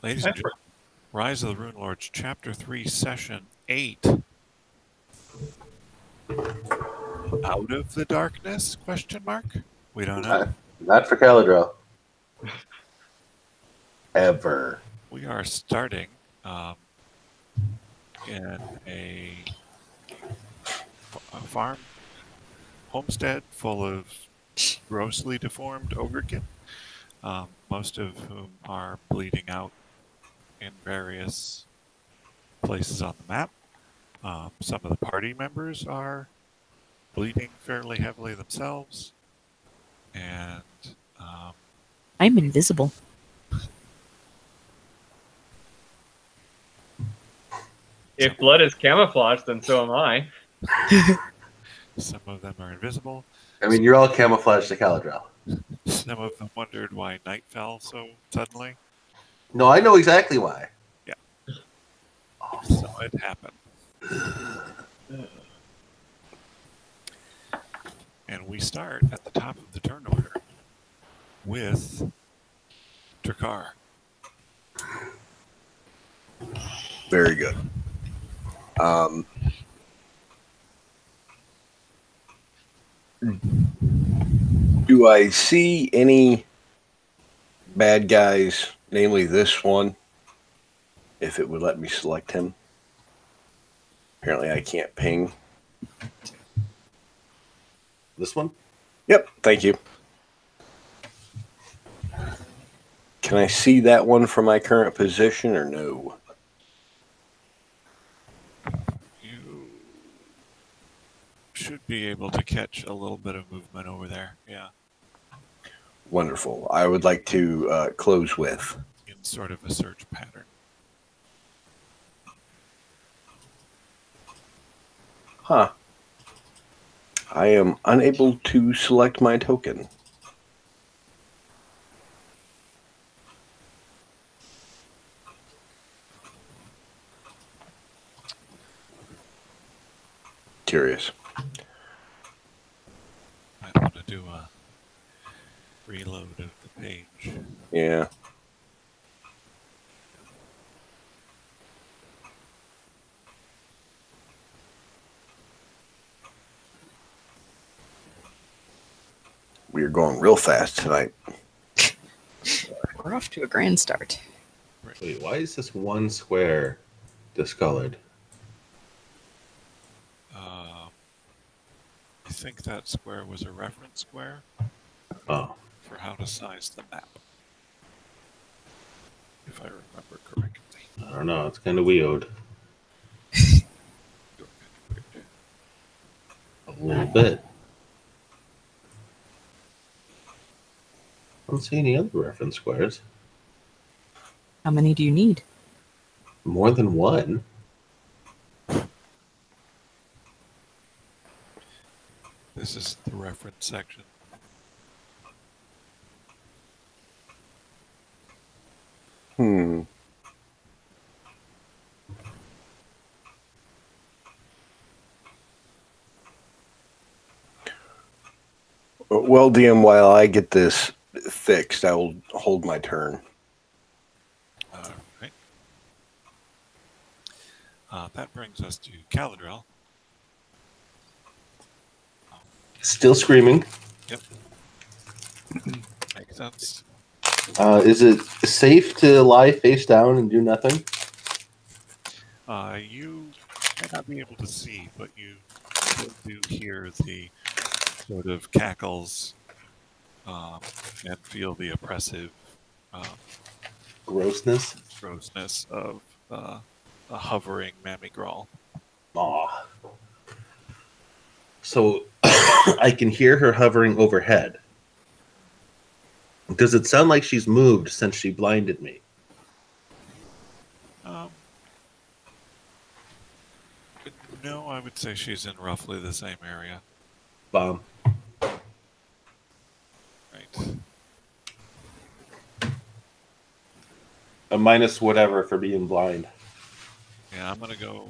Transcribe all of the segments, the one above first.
Ladies and gentlemen, Rise of the Rune Lords, Chapter 3, Session 8. Out of the darkness? Question mark? We don't know. Not for Caladrel. Ever. We are starting in a farm homestead full of grossly deformed ogrekin, most of whom are bleeding out in various places on the map. Some of the party members are bleeding fairly heavily themselves, and I'm invisible. If blood is camouflaged, then so am I. some of them are invisible. I mean, you're all camouflaged to Caladrel. Some of them wondered why night fell so suddenly. No, I know exactly why. Yeah. So it happened. And we start at the top of the turn order with Drakar. Very good. Do I see any bad guys, namely this one, if it would let me select him? Apparently I can't ping. This one? Yep, thank you. Can I see that one from my current position or no? You should be able to catch a little bit of movement over there. Yeah. Wonderful. I would like to close with. In sort of a search pattern. Huh. I am unable to select my token. Curious. I want to do a reload of the page. Yeah. We are going real fast tonight. We're off to a grand start. Wait, why is this one square discolored? I think that square was a reference square Oh. for how to size the map, if I remember correctly. I don't know. It's kind of weird. You're kind of weird. A little bit. I don't see any other reference squares. How many do you need? More than one. This is the reference section. Well, DM, while I get this fixed, I will hold my turn. All right. That brings us to Caladrel. Still screaming. Yep. Makes sense. Is it safe to lie face down and do nothing? You may not be able to see, but you still do hear the sort of cackles and feel the oppressive Grossness. of a hovering mammy growl. Aw. So I can hear her hovering overhead. Does it sound like she's moved since she blinded me? No, I would say she's in roughly the same area. Bomb. Right. A minus whatever for being blind. Yeah, I'm going to go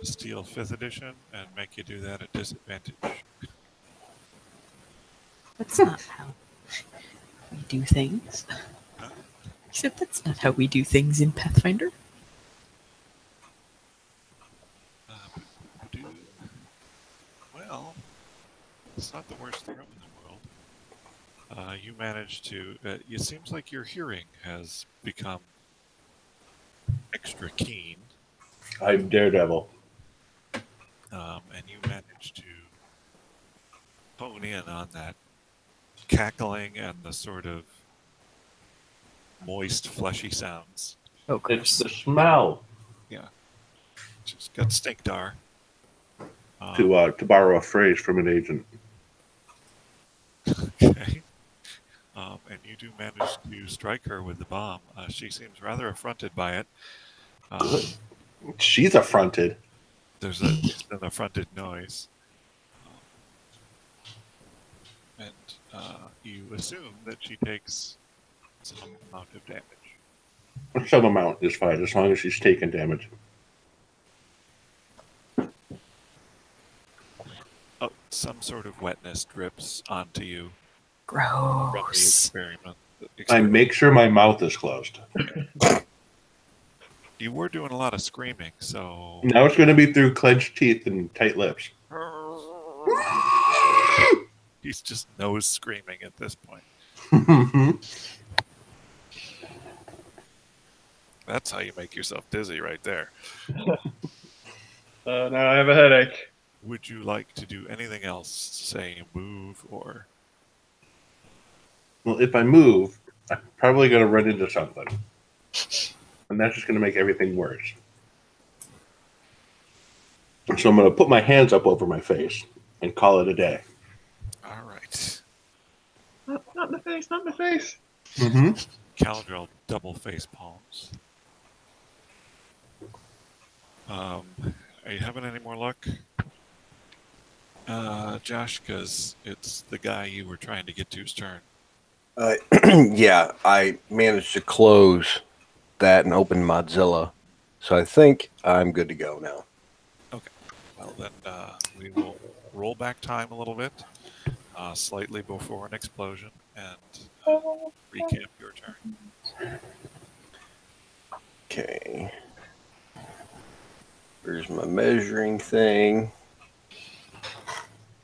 steal 5th edition and make you do that at disadvantage. That's not how we do things. Except that's not how we do things in Pathfinder. Do- Well, it's not the worst throw in the world. You managed to. It seems like your hearing has become extra keen, I'm Daredevil. and you managed to hone in on that cackling and the sort of moist, fleshy sounds. Oh, It's gross. the smell. Yeah, just got stinkdar. To borrow a phrase from an agent. Okay. And you do manage to strike her with the bomb. She seems rather affronted by it. She's affronted. There's an affronted noise. And you assume that she takes some amount of damage. Some amount is fine, as long as she's taking damage. Oh, some sort of wetness drips onto you from the Gross. experiment. I make sure my mouth is closed. You were doing a lot of screaming, so... Now it's going to be through clenched teeth and tight lips. He's just nose screaming at this point. That's how you make yourself dizzy right there. Now I have a headache. Would you like to do anything else? Say move or... Well, if I move, I'm probably going to run into something. And that's just going to make everything worse. So I'm going to put my hands up over my face and call it a day. All right. Not in the face, not in the face. Mm-hmm. Caldrell double face palms. Are you having any more luck? Josh, because it's the guy you were trying to get to's turn. Yeah, I managed to close that and open Mozilla. So I think I'm good to go now. Okay. Well, then we will roll back time a little bit, slightly before an explosion, and recap your turn. Okay. Where's my measuring thing?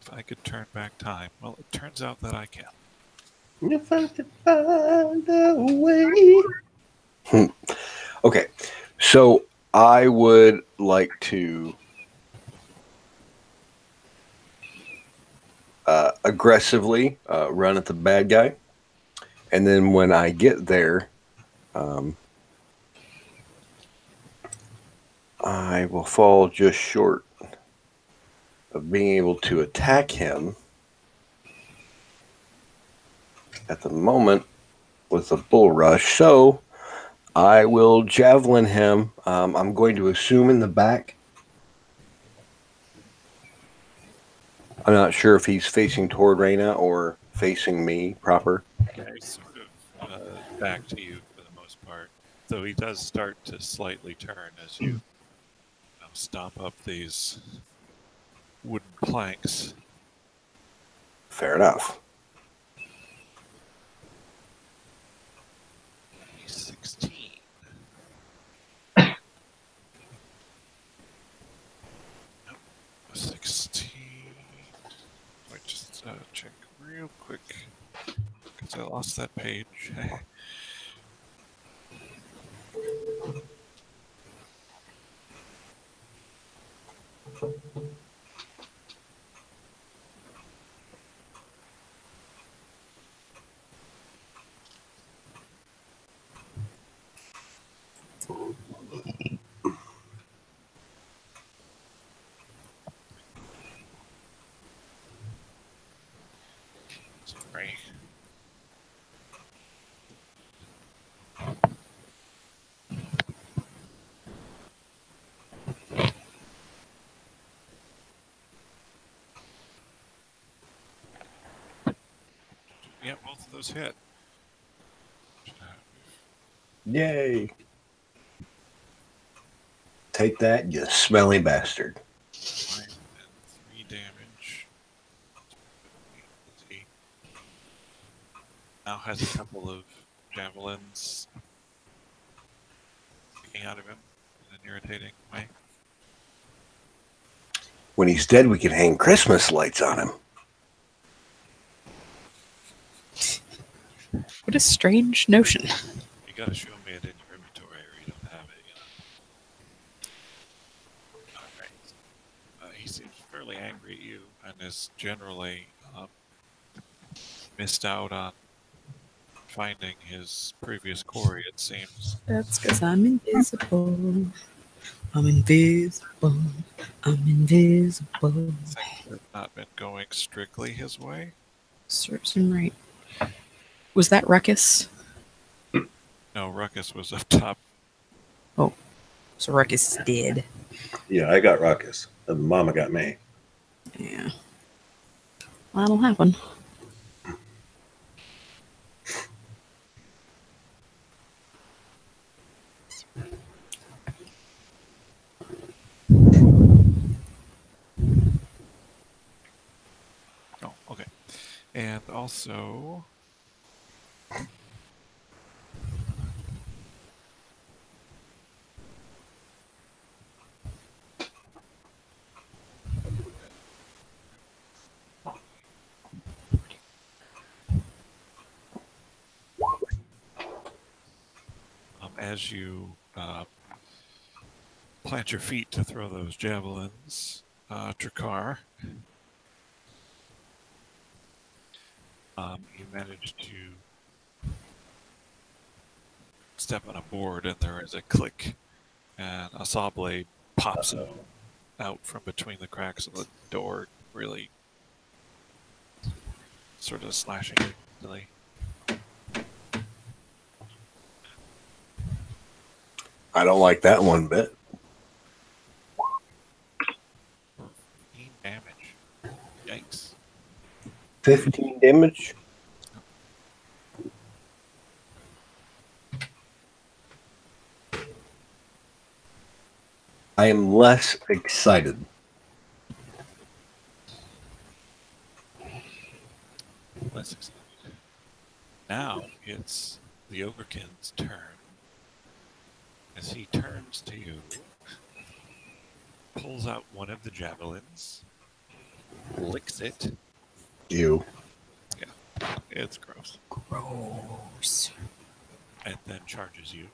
If I could turn back time. Well, it turns out that I can. If I could find a way. Okay. So I would like to aggressively run at the bad guy. And then when I get there, I will fall just short of being able to attack him at the moment with a bull rush. So I will javelin him. I'm going to assume in the back. I'm not sure if he's facing toward Reyna or facing me proper. Yeah, he's sort of back to you for the most part. Though he does start to slightly turn as you stomp up these wooden planks. Fair enough. 16. Nope. 16. Wait, just check real quick. Because I lost that page. Sorry. Yeah, both of those hit. Yay. Take that, you smelly bastard. 5 and 3 damage. He now has a couple of javelins talking out of him in an irritating way. When he's dead, we can hang Christmas lights on him. What a strange notion. You gotta show me it in your inventory or you don't have it. Alright. He seems fairly angry at you and is generally missed out on finding his previous quarry, it seems. That's because I'm invisible. I'm invisible. I'm invisible. Things have not been going strictly his way. Serves him right. Was that Ruckus? No, Ruckus was up top. Oh, so Ruckus is dead. Yeah, I got Ruckus. And Mama got me. Yeah. Well, that'll happen. Oh, okay. And also, as you plant your feet to throw those javelins, Trakar, you manage to step on a board and there is a click and a saw blade pops out from between the cracks of the door, really sort of slashing easily. I don't like that one bit. 15 damage. Yikes. 15 damage. I am less excited. Less excited. Now it's the Ogrekin's turn. As he turns to you, pulls out one of the javelins, licks it. You. Yeah, it's gross. Gross. And then charges you.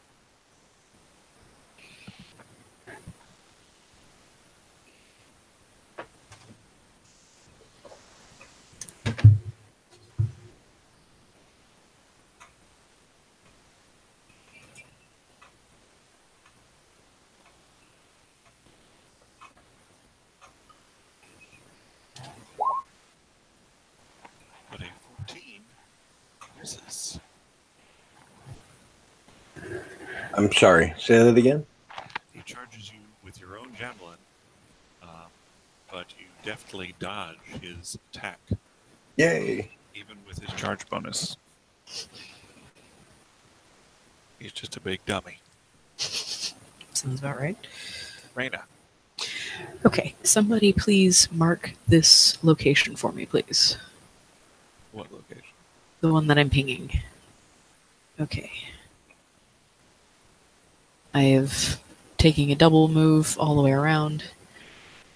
But a 14 misses. I'm sorry. Say that again. He charges you with your own javelin, but you deftly dodge his attack, Yay. even with his charge bonus. He's just a big dummy. Sounds about right. Reyna. Okay, somebody please mark this location for me, please. What location? The one that I'm pinging. Okay. I have taken a double move all the way around.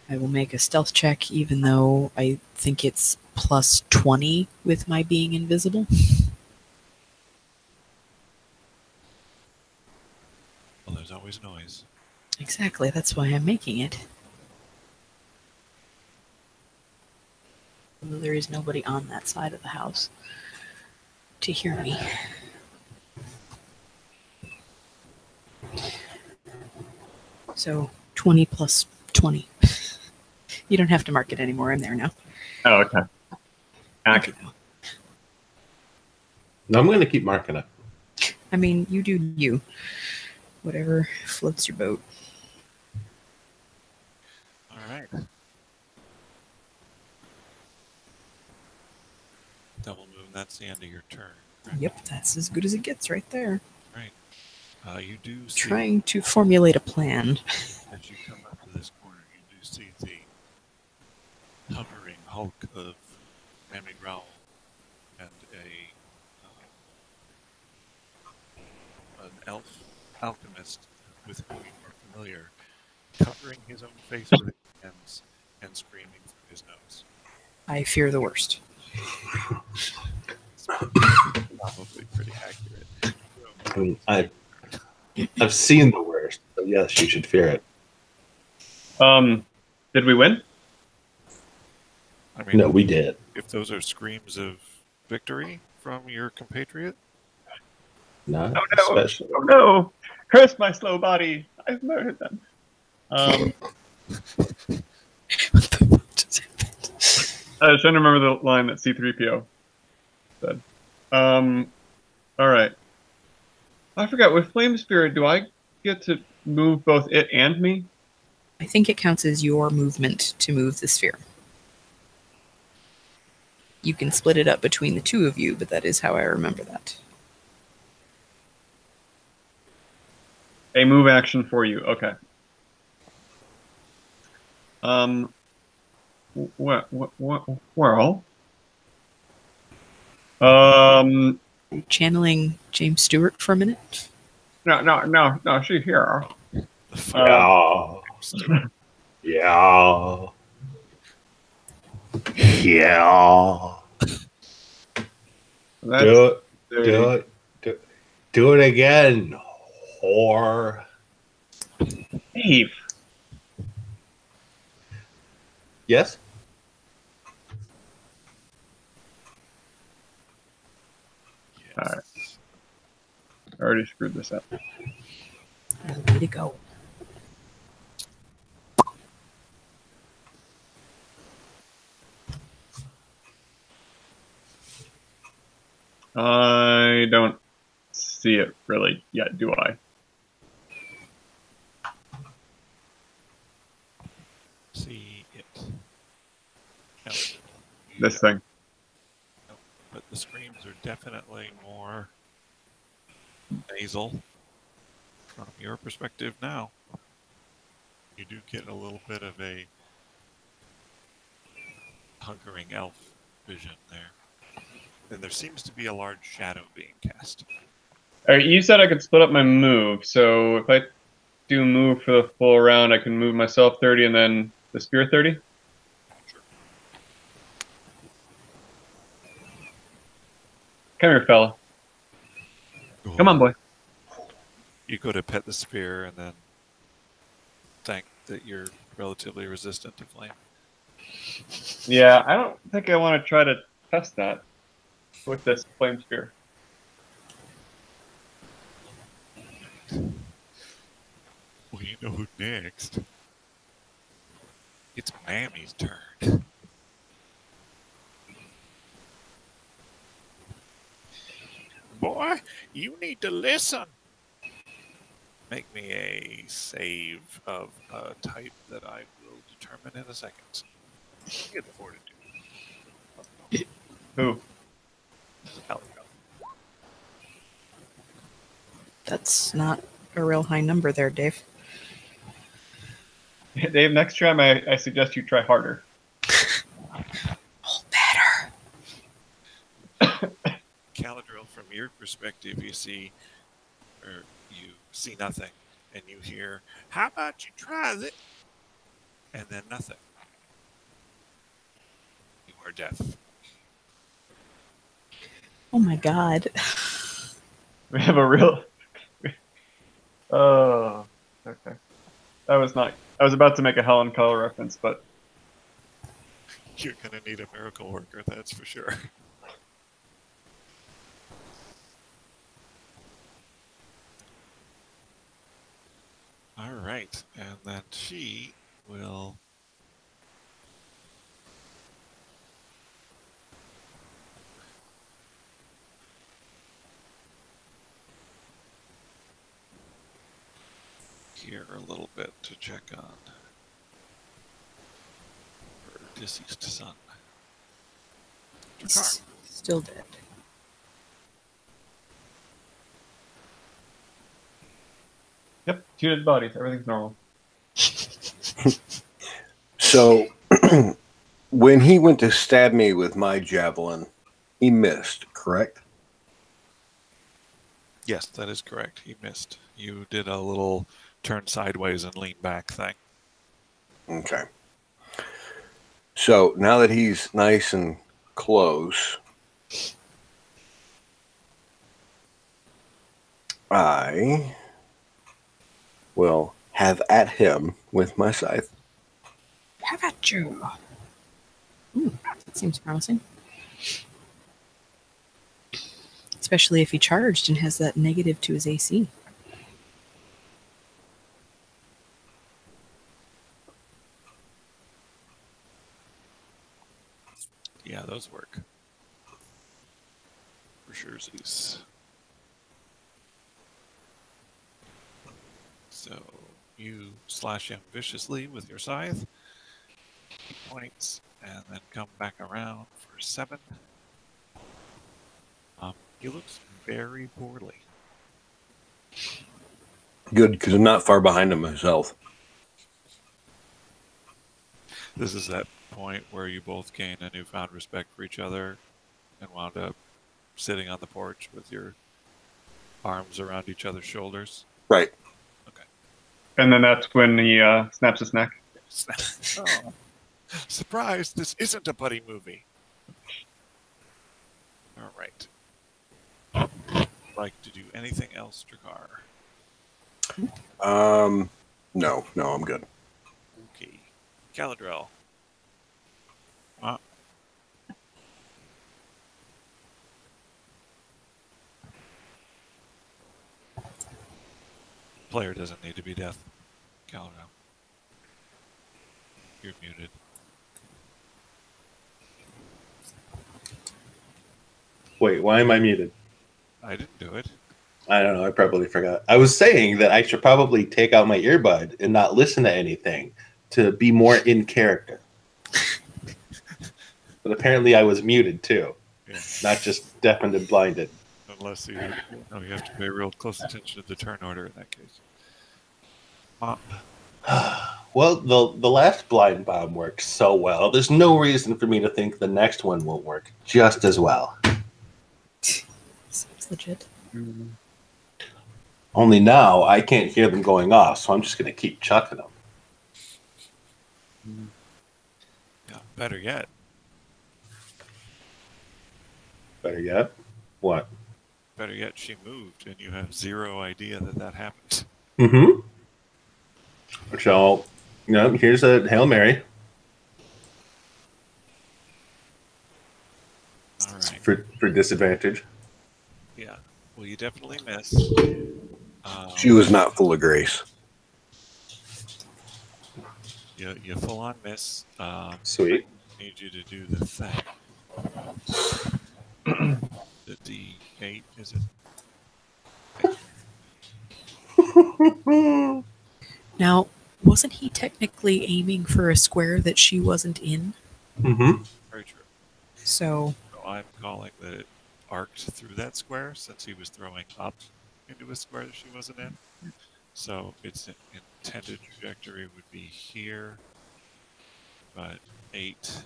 I will make a stealth check, even though I think it's plus 20 with my being invisible. Well, there's always noise. Exactly, that's why I'm making it. Although there is nobody on that side of the house to hear me. So 20 plus 20. You don't have to mark it anymore. I'm there now. Oh, okay. Thank you, Action. though. No, I'm going to keep marking it. I mean, you do you. Whatever floats your boat. All right. Double move, that's the end of your turn. Right? Yep, that's as good as it gets right there. Right. You do see, Trying to formulate a plan. as you come up to this corner, you do see the hovering hulk of Mammy Growl and an elf alchemist with whom you are familiar, covering his own face with his hands and screaming through his nose. I fear the worst. It's probably pretty accurate. I mean, I've seen the worst, but yes, you should fear it. Did we win? I mean, No, we did. if those are screams of victory from your compatriot, Not Oh no! especially. Oh no! Curse my slow body! I've murdered them. What the fuck just happened? I was trying to remember the line that C3PO said. All right. I forgot. With Flame Spirit, do I get to move both it and me? I think it counts as your movement to move the sphere. You can split it up between the two of you, but that is how I remember that. A move action for you. Okay. Well. Channeling James Stewart for a minute. No. She here. Yeah. Yeah. Yeah. That's Do it. dirty. Do it. Do it again. Whore. Dave. Yes? yes. All right. I already screwed this up. Way to go. I don't see it really yet, do I? See it. No. This thing. No, but the screams are definitely more nasal from your perspective now. You do get a little bit of a hunkering elf vision there. And there seems to be a large shadow being cast. All right, you said I could split up my move, so if I do move for the full round, I can move myself 30 and then the spear 30? Sure. Come here, fella. Come on, boy. You go to pet the spear and then thank that you're relatively resistant to flame. Yeah, I don't think I want to try to test that with this flame spear. Well, you know who next. It's Mammy's turn. Boy, you need to listen. Make me a save of a type that I will determine in a second. Get the fortitude. Who? Hell That's not a real high number there, Dave. Dave, next time I suggest you try harder. Oh, better. Caladriel, from your perspective, you see nothing, and you hear, "How about you try it?" And then nothing. You are deaf. Oh my god. We have a real... Oh, okay. That was not... I was about to make a Helen Keller reference, but... You're gonna need a miracle worker, that's for sure. All right, and then she will here a little bit to check on her deceased son. He's still dead. Yep, 2 dead bodies. Everything's normal. So, when he went to stab me with my javelin, he missed, correct? Yes, that is correct. He missed. You did a little turn sideways and lean back thing. Okay. So now that he's nice and close, I will have at him with my scythe. Have at you. Ooh, that seems promising. Especially if he charged and has that negative to his AC. Yeah, those work. For sure. So you slash him viciously with your scythe. 8 points, and then come back around for 7. He looks very poorly. Good, because I'm not far behind him myself. This is that point where you both gain a newfound respect for each other and wound up sitting on the porch with your arms around each other's shoulders. Right. Okay. And then that's when he snaps his neck. Oh. Surprise, this isn't a buddy movie. All right. Like to do anything else, Drakkar? No, I'm good. Okay. Galadriel. Player doesn't need to be deaf. Galadriel. You're muted. Wait, why am I muted? I didn't do it. I don't know. I probably forgot. I was saying that I should probably take out my earbud and not listen to anything to be more in character. But apparently I was muted too, Yeah. not just deafened and blinded. Unless you have to pay real close attention to the turn order in that case. Well, the last blind bomb worked so well. There's no reason for me to think the next one won't work just as well. Seems legit. Only now I can't hear them going off, so I'm just going to keep chucking them. Yeah, better yet. Better yet, what? Better yet, she moved, and you have zero idea that happened. Mm-hmm. So, here's a Hail Mary. All right. For disadvantage. Yeah. Well, you definitely miss. She was not full of grace. You full on miss. Sweet. I need you to do the thing. The D8, is it? Now, wasn't he technically aiming for a square that she wasn't in? Mm-hmm. Very true. So, So I'm calling that it arced through that square since he was throwing up into a square that she wasn't in. So its intended trajectory would be here, but 8.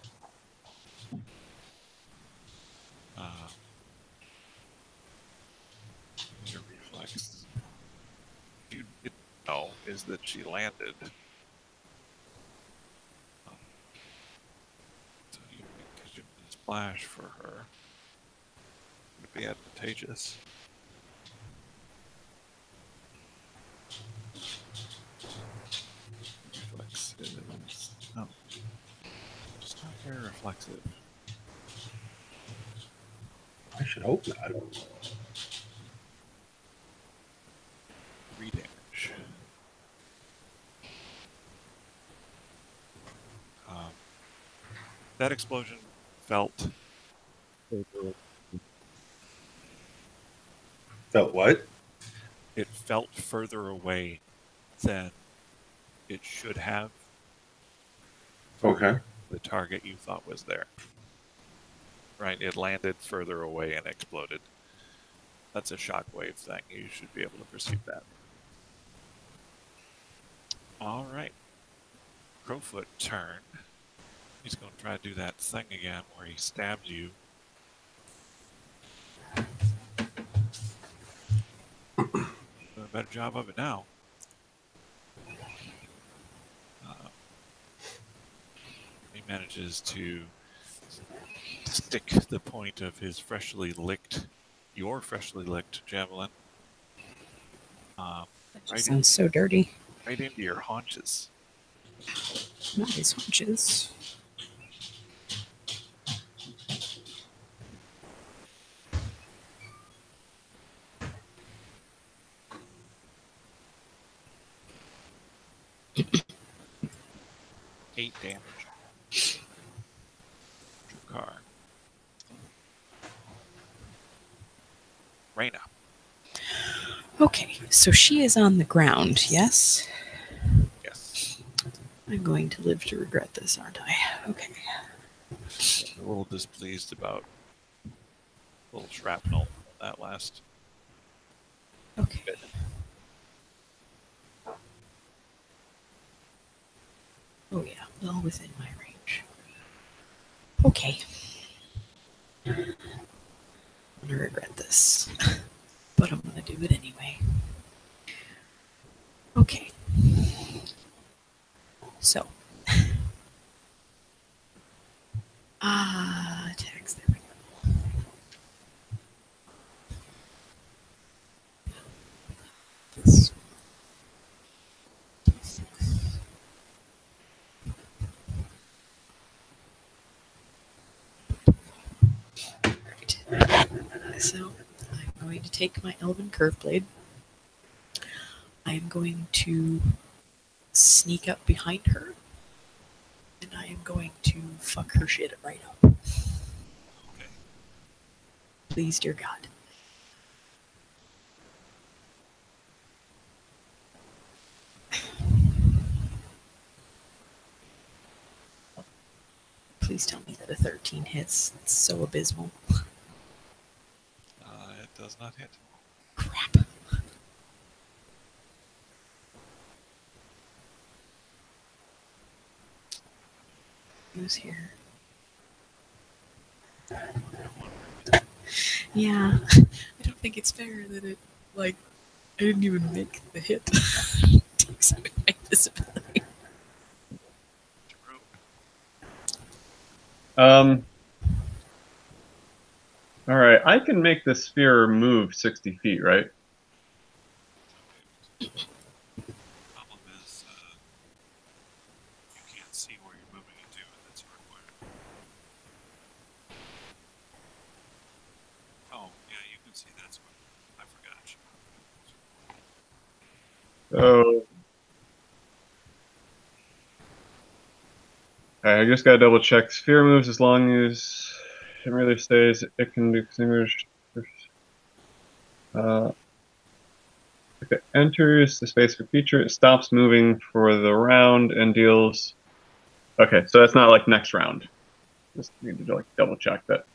Your reflex. You didn't know is that she landed. So you make a splash for her. It would be advantageous. Reflex is no, just not very reflexive. I should hope not. 3 damage. That explosion felt. Felt what? It felt further away than it should have. Okay. The target you thought was there. Right? It landed further away and exploded. That's a shockwave thing. You should be able to perceive that. All right. Crowfoot turn. He's going to try to do that thing again where he stabs you. Doing a better job of it now. manages to stick the point of his your freshly licked javelin, That just right, sounds so dirty. right into your haunches. Not his haunches. Eight damage. Car. Raina. Okay, so she is on the ground, yes? Yes. I'm going to live to regret this, aren't I? Okay. A little displeased about a little shrapnel on that last Okay. bit. Oh yeah, well within my range. Okay. I'm gonna regret this, but I'm gonna do it anyway. Okay. So. Attacks, there we go. This. Right. So I'm going to take my Elven Curve Blade. I am going to sneak up behind her, and I am going to fuck her shit right up. Okay. Please, dear God. Please tell me that a 13 hits. It's so abysmal. It does not hit. Crap. Who's here? Yeah, I don't think it's fair that it, like, I didn't even make the hit. Takes away my visibility. All right, I can make the sphere move 60 feet, right? Problem is, you can't see where you're moving it to, and that's required. Oh, yeah, you can see that's what I forgot. So I just gotta double check. Sphere moves as long as it really stays. It can be extinguished. If it enters the space of a creature, it stops moving for the round and deals. Okay, so that's not like next round. Just need to like double check that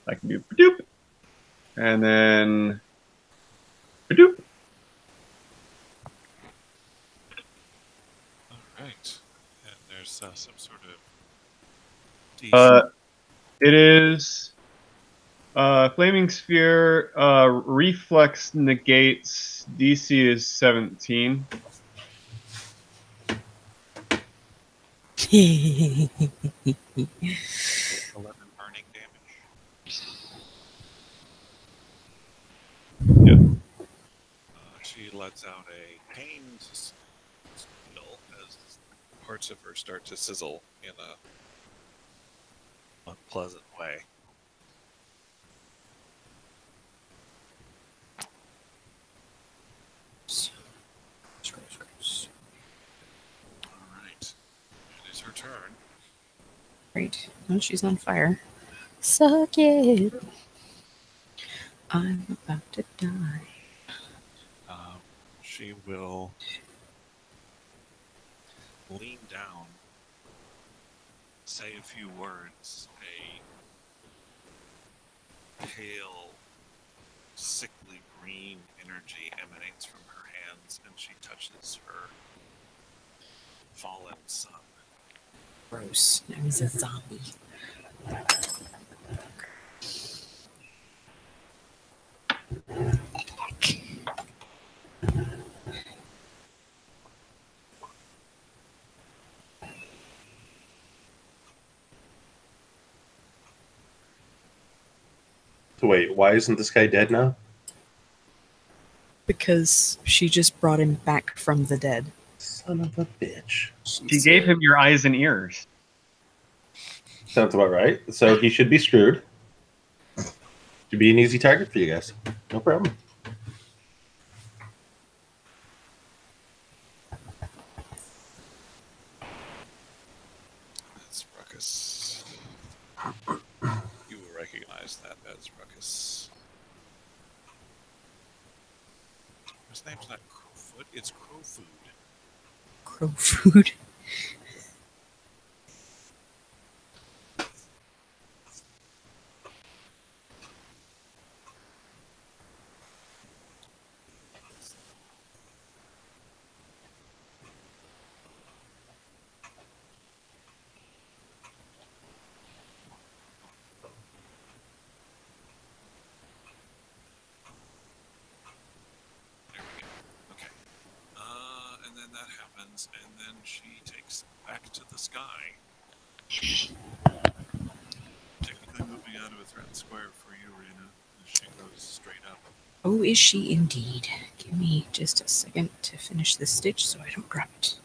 I can do doop, and then doop. All right, and there's some sort of DC. It is Flaming Sphere, reflex negates, DC is 17. 11 burning damage. Yep. She lets out a pained squeal as parts of her start to sizzle in a unpleasant way. All right, it is her turn. Right. Well, she's on fire. Suck it. I'm about to die. She will lean down, say a few words. A pale, sickly green energy emanates from her hands, and she touches her fallen son. Gross. Now he's a zombie. So wait, why isn't this guy dead now? Because she just brought him back from the dead. Son of a bitch. She gave him your eyes and ears. Sounds about right. So he should be screwed. Should be an easy target for you guys. No problem. That's Ruckus. You will recognize that as Ruckus. His name's not Crowfoot, it's Crowfood. Crow food. Okay. And then that happens, and then she takes back to the sky. Technically moving out of a threat square for you, Rena. She goes straight up. Oh, is she indeed? Give me just a second to finish this stitch so I don't drop it.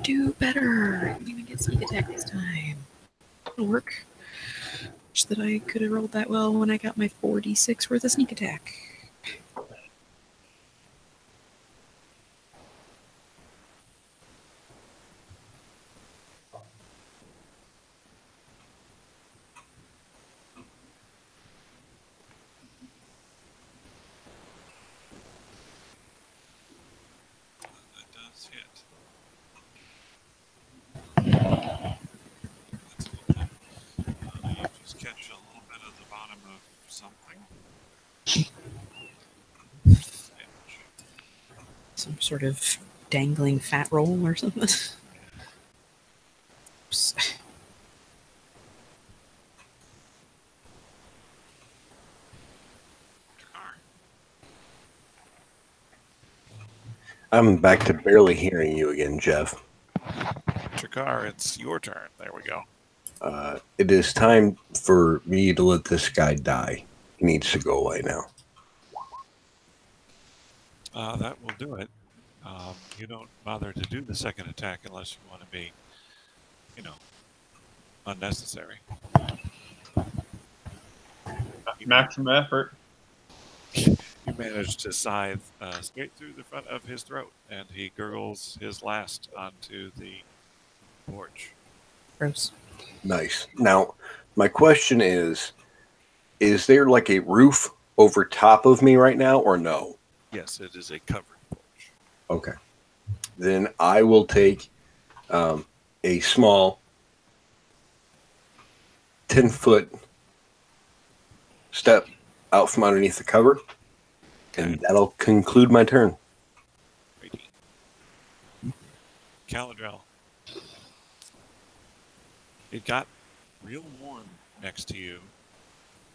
Do better. I'm gonna get sneak attack this time. It'll work. Wish that I could have rolled that well when I got my 4d6 worth of sneak attack. That does hit. That's a little bit. You just catch a little bit of the bottom of something. Damage. Some sort of dangling fat roll or something. Oops. Jakar. I'm back to barely hearing you again, Jeff. Jakar, it's your turn. There we go. It is time for me to let this guy die. He needs to go away now. That will do it. You don't bother to do the second attack unless you want to be, unnecessary. Maximum effort. You manage to scythe straight through the front of his throat, and he gurgles his last onto the porch. Gross. Nice. Now, my question is there like a roof over top of me right now or no? Yes, it is a covered porch. Okay. Then I will take a small 10-foot step out from underneath the cover, and that'll conclude my turn. Righty. Caladrel. It got real warm next to you,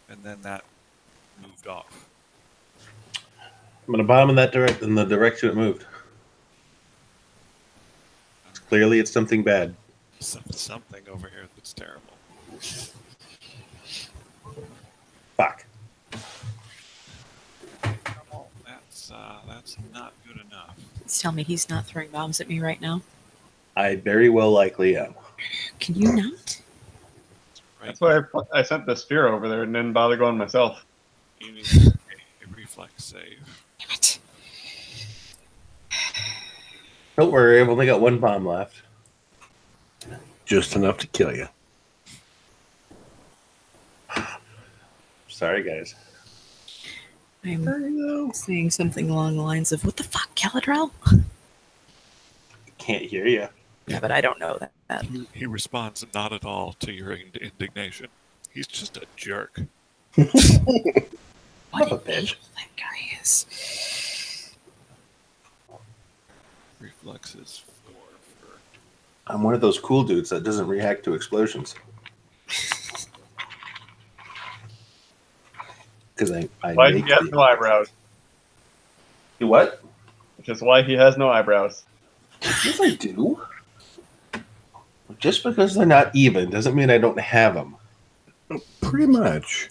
and then that moved off. I'm going to bomb in the direction it moved. Clearly, it's something bad. Something over here that's terrible. Fuck. That's not good enough. Please tell me he's not throwing bombs at me right now. I very well likely am. Can you not? Right. That's why I sent the spear over there and didn't bother going myself. You need a reflex save. Damn it. Don't worry, I've only got one bomb left. Just enough to kill you. Sorry, guys. I'm saying something along the lines of, what the fuck, Caladrel? Can't hear you. Yeah, but I don't know that. He responds not at all to your indignation. He's just a jerk. What What a an bitch. evil that guy is. Reflexes 4 for... I'm one of those cool dudes that doesn't react to explosions. Because I Why make he has no eyebrows. You what? Which is why he has no eyebrows. Yes, I do. Just because they're not even doesn't mean I don't have them. Pretty much.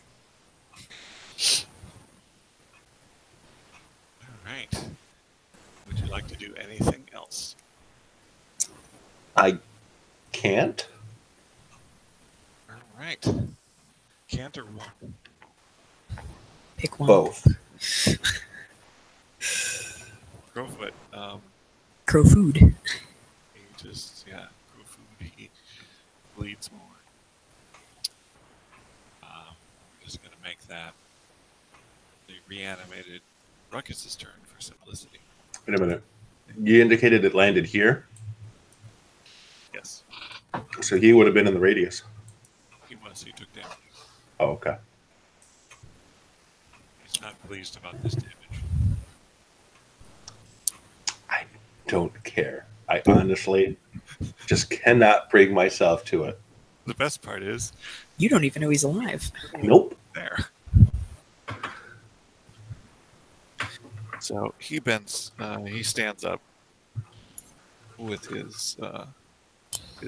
All right. Would you like to do anything else? I can't. All right. Can't or won't? Pick one. Both. Crowfoot. Crow food. He just, Crowfoot, he bleeds more. I'm just going to make that the reanimated Ruckus's turn for simplicity. Wait a minute. You indicated it landed here, Yes, so he would have been in the radius. he took damage. Oh, okay. He's not pleased about this damage. I don't care. I honestly just cannot bring myself to it. The best part is, You don't even know he's alive. Nope. there. So he bends. He stands up with his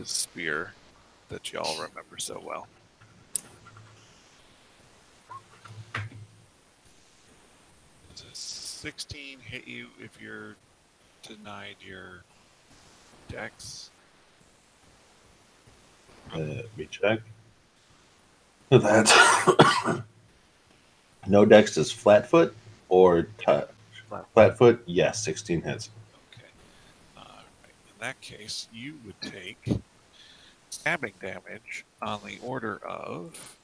spear that y'all remember so well. Does a 16 hit you if you're denied your dex? Let me check. That's no dex is flatfoot or touch. Flatfoot, yes, 16 hits. Okay. Right. In that case, you would take stabbing damage on the order of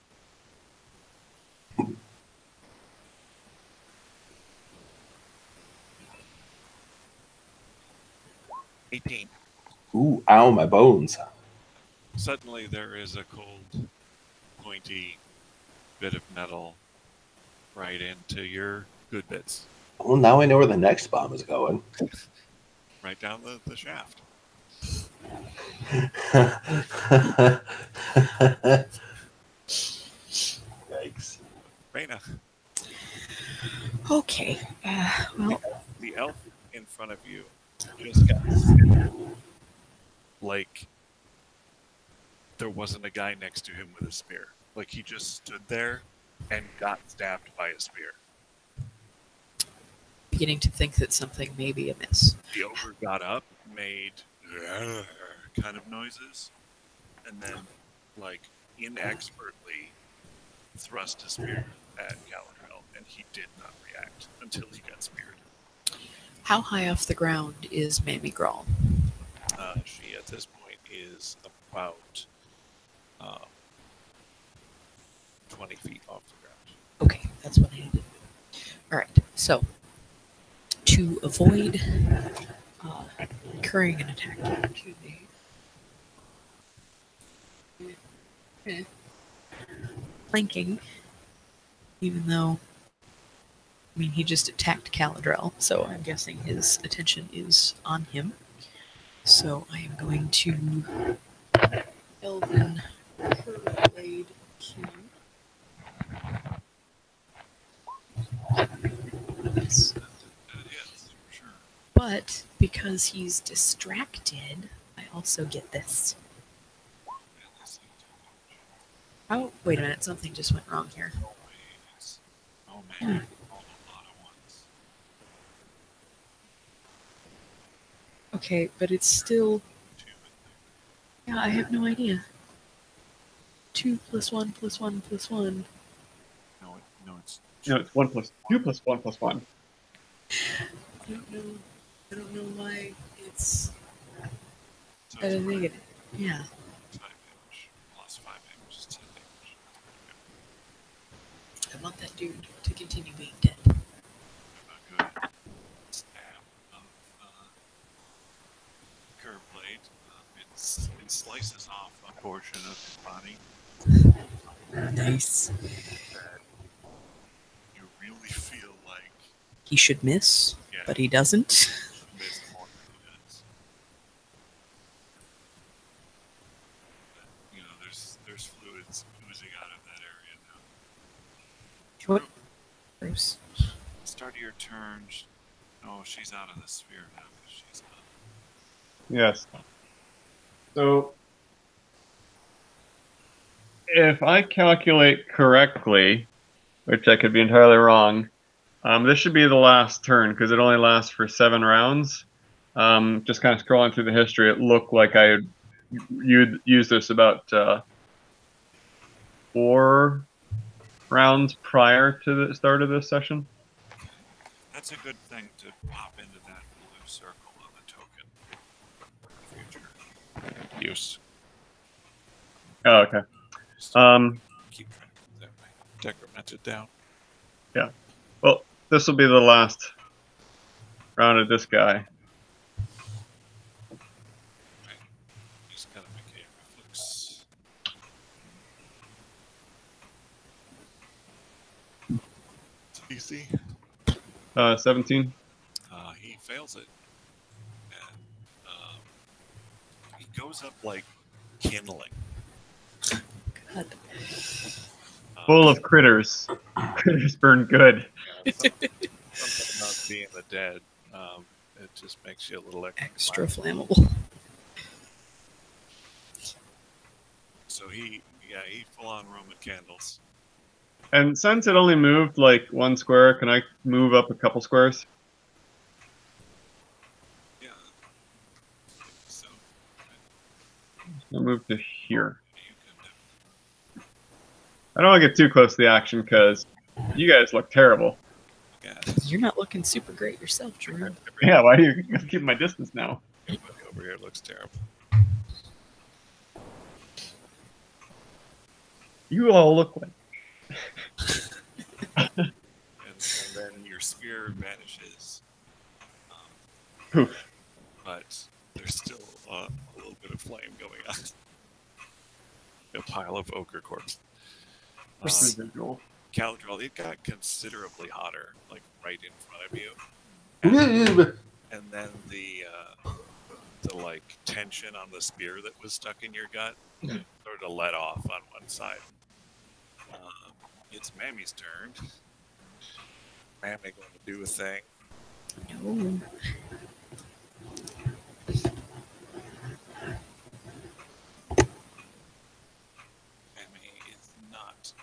18. Ooh, ow, my bones. Suddenly, there is a cold, pointy bit of metal right into your good bits, Well, now I know where the next bomb is going. right down the shaft. Yikes. Raina, Okay. Well, the elf in front of you just got stabbed. Like there wasn't a guy next to him with a spear. Like he just stood there and got stabbed by a spear. beginning to think that something may be amiss. The ogre got up, made kind of noises, and then, like, inexpertly thrust a spear at Galadriel, and he did not react until he got speared. How high off the ground is Mammy Grawl? She, at this point, is about 20 feet off the ground. Okay, that's what I needed. All right, so to avoid incurring an attack opportunity, flanking, even though, I mean, he just attacked Galadriel, so I'm guessing his attention is on him. So I am going to Elven Curved Q. Yes. Yes, for sure. But because he's distracted, I also get this. Oh, wait a minute, something just went wrong here. Oh man, all a lot of ones. Okay, but it's still. Two in there. Yeah, I have no idea. 2 + 1 + 1 + 1. No, it's No, it's 1 + 2 + 1 + 1. I don't know. I don't know why it's so at a it's negative. Yeah. 5 damage plus 5 damage is 10 damage. I want that dude to continue being dead. A good stab of curved blade. It slices off a portion of his body Nice. that you really feel like He should miss, yeah, but he doesn't. missed more than he does. But, there's fluids oozing out of that area now. What? Bruce. Start of your turn. Oh, she's out of the sphere now because she's up. Yes. So if I calculate correctly, which I could be entirely wrong, this should be the last turn because it only lasts for 7 rounds. Just kind of scrolling through the history, it looked like I used this about 4 rounds prior to the start of this session. That's a good thing to pop into that blue circle on the token for future use. Oh, okay. Just keep track of that way. Decrement it down. Yeah. Well, this will be the last round of this guy. He's got to make a reflex. DC. 17. He fails it. And he goes up like kindling. God. Full of critters. Critters burn good. Something about being the dead. It just makes you a little Extra flammable. So he full on Roman candles. And since it only moved like 1 square, can I move up a couple squares? Yeah. So I'll move to here. you can I don't want to get too close to the action because you guys look terrible. You're not looking super great yourself, Drew. Yeah, why do you keep my distance now? Everybody over here looks terrible. You all look like. And then your spear vanishes. Poof. But there's still a little bit of flame going on. A pile of ochre corpse. Residual. Caladril, it got considerably hotter, like right in front of you. And then the like tension on the spear that was stuck in your gut sort of let off on one side. It's Mammy's turn. Mammy going to do a thing. No. Mammy is not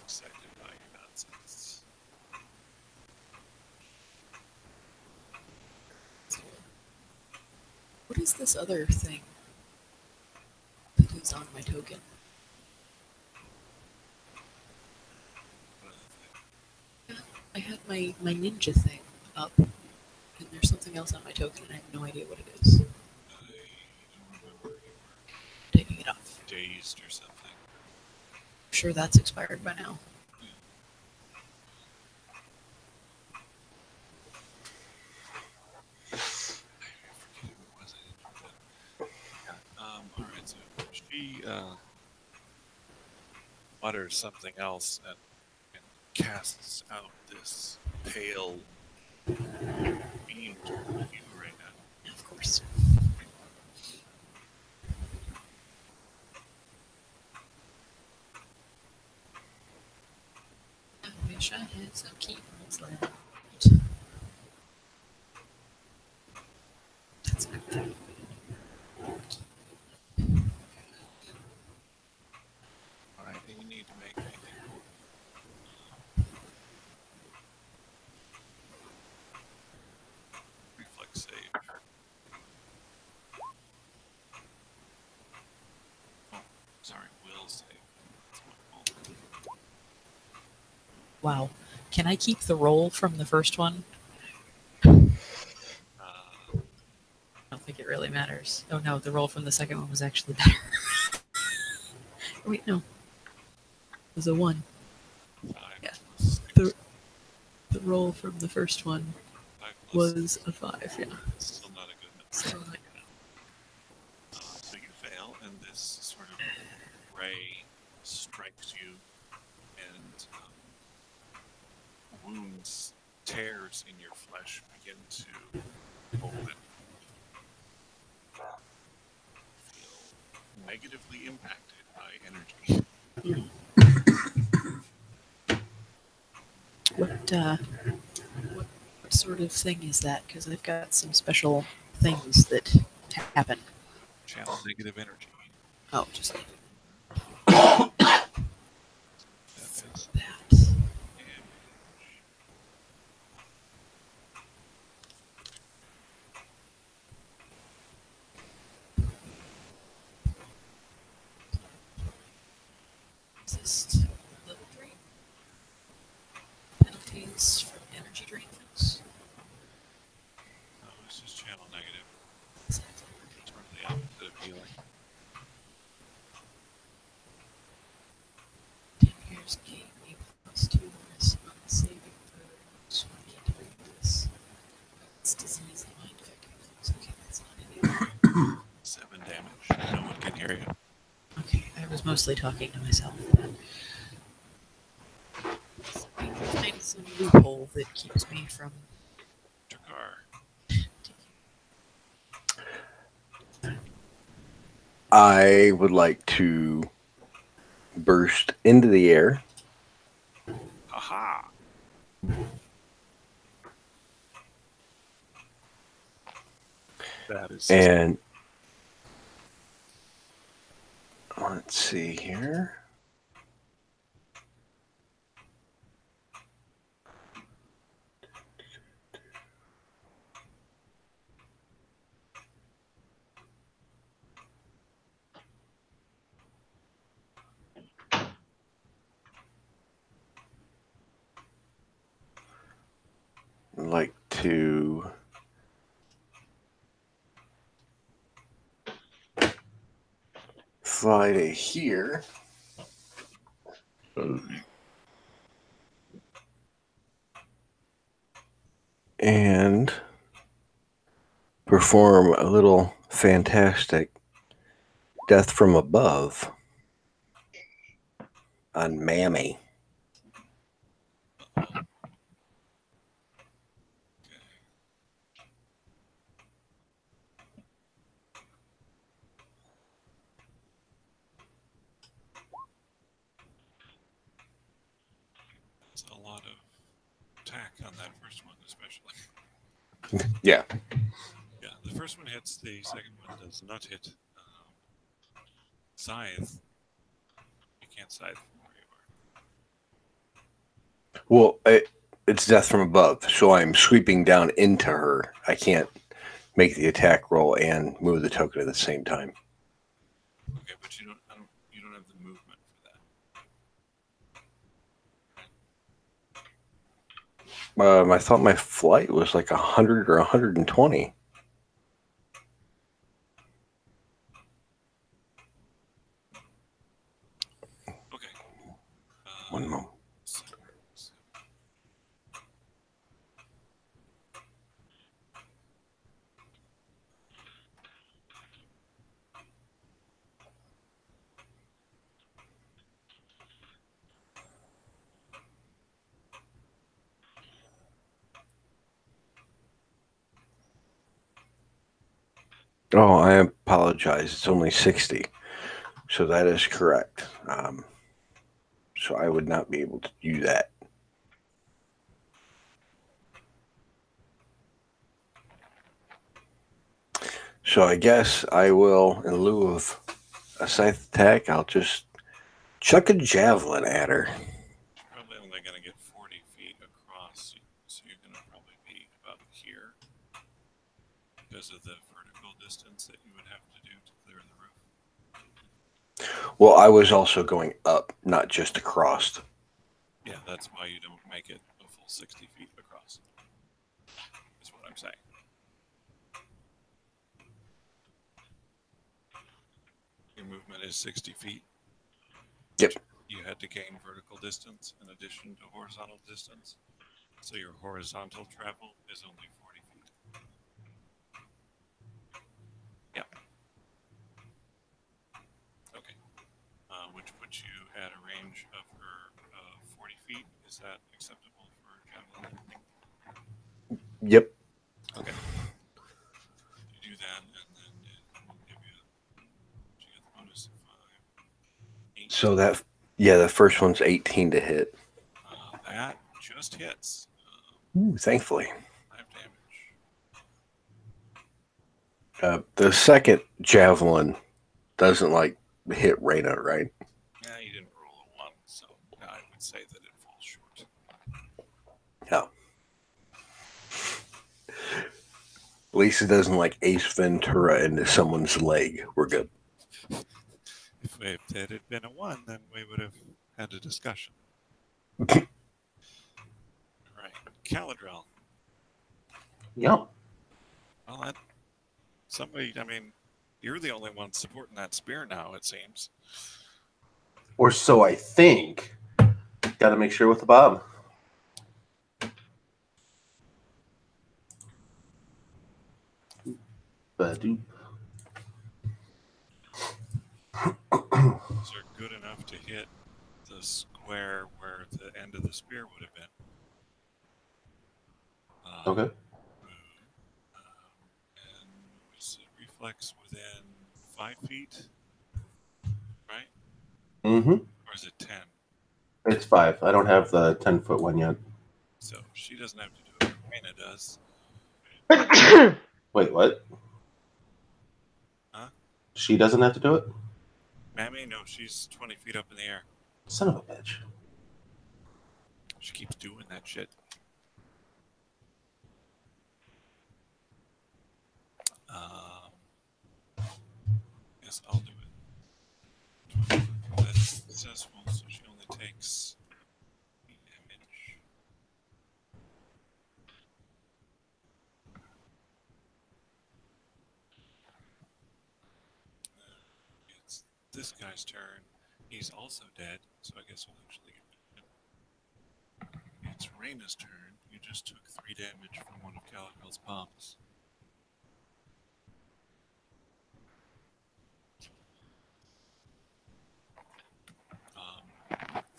excited by your nonsense. What is this other thing that is on my token? I had my ninja thing up, and there's something else on my token, and I have no idea what it is. I don't remember. Taking it off. Dazed or something. I'm sure that's expired by now. Alright, so she mutters something else and casts out this pale beam toward you right now. Of course. I wish I had some keyboards left. That's a good thing. Alright, you need to make a reflex save. Oh, sorry, will save. That's what I call it. Wow. Can I keep the roll from the first one? I don't think it really matters. Oh no, the roll from the second one was actually better. Wait, no. It was a 1. 5 Yeah. plus 6, The roll from the first one 5 plus was a 5, yeah. still not a good number. So, like, So you fail, and this sort of ray strikes you, and wounds, tears in your flesh begin to open. Feel negatively impacted by energy. what sort of thing is that? Because I've got some special things that happen. Channel negative energy. Oh, just leave That is that. damage. Resist level drain. Penalties from energy drain things. No, it's just channel negative. Exactly. It's sort of the opposite of healing. 10 years gain a +2 bonus on saving throws. I can't read this. It's disease and mind affecting things. Okay, that's not in here. 7 damage. No one can hear you. Okay, I was mostly talking to myself. Find some loophole that keeps me from. Jakar. I would like to burst into the air. Aha! That is. And let's see here. I'd like to fly to here. And perform a little fantastic death from above on Mammy. It's a lot of attack on that first one, especially. Yeah. Yeah, the first one hits, the second one does not hit. Scythe. You can't scythe from where you are. Well, it's death from above, so I'm sweeping down into her. I can't make the attack roll and move the token at the same time. Okay, but you don't have the movement for that. I thought my flight was like 100 or 120. Okay. One moment. Oh, I apologize. It's only 60. So that is correct. So I would not be able to do that. So I guess I will, in lieu of a scythe attack, I'll just chuck a javelin at her. Probably only going to get 40 feet across, so you're going to probably be about here because of the vertical distance that you would have to do to clear the roof. Well, I was also going up, not just across. Yeah, that's why you don't make it a full 60 feet across. Is what I'm saying. Your movement is 60 feet. Yep. You had to gain vertical distance in addition to horizontal distance. So your horizontal travel is only 40 feet. Yeah. Okay. Which puts you at a range of her 40 feet. Is that acceptable for javelin? Yep. Okay. You do that, and then it will give you get the bonus of 5. 8. So that, yeah, the first one's 18 to hit. That just hits. Ooh, thankfully. 5 damage. The second javelin doesn't like hit Reyna, right? Yeah, you didn't roll a 1, so I would say that it falls short. Yeah. At least it doesn't like Ace Ventura into someone's leg. We're good. If it had been a 1, then we would have had a discussion. Right. Caladrel. Yep. Well, that, somebody, I mean, you're the only one supporting that spear now, it seems. Or so I think. Got to make sure with the Bob. Ba-doop. Those are good enough to hit the square where the end of the spear would have been. Okay. And was it reflex within 5 feet? Right? Mm-hmm. Or is it 10? It's 5. I don't have the 10-foot one yet. So she doesn't have to do it. Reyna does. Wait, what? Huh? She doesn't have to do it? Mammy? No, she's 20 feet up in the air. Son of a bitch. She keeps doing that shit. Yes, I'll do it. That's successful, so she only takes 3 damage. It's this guy's turn. He's also dead, so I guess we'll actually get it. It's Reyna's turn. You just took 3 damage from one of Caladrel's bombs.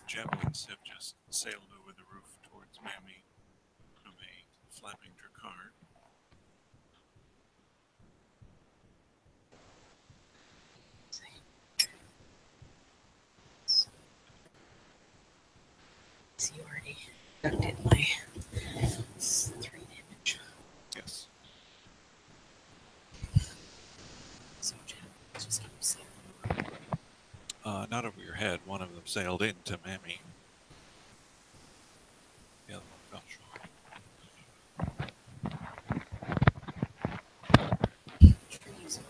Javelins have just sailed over the roof towards Mammy from a flapping Drakkar. So you already deducted my 3 damage. Yes. So just keep saying. Not over your head. One of them sailed into Mammy. The other one fell short. Trees.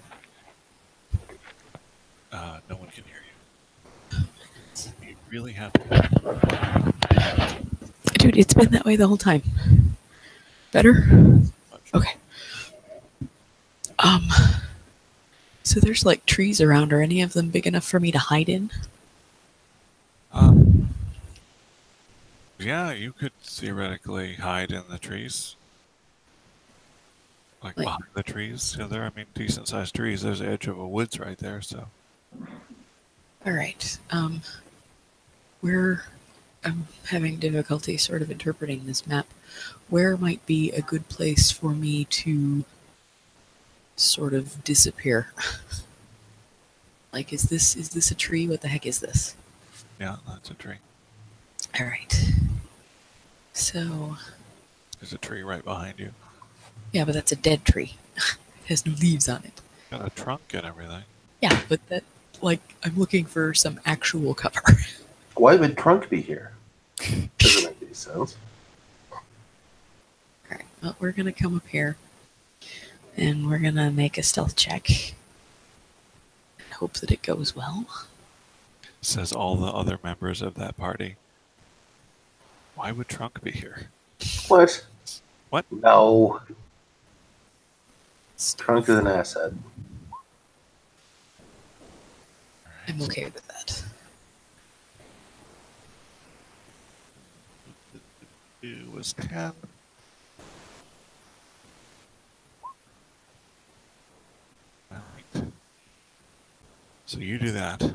No one can hear you. You really have to. Dude, it's been that way the whole time. Better? Okay. So there's like trees around. Are any of them big enough for me to hide in? Yeah, you could theoretically hide in the trees. Like behind the trees. Yeah, there, I mean, decent sized trees. There's the edge of a woods right there, so. Alright. I'm having difficulty sort of interpreting this map. Where might be a good place for me to sort of disappear? Like, is this a tree? What the heck is this? Yeah, that's a tree. Alright. So, There's a tree right behind you. yeah, but that's a dead tree. It has no leaves on it. Got a trunk and everything. Yeah, but that, like, I'm looking for some actual cover. Why would Trunk be here? Doesn't make any sense. Alright, well, we're gonna come up here. And we're gonna make a stealth check. And hope that it goes well. Says all the other members of that party. Why would Trunk be here? What? What? No. Trunk is an asset. I'm okay with that. It was 10. Alright. So you do that.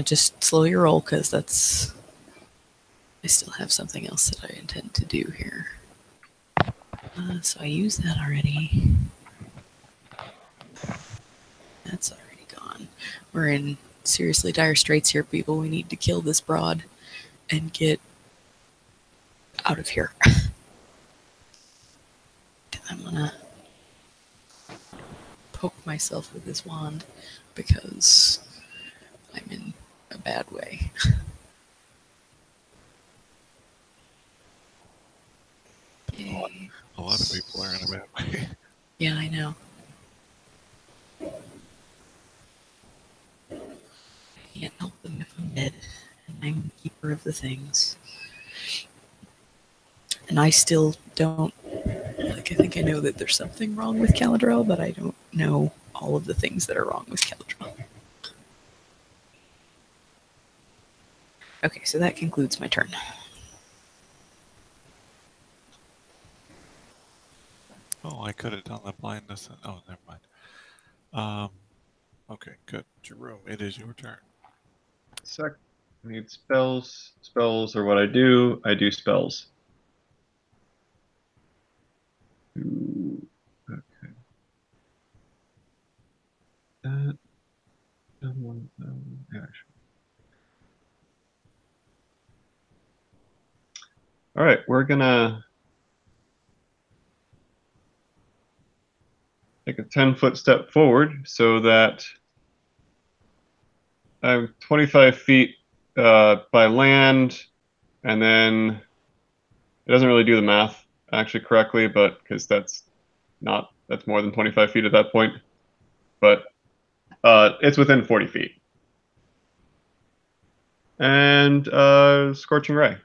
Just slow your roll, because that's... I still have something else that I intend to do here. So I used that already. That's already gone. We're in seriously dire straits here, people. We need to kill this broad and get out of here. I'm gonna poke myself with this wand. because I'm in a bad way. Yay. A lot of people are in a bad way. Yeah, I know. I can't help them if I'm dead, and I'm keeper of the things. And I still don't, like, I think I know that there's something wrong with Caladrel, but I don't know all of the things that are wrong with Caladrel. Okay, so that concludes my turn. Oh, I could have done the blindness. Oh, never mind. Okay, good. Jerome, it is your turn. Sec. I need spells. Spells are what I do. I do spells. Ooh, okay. That. Yeah, sure. All right, we're gonna take a 10-foot step forward so that I'm 25 feet by land, and then it doesn't really do the math actually correctly, but because that's more than 25 feet at that point, but it's within 40 feet. And Scorching Ray.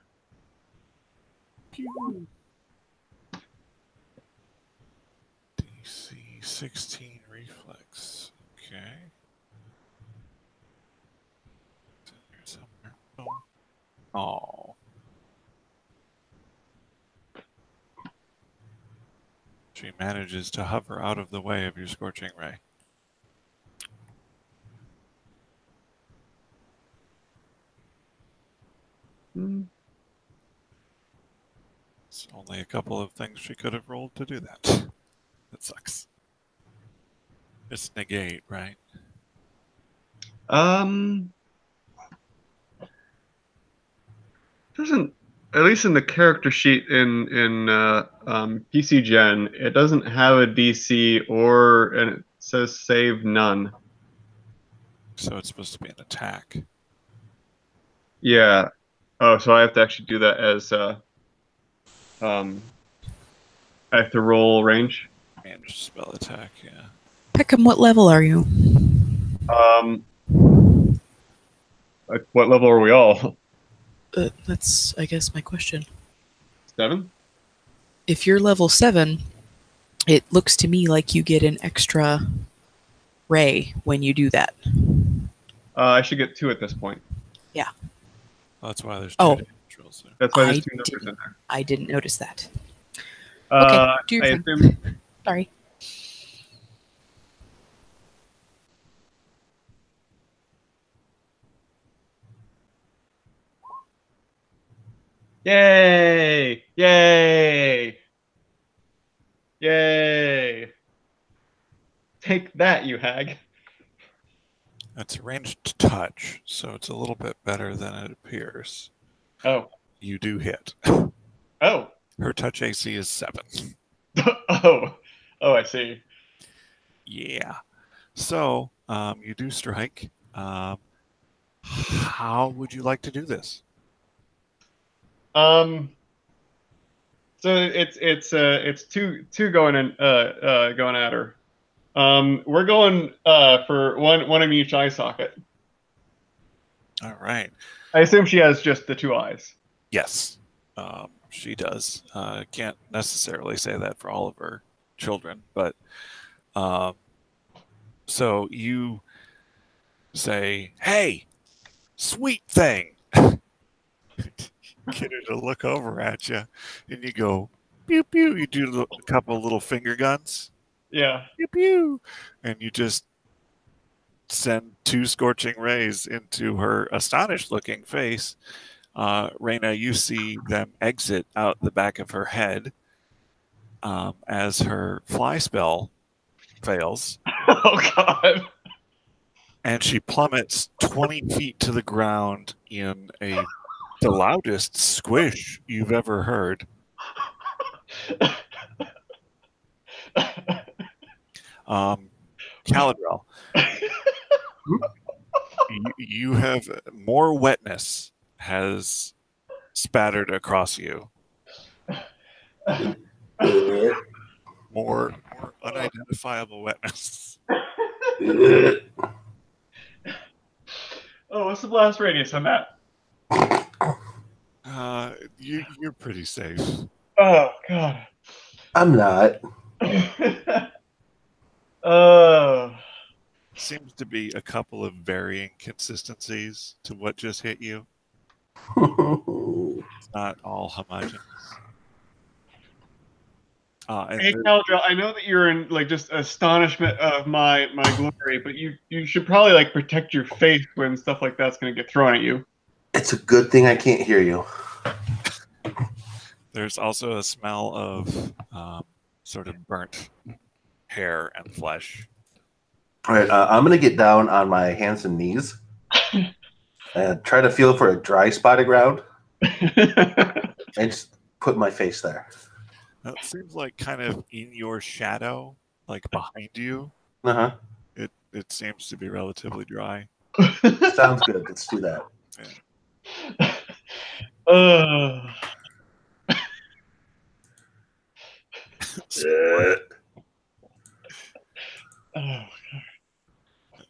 DC 16 reflex. Okay. It's in here somewhere. Oh. She manages to hover out of the way of your scorching ray. It's only a couple of things she could have rolled to do that. That sucks. It's negate, right? Doesn't, at least in the character sheet in PC Gen, it doesn't have a DC and it says save none. So it's supposed to be an attack. Yeah. Oh, so I have to actually do that as I have to roll range. Ranged spell attack, yeah. Peckham, what level are you? What level are we all? That's, I guess, my question. 7? If you're level 7, it looks to me like you get an extra ray when you do that. I should get 2 at this point. Yeah. Well, that's why there's 2 Oh. damage rolls there. That's why there's 2 numbers in there. I didn't notice that. Okay, do your I thing. assume. Sorry. Yay! Yay! Yay! Take that, you hag. That's a ranged touch, so it's a little bit better than it appears. Oh. You do hit. Oh. Her touch AC is 7. Oh. Oh, I see. Yeah. So, you do strike. How would you like to do this? So it's two going in going at her. We're going for one in each eye socket. All right. I assume she has just the 2 eyes. Yes, she does. Can't necessarily say that for all of her children, but so you say, "Hey, sweet thing." Get her to look over at you, and you go, "Pew pew." You do a couple of little finger guns. Yeah. Pew pew, and you just send 2 scorching rays into her astonished-looking face. Reyna, you see them exit out the back of her head as her fly spell fails. Oh, God. And she plummets 20 feet to the ground in the loudest squish you've ever heard. Caladrel, You have more wetness has spattered across you. More unidentifiable wetness. Oh, what's the blast radius on that? You're pretty safe. Oh God. I'm not. Oh. Seems to be a couple of varying consistencies to what just hit you. It's not all homogeneous. Hey, Caldrell, I know that you're in like just astonishment of my glory, but you should probably like protect your face when stuff like that's going to get thrown at you. It's a good thing I can't hear you. There's also a smell of sort of burnt hair and flesh. All right, I'm going to get down on my hands and knees and try to feel for a dry spot of ground and just put my face there. It seems like kind of in your shadow, like behind you. Uh-huh. It seems to be relatively dry. Sounds good. Let's do that. Yeah. Oh.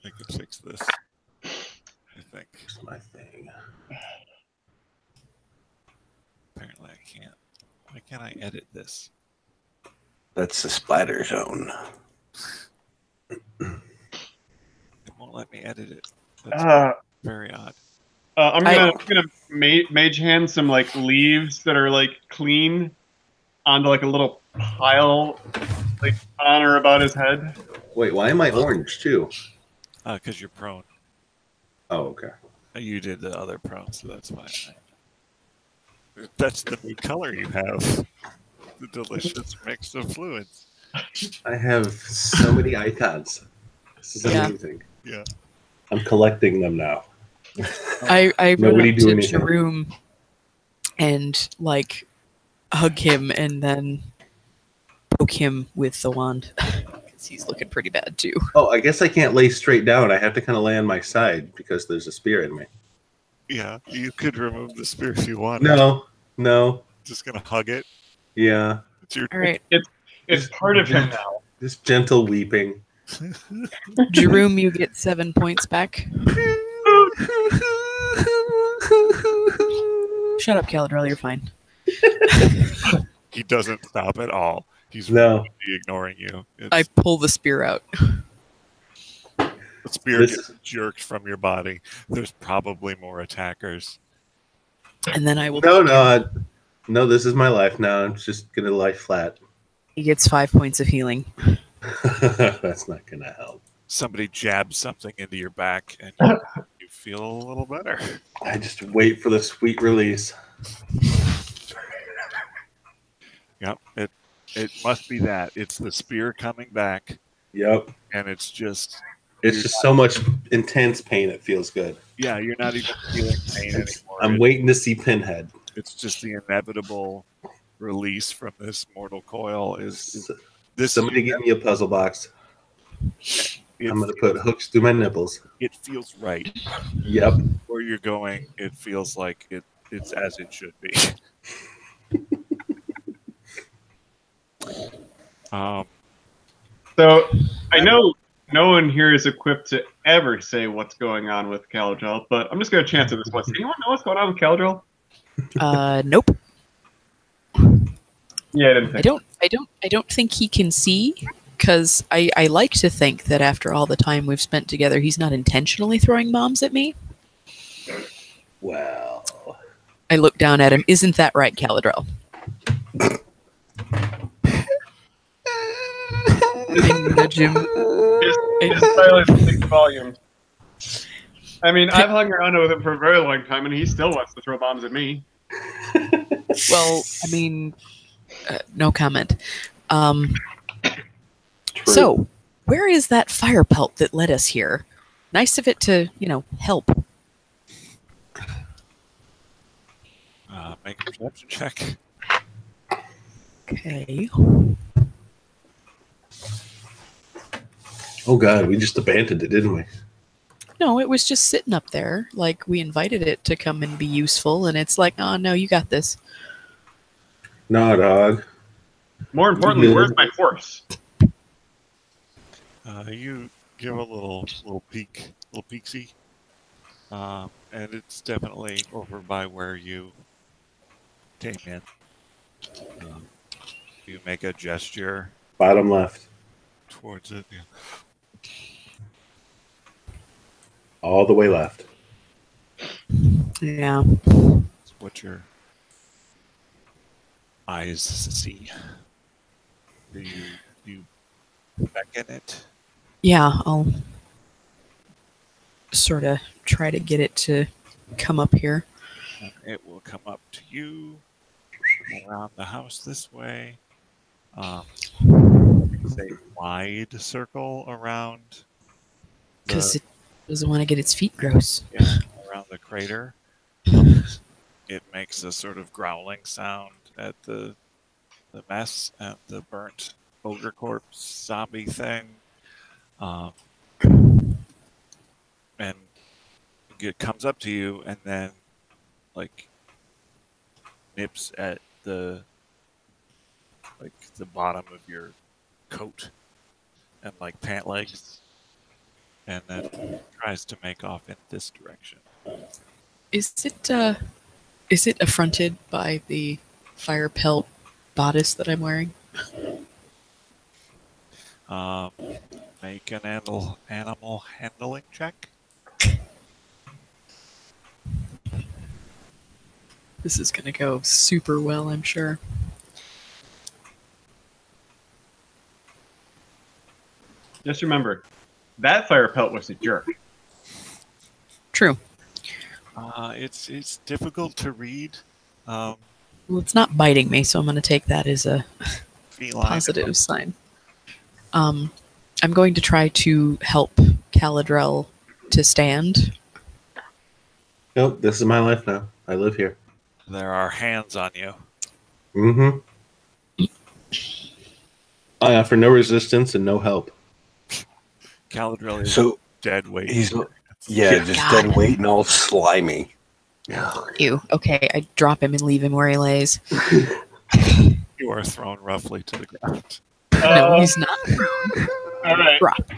I can fix this. I think. Here's my thing. Apparently I can't. Why can't I edit this? That's the splatter zone. It won't let me edit it. That's very odd. I'm gonna mage hand some like leaves that are like clean onto like a little pile like on or about his head. Wait, why am I orange too? Because you're prone. Oh, okay. You did the other prone, so that's fine. That's the new color you have. The delicious mix of fluids. I have so many icons. This is amazing. Yeah. I'm collecting them now. I run Nobody up do to anything. Jerome and like hug him and then poke him with the wand because he's looking pretty bad too. Oh, I guess I can't lay straight down. I have to kind of lay on my side because there's a spear in me. Yeah, you could remove the spear if you want. No. Just gonna hug it. Yeah. It's your All right, It's part of him now. Just gentle weeping. Jerome, you get 7 points back. Shut up, Caladrell. You're fine. He doesn't stop at all. He's No. really ignoring you. I pull the spear out. The spear gets jerked from your body. There's probably more attackers. And then I will. No, this is my life now. I'm just gonna lie flat. He gets 5 points of healing. That's not gonna help. Somebody jabs something into your back, and you feel a little better. I just wait for the sweet release. Yep, it must be that. It's the spear coming back. Yep. And it's just so much intense pain. It feels good. Yeah, you're not even feeling pain anymore. I'm waiting to see Pinhead. It's just the inevitable release from this mortal coil. Is this? Somebody give me a puzzle box. I'm gonna put hooks through my nipples. It feels right. Yep. Where you're going, it feels like it's as it should be. So I know no one here is equipped to ever say what's going on with Caladrell, but I'm just going to chance it this once. Anyone know what's going on with Caladrell? Nope. Yeah, I didn't think. I don't think he can see, because I like to think that after all the time we've spent together, he's not intentionally throwing bombs at me. Well, I look down at him. Isn't that right, Caladrell? I nudge him. His silence speaks volumes. I mean, I've hung around with him for a very long time, and he still wants to throw bombs at me. Well, I mean, no comment. So, where is that fire pelt that led us here? Nice of it to, help. Make a perception check. Okay. Oh God, we just abandoned it, didn't we? No, it was just sitting up there. Like, we invited it to come and be useful, and it's like, oh, no, you got this. Nah, dog. More importantly, where's my horse? You give a little peeksy, and it's definitely over by where you came in. You make a gesture Bottom left. towards it. Yeah. All the way left. Yeah. It's what your eyes see. Do you beckon it? Yeah, I'll sort of try to get it to come up here. And it will come up to you around the house this way. It's a wide circle around Because it doesn't want to get its feet gross. around the crater. It makes a sort of growling sound at the mess and the burnt ogre corpse zombie thing. And it comes up to you and then like nips at the bottom of your coat and like pant legs, and then tries to make off in this direction. Is it affronted by the fire pelt bodice that I'm wearing? Make an animal handling check. This is gonna go super well, I'm sure. Just remember, that fire pelt was a jerk. True. It's difficult to read. Well, it's not biting me, so I'm gonna take that as a Feline. positive sign. I'm going to try to help Caladrel to stand. Nope, this is my life now. I live here. There are hands on you. Mm-hmm. I offer no resistance and no help. Caladrel is So dead weight. he's just God. dead weight and all slimy. Ew. Okay, I drop him and leave him where he lays. You are thrown roughly to the ground. No, he's not. All right, Drop.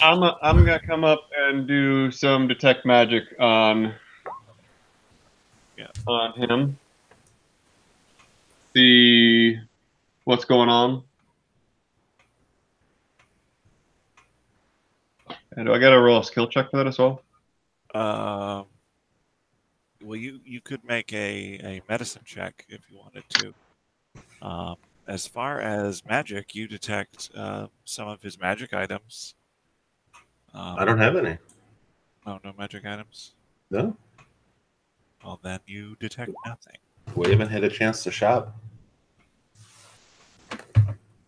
I'm gonna come up and do some detect magic on him. See what's going on. And do I got to roll a skill check for that as well? Well, you could make a medicine check if you wanted to. As far as magic, you detect some of his magic items. I don't have any. Oh, no magic items? No. Well, then you detect nothing. We haven't had a chance to shop.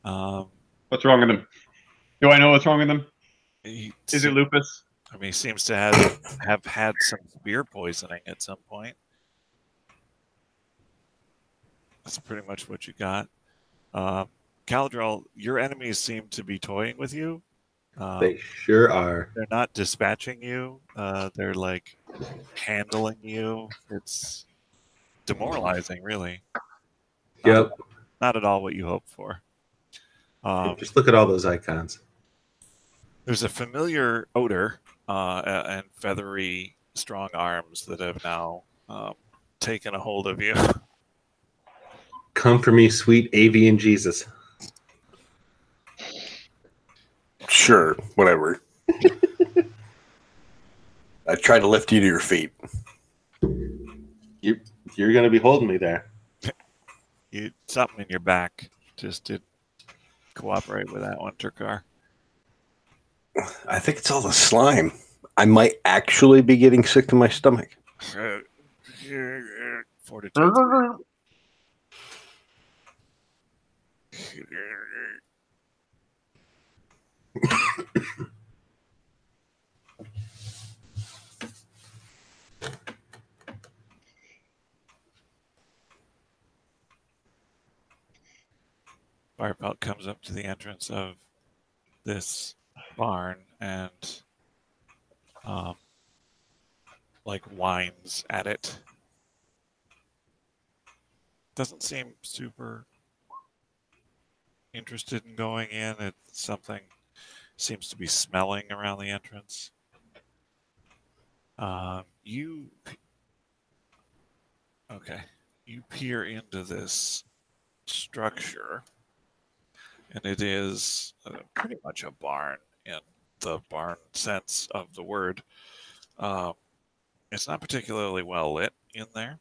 What's wrong with him? Do I know what's wrong with him? Is it He lupus? I mean, he seems to have had some spear poisoning at some point. That's pretty much what you got. Caladrel, your enemies seem to be toying with you. They sure are. They're not dispatching you. They're like handling you. It's demoralizing, really. Yep. Not at all what you hope for. Just look at all those icons. There's a familiar odor and feathery, strong arms that have now taken a hold of you. Come for me, sweet avian Jesus. Sure, whatever. I try to lift you to your feet. You're going to be holding me there. Something in your back just did cooperate with that one, Turkar. I think it's all the slime. I might actually be getting sick to my stomach. Fortitude. Firepelt comes up to the entrance of this barn and like whines at it. Doesn't seem super interested in going in. It's something seems to be smelling around the entrance. You peer into this structure, and it is pretty much a barn in the barn sense of the word. It's not particularly well lit in there,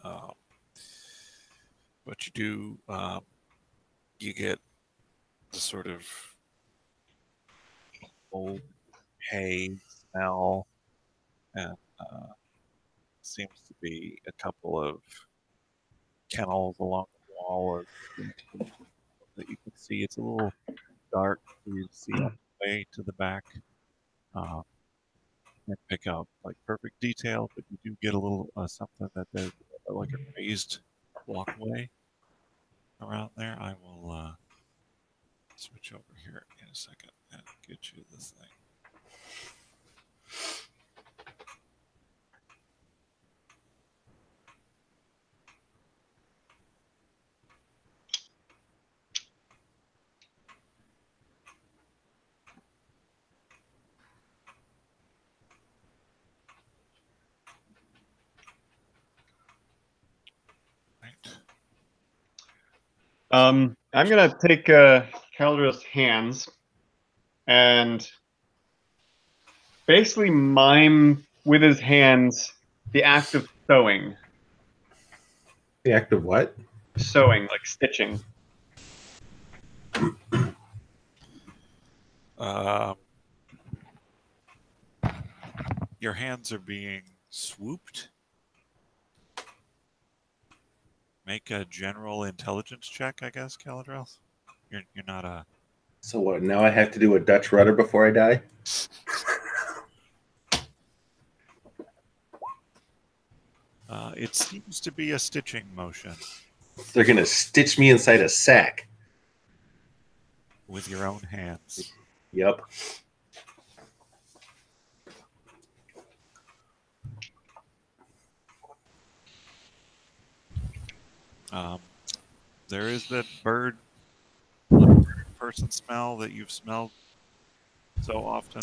but you get the sort of old hay smell, and seems to be a couple of kennels along the wall that you can see. It's a little dark for you to see all the way to the back. Can't pick out like perfect detail, but you do get a little something that there's like a raised walkway around there. I will switch over here in a second and get you this thing. Right. I'm gonna take Caldril's hands and basically mime with his hands the act of sewing. The act of what? Sewing, like stitching. Your hands are being swooped. Make a general intelligence check, I guess, Caladrel. You're not a. So what? Now I have to do a Dutch rudder before I die? It seems to be a stitching motion They're gonna stitch me inside a sack. with your own hands. Yep. There is that bird person smell that you've smelled so often.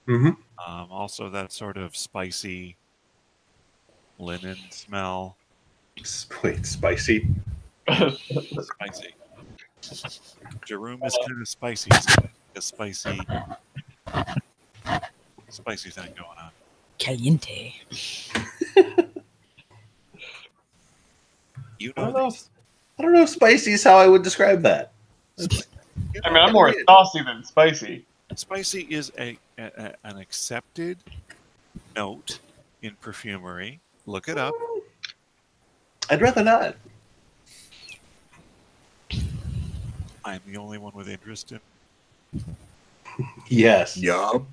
Mm-hmm. Also, that sort of spicy linen smell. Wait, spicy. Spicy. Jerome is kind of spicy. It's got a spicy thing going on. Caliente. You I know don't know. these. I don't know if spicy is how I would describe that. I mean, I'm more saucy than spicy. Spicy is an accepted note in perfumery. Look it up. I'd rather not. I'm the only one with interest in. Yes. Yup.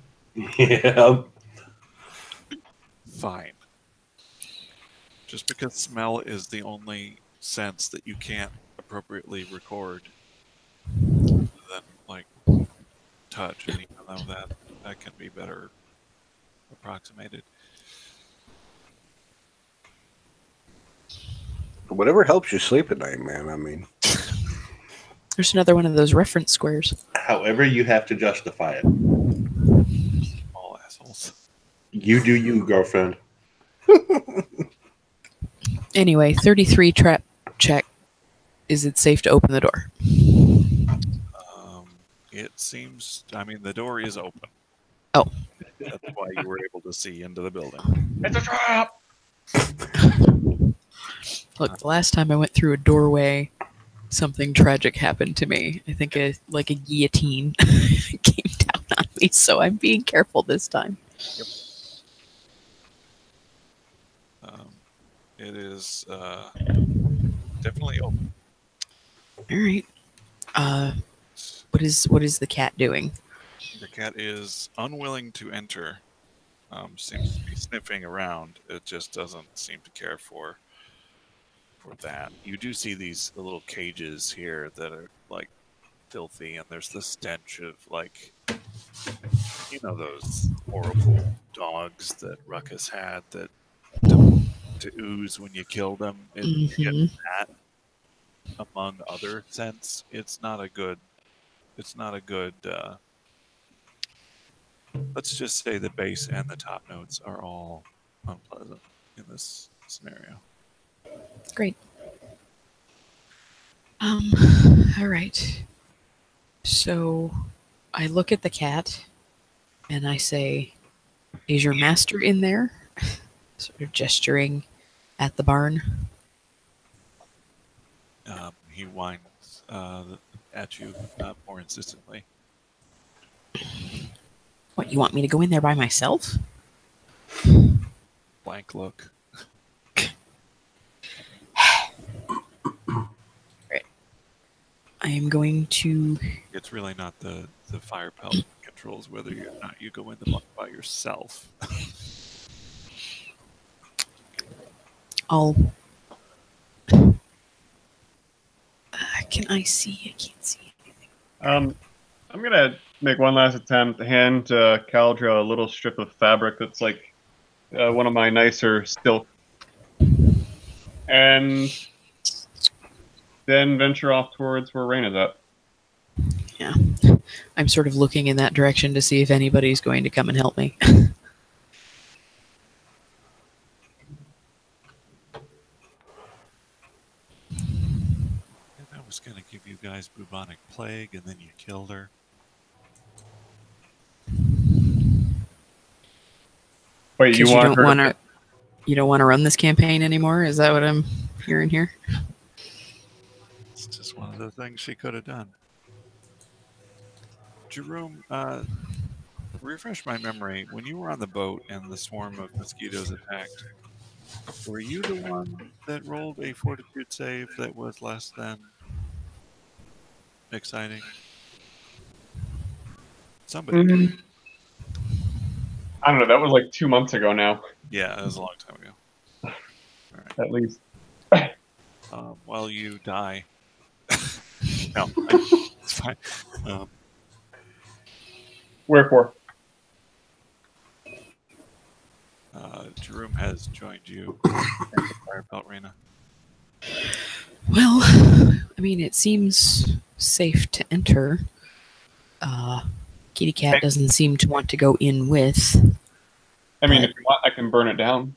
Yeah. Fine. Just because smell is the only sense that you can't appropriately record, then like touch, and even though that can be better approximated. Whatever helps you sleep at night, man. I mean, There's another one of those reference squares. However, you have to justify it. All assholes. You do you, girlfriend. Anyway, 33 trap check. Is it safe to open the door? It seems. I mean, the door is open. Oh. That's why you were able to see into the building. It's a trap! Look, the last time I went through a doorway, something tragic happened to me. I think a guillotine came down on me, so I'm being careful this time. Yep. It is definitely open. All right. What is the cat doing? The cat is unwilling to enter. Seems to be sniffing around. It just doesn't seem to care for that. You do see these little cages here that are like filthy, and there's the stench of like You know those horrible dogs that Ruckus had that to ooze when you kill them. You get Mhm. that among other scents. It's not a good. It's not a good. Let's just say the base and the top notes are all unpleasant in this scenario. Great. Um, all right. So I look at the cat and I say, "Is your master in there?" Sort of gesturing at the barn. He whines at you more insistently. What, you want me to go in there by myself? Blank look. I am going to. It's really not the fire pelt that controls whether or not you go in the barn by yourself. I'll. Can I see? I can't see anything. I'm gonna make one last attempt to hand Caldra a little strip of fabric that's like one of my nicer silk, and then venture off towards where Rain is at. Yeah. I'm sort of looking in that direction to see if anybody's going to come and help me. And I was going to give you guys bubonic plague, and then you killed her. Wait, you want her? You don't want to run this campaign anymore? Is that what I'm hearing here? It's just one of the things she could have done. Jerome, refresh my memory. When you were on the boat and the swarm of mosquitoes attacked, were you the one that rolled a fortitude save that was less than exciting? Somebody did. I don't know. That was like 2 months ago now. Yeah, that was a long time ago. All right. At least. Well, you die. No, it's fine. Wherefore? Jerome has joined you in the fire belt arena. Well, I mean, it seems safe to enter. Kitty Cat doesn't seem to want to go in with. I mean, if you want, I can burn it down.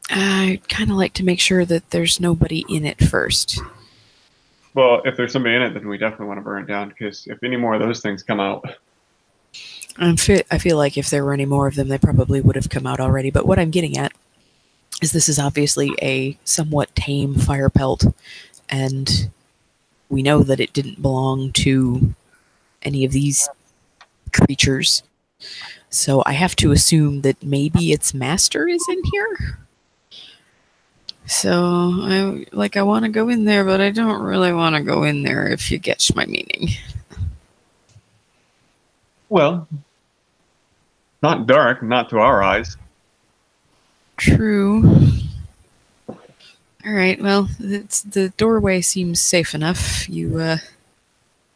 I'd kind of like to make sure that there's nobody in it first. Well, if there's somebody in it, then we definitely want to burn it down, because if any more of those things come out... I feel like if there were any more of them, they probably would have come out already. But what I'm getting at is this is obviously a somewhat tame fire pelt, and we know that it didn't belong to any of these creatures. So I have to assume that maybe its master is in here. So I want to go in there, but I don't really want to go in there, if you get my meaning. Well, not dark, not to our eyes. True. All right, well, the doorway seems safe enough. You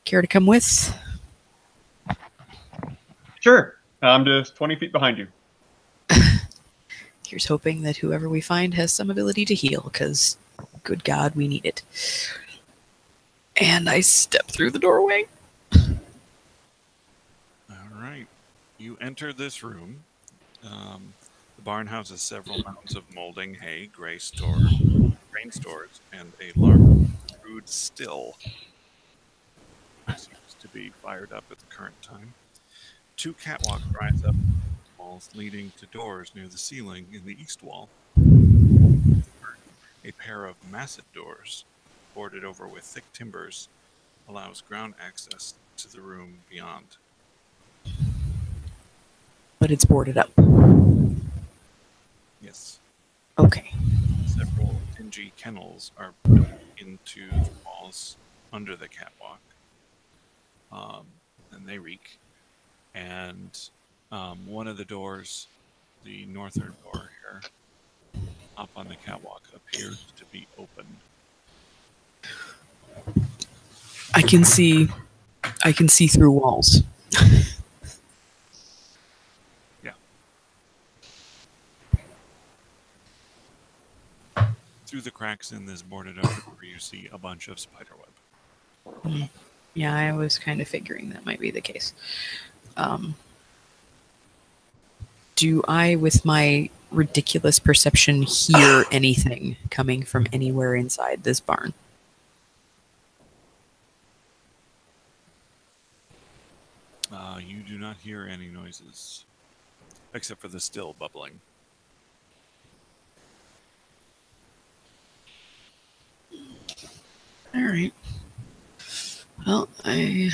care to come with? Sure. I'm just 20 feet behind you. Here's hoping that whoever we find has some ability to heal, because, good God, we need it. And I step through the doorway. All right. You enter this room. The barn houses several mounds of molding hay, grain stores, and a large crude still. Seems to be fired up at the current time. 2 catwalks rise up walls leading to doors near the ceiling in the east wall. A pair of massive doors, boarded over with thick timbers, allows ground access to the room beyond. But it's boarded up. Yes. Okay. Several dingy kennels are built into the walls under the catwalk. And they reek. And one of the doors, the northern door here, up on the catwalk, appears to be open. I can see through walls. Through the cracks in this boarded up door, you see a bunch of spiderweb. Yeah, I was kind of figuring that might be the case. Do I, with my ridiculous perception, hear anything coming from anywhere inside this barn? You do not hear any noises, except for the still bubbling. All right. Well, I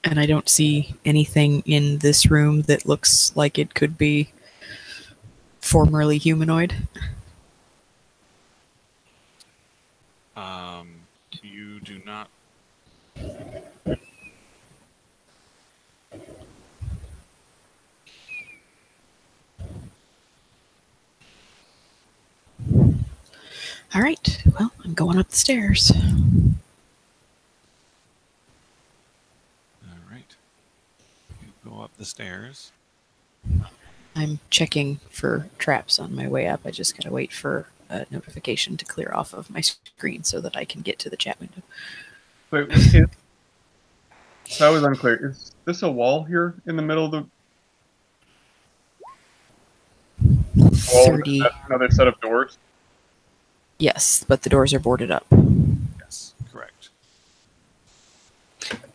don't see anything in this room that looks like it could be formerly humanoid. You do not. All right. Well, I'm going up the stairs. All right. You go up the stairs. I'm checking for traps on my way up. I just gotta wait for a notification to clear off of my screen so that I can get to the chat window. Wait, that was unclear. Is this a wall here in the middle of the wall? 30. Another set of doors? Yes, but the doors are boarded up. Yes, correct.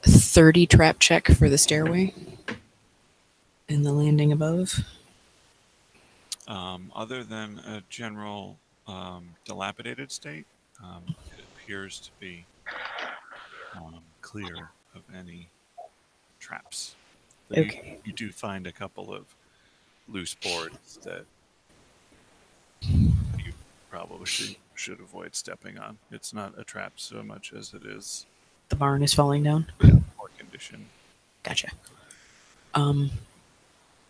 30 trap check for the stairway and the landing above. Other than a general dilapidated state, it appears to be clear of any traps. But Okay. you do find a couple of loose boards that you probably should avoid stepping on. It's not a trap so much as it is The barn is falling down. poor condition. Gotcha.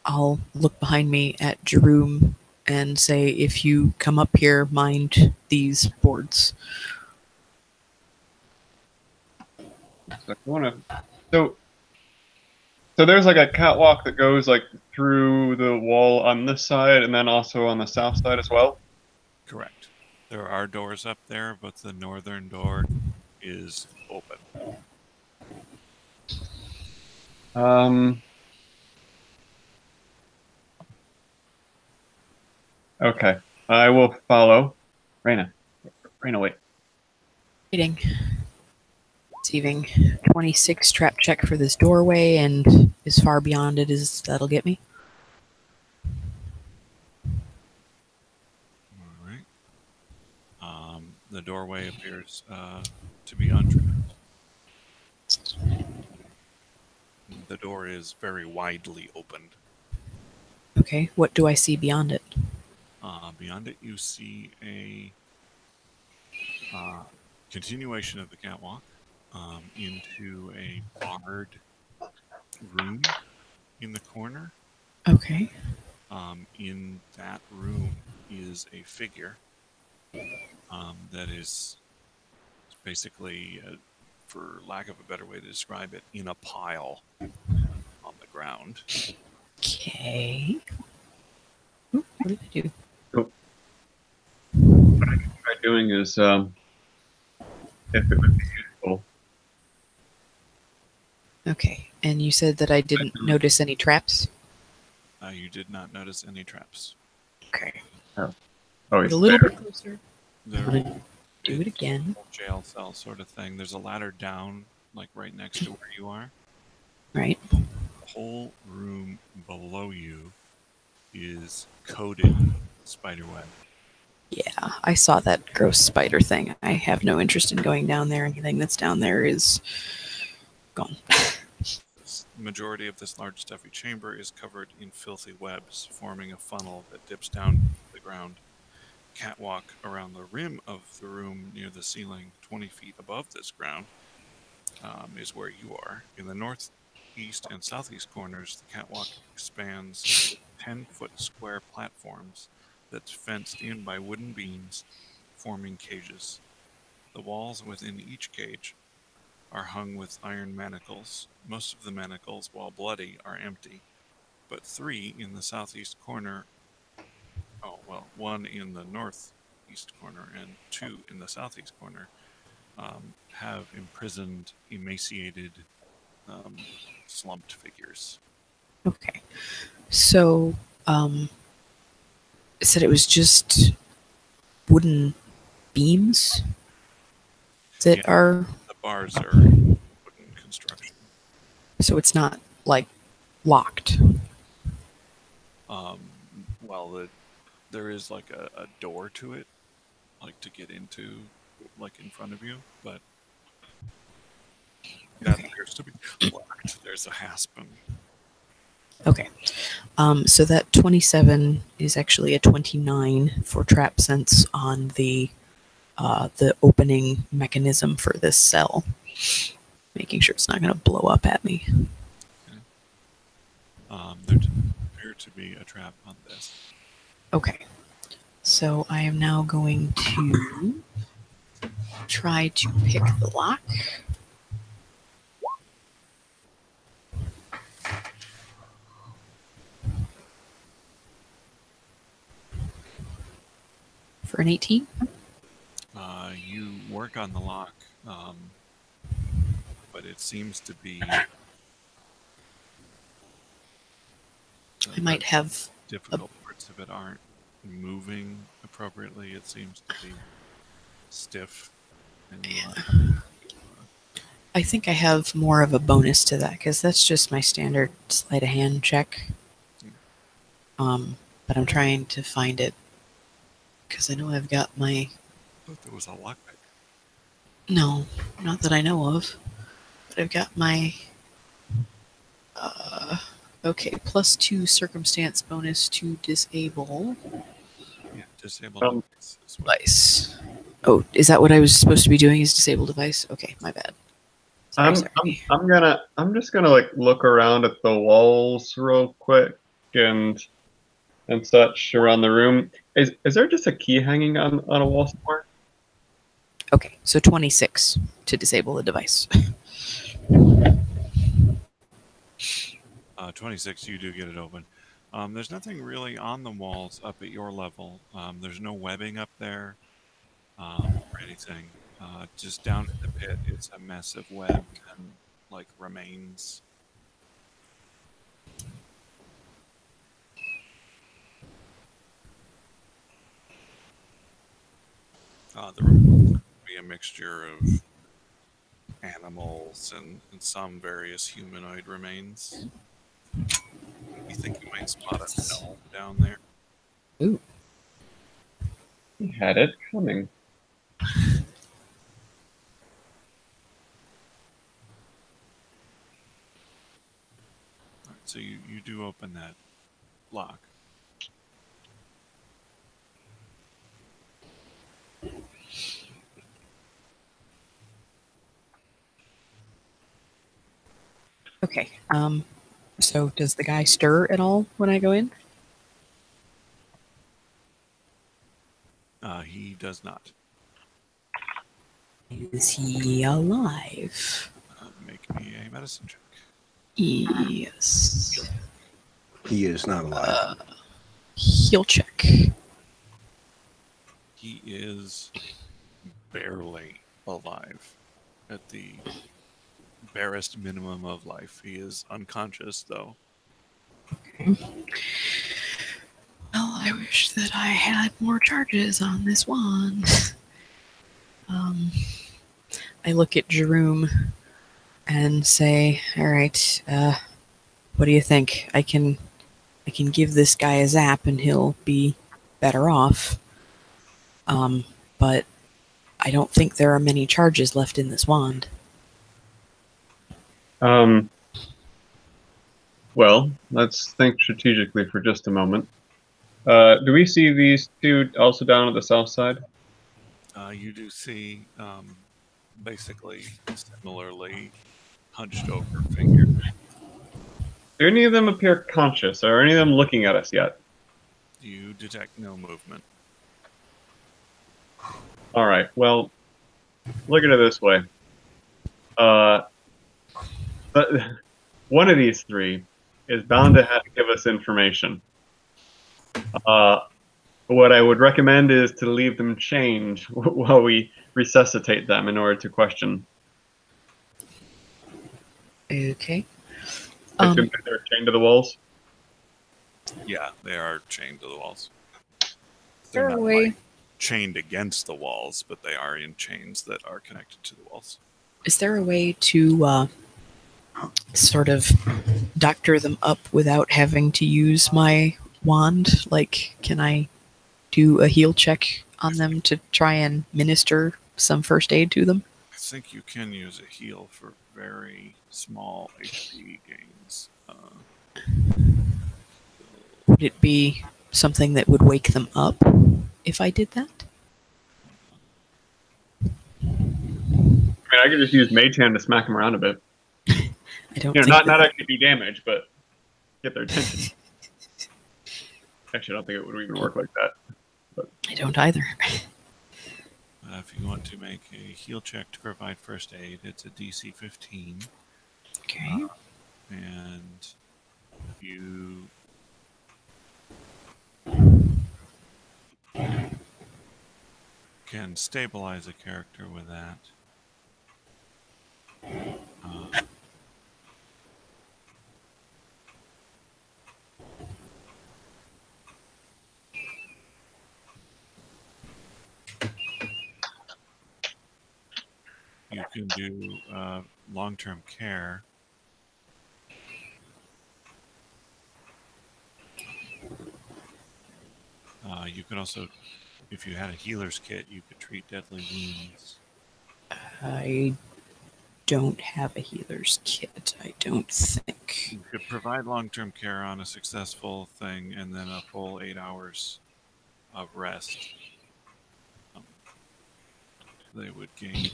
I'll look behind me at Jerome and say, if you come up here, mind these boards. So there's like a catwalk that goes like through the wall on this side and then also on the south side as well? Correct. There are doors up there, but the northern door is open. Okay. I will follow. Raina, wait. Waiting. Receiving 26 trap check for this doorway, and as far beyond it as that'll get me. All right. The doorway appears to be untrapped. The door is very widely opened. Okay, what do I see beyond it? Beyond it, you see a continuation of the catwalk into a barred room in the corner. Okay. In that room is a figure that is basically, for lack of a better way to describe it, in a pile on the ground. Okay. Ooh, what did I do? What I can try doing is, if it would be useful. Okay, and you said that I didn't notice any traps? You did not notice any traps. Okay. Oh, A he's little there. bit closer. There, Do it again. jail cell sort of thing. There's a ladder down, like right next to where you are. Right. The whole room below you is coated in spiderweb. Yeah, I saw that gross spider thing. I have no interest in going down there. Anything that's down there is gone. The majority of this large stuffy chamber is covered in filthy webs, forming a funnel that dips down to the ground. Catwalk around the rim of the room near the ceiling, 20 feet above this ground, is where you are. In the northeast and southeast corners, the catwalk expands 10-foot square platforms that's fenced in by wooden beams, forming cages. The walls within each cage are hung with iron manacles. Most of the manacles, while bloody, are empty, but 3 in the southeast corner, one in the northeast east corner and 2 in the southeast corner have imprisoned, emaciated, slumped figures. Okay. So, it said it was just wooden beams that Yeah. are. The bars are wooden construction. So it's not like locked. Well, there is like a door to it, like to get into, like in front of you, but that appears to be locked. There's a hasp. Okay. So that 27 is actually a 29 for trap sense on the opening mechanism for this cell. Making sure it's not going to blow up at me. There does appear to be a trap on this. Okay. So I am now going to try to pick the lock. For an 18? You work on the lock, but it seems to be. I might have difficult parts of it aren't moving appropriately. It seems to be stiff. And I think I have more of a bonus to that because that's just my standard sleight of hand check. But I'm trying to find it because I know I've got my. I thought there was a lockpick. No, not that I know of. But I've got my. Okay, +2 circumstance bonus to disable. Yeah, disable device. Oh, is that what I was supposed to be doing? Is disable device? Okay, my bad. Sorry. I'm just gonna like look around at the walls real quick and such around the room. Is there just a key hanging on a wall somewhere? Okay, so 26 to disable the device. 26, you do get it open. There's nothing really on the walls up at your level. There's no webbing up there or anything. Just down in the pit, it's a mess of web and like remains. The remains would be a mixture of animals and some various humanoid remains. You think you might spot a gnome down there? Ooh. He had it coming. All right, so you do open that lock. Okay. So does the guy stir at all when I go in? He does not. Is he alive? Make me a medicine check. Yes. He is not alive. Heal check. He is barely alive at the barest minimum of life. He is unconscious, though. Okay. Well, I wish that I had more charges on this wand. I look at Jerome and say, "All right, what do you think? I can give this guy a zap and he'll be better off. But I don't think there are many charges left in this wand." Well, let's think strategically for just a moment. Do we see these two also down at the south side? You do see basically similarly hunched over figures. Do any of them appear conscious? Are any of them looking at us yet? You detect no movement. All right. Well, look at it this way. One of these three is bound to have to give us information. But What I would recommend is to leave them chained while we resuscitate them in order to question. Okay. I assume that they're chained to the walls. Yeah, they are chained to the walls. Is They're there a not way? like chained against the walls, but they are in chains that are connected to the walls. Is there a way to sort of doctor them up without having to use my wand? Like, can I do a heal check on them to try and minister some first aid to them? I think you can use a heal for very small HP gains. Would it be something that would wake them up if I did that? I mean, I could just use Mage Hand to smack them around a bit. I don't You know, think not actually do damage, but get their attention. Actually, I don't think it would even work like that. I don't either. If you want to make a heal check to provide first aid, it's a DC 15. Okay. And you can stabilize a character with that. You can do long-term care. You could also, if you had a healer's kit, you could treat deadly wounds. I don't have a healer's kit, I don't think. You could provide long-term care on a successful thing and then a full 8 hours of rest. They would gain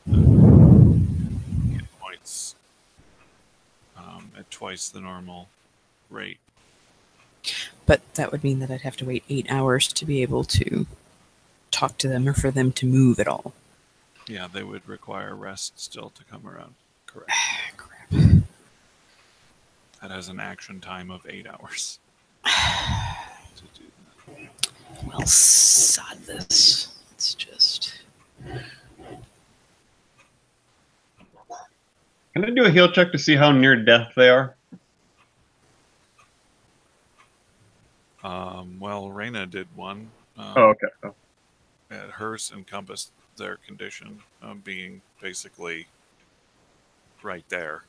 hit points at twice the normal rate. But that would mean that I'd have to wait 8 hours to be able to talk to them or for them to move at all. Yeah, they would require rest still to come around. Correct. Crap. That has an action time of 8 hours. To do that. Well, sod this. It's just... Can I do a heal check to see how near death they are? Well, Reyna did one. Oh, okay. Oh. And hers encompassed their condition being basically right there.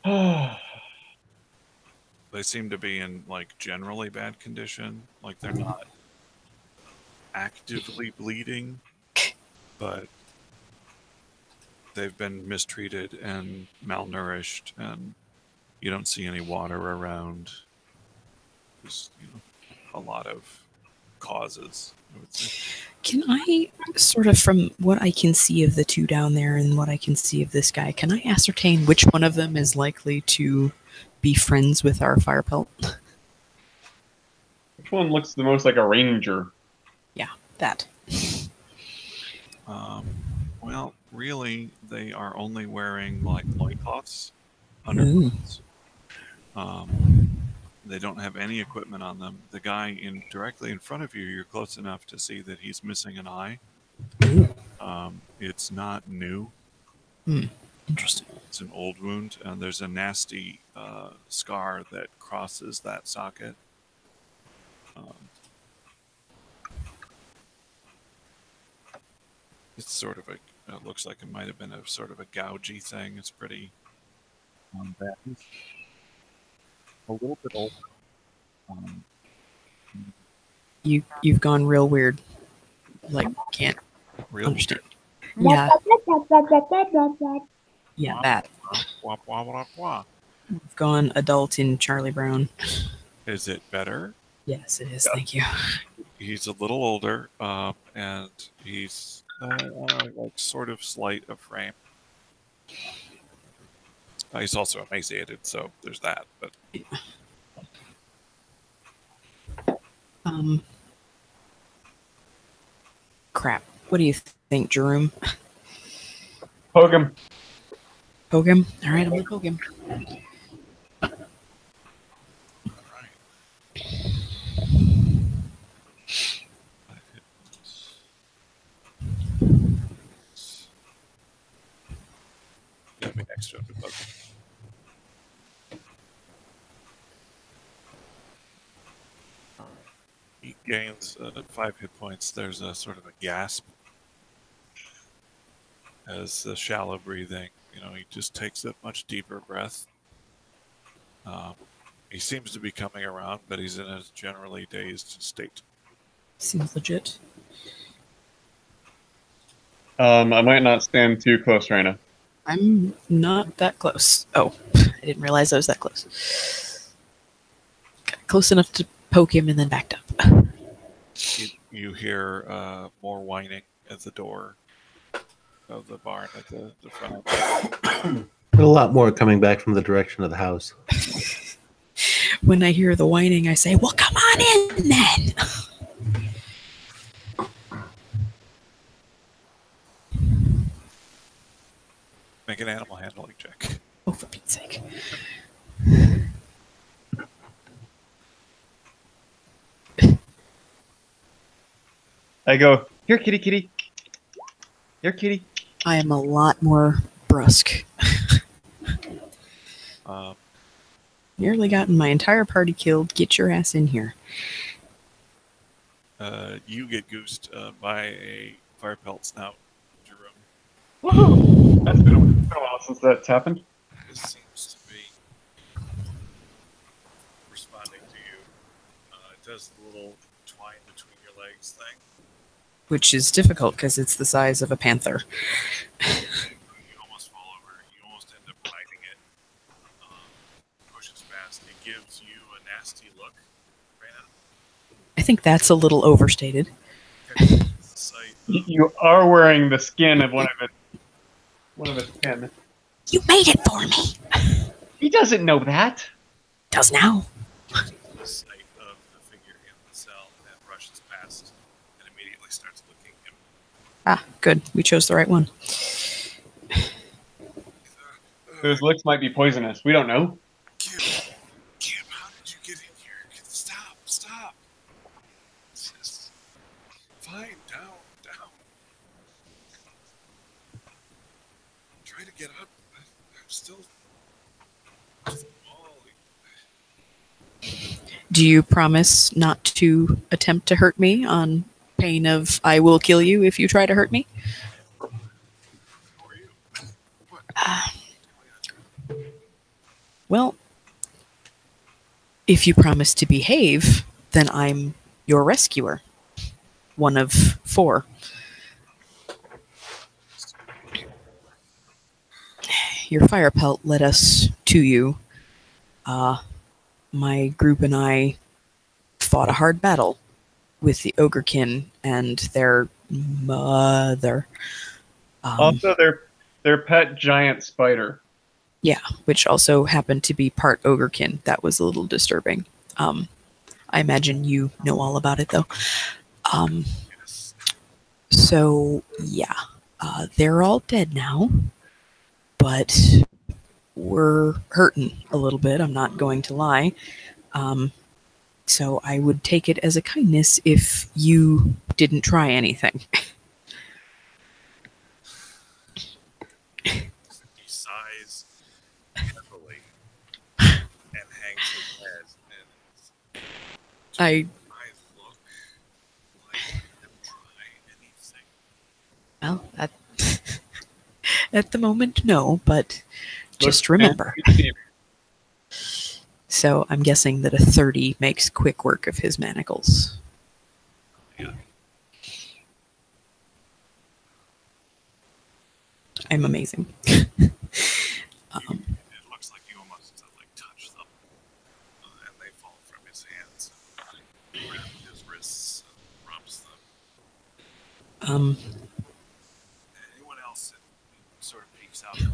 They seem to be in like generally bad condition. Like they're not actively bleeding, but they've been mistreated and malnourished, and you don't see any water around. There's, a lot of causes, I would say. Can I, sort of from what I can see of the two down there and what I can see of this guy, can I ascertain which one of them is likely to be friends with our fire pelt? Which one looks the most like a ranger? Yeah, that. Well, really, they are only wearing like loincloths underclothes. They don't have any equipment on them. The guy directly in front of you, you're close enough to see that he's missing an eye. It's not new. Interesting. It's an old wound, and there's a nasty scar that crosses that socket. It's sort of it looks like it might have been a sort of a gougey thing. It's pretty bad. A little bit old. You've gone real weird. Like, can't Real understand. Yeah. Yeah, that. Wah, wah, wah, wah. You've gone adult in Charlie Brown. Is it better? Yes, it is. Thank you. He's a little older, and he's like sort of slight of frame. He's also emaciated, so there's that. But Crap. What do you think, Jerome? Poke him. Poke him? Alright, I'm gonna poke him. stone to poke him. He gains 5 hit points. There's a sort of a gasp as the shallow breathing. He just takes a much deeper breath. He seems to be coming around, but he's in a generally dazed state. Seems legit. I might not stand too close, Raina. I'm not that close. Oh, I didn't realize I was that close. Got close enough to poke him and then backed up. You hear more whining at the door of the barn at the front. A lot more coming back from the direction of the house. When I hear the whining, I say, well, come on in then. Make an animal handling check. Oh, for Pete's sake. I go, here, kitty, kitty. Here, kitty. I am a lot more brusque. Nearly gotten my entire party killed. Get your ass in here. You get goosed by a fire pelt snout in your room. Woohoo! That's been a while since that's happened. It seems to be responding to you. It does the little twine between your legs thing. Which is difficult because it's the size of a panther. You almost fall over. You almost end up biting it. Pushes past. It gives you a nasty look. Raina. I think that's a little overstated. Sight You are wearing the skin of one of its kin. You made it for me. He doesn't know that. Does now. the sight of the figure in the cell and rushes past and immediately starts looking at him. Ah, good. We chose the right one. Those licks might be poisonous. We don't know. Kim, how did you get in here? Stop. Just fine, down. Try to get up. I'm still. Do you promise not to attempt to hurt me on pain of I will kill you if you try to hurt me? Who are you? Well, if you promise to behave, then I'm your rescuer. One of 4. Your fire pelt led us to you. My group and I fought a hard battle with the ogrekin and their mother. Also, their pet giant spider. Yeah, which also happened to be part ogrekin. That was a little disturbing. I imagine you know all about it, though. So, yeah. They're all dead now. But we're hurting a little bit, I'm not going to lie. So I would take it as a kindness if you didn't try anything. He sighs heavily and hangs his head. And I look like I'm trying anything. Well, at the moment, no, but just Look, remember. So I'm guessing that a 30 makes quick work of his manacles. Yeah. I'm amazing. It looks like you almost touch them, and they fall from his hands. He grabs his wrists and rubs them. Anyone else sort of peeks out of the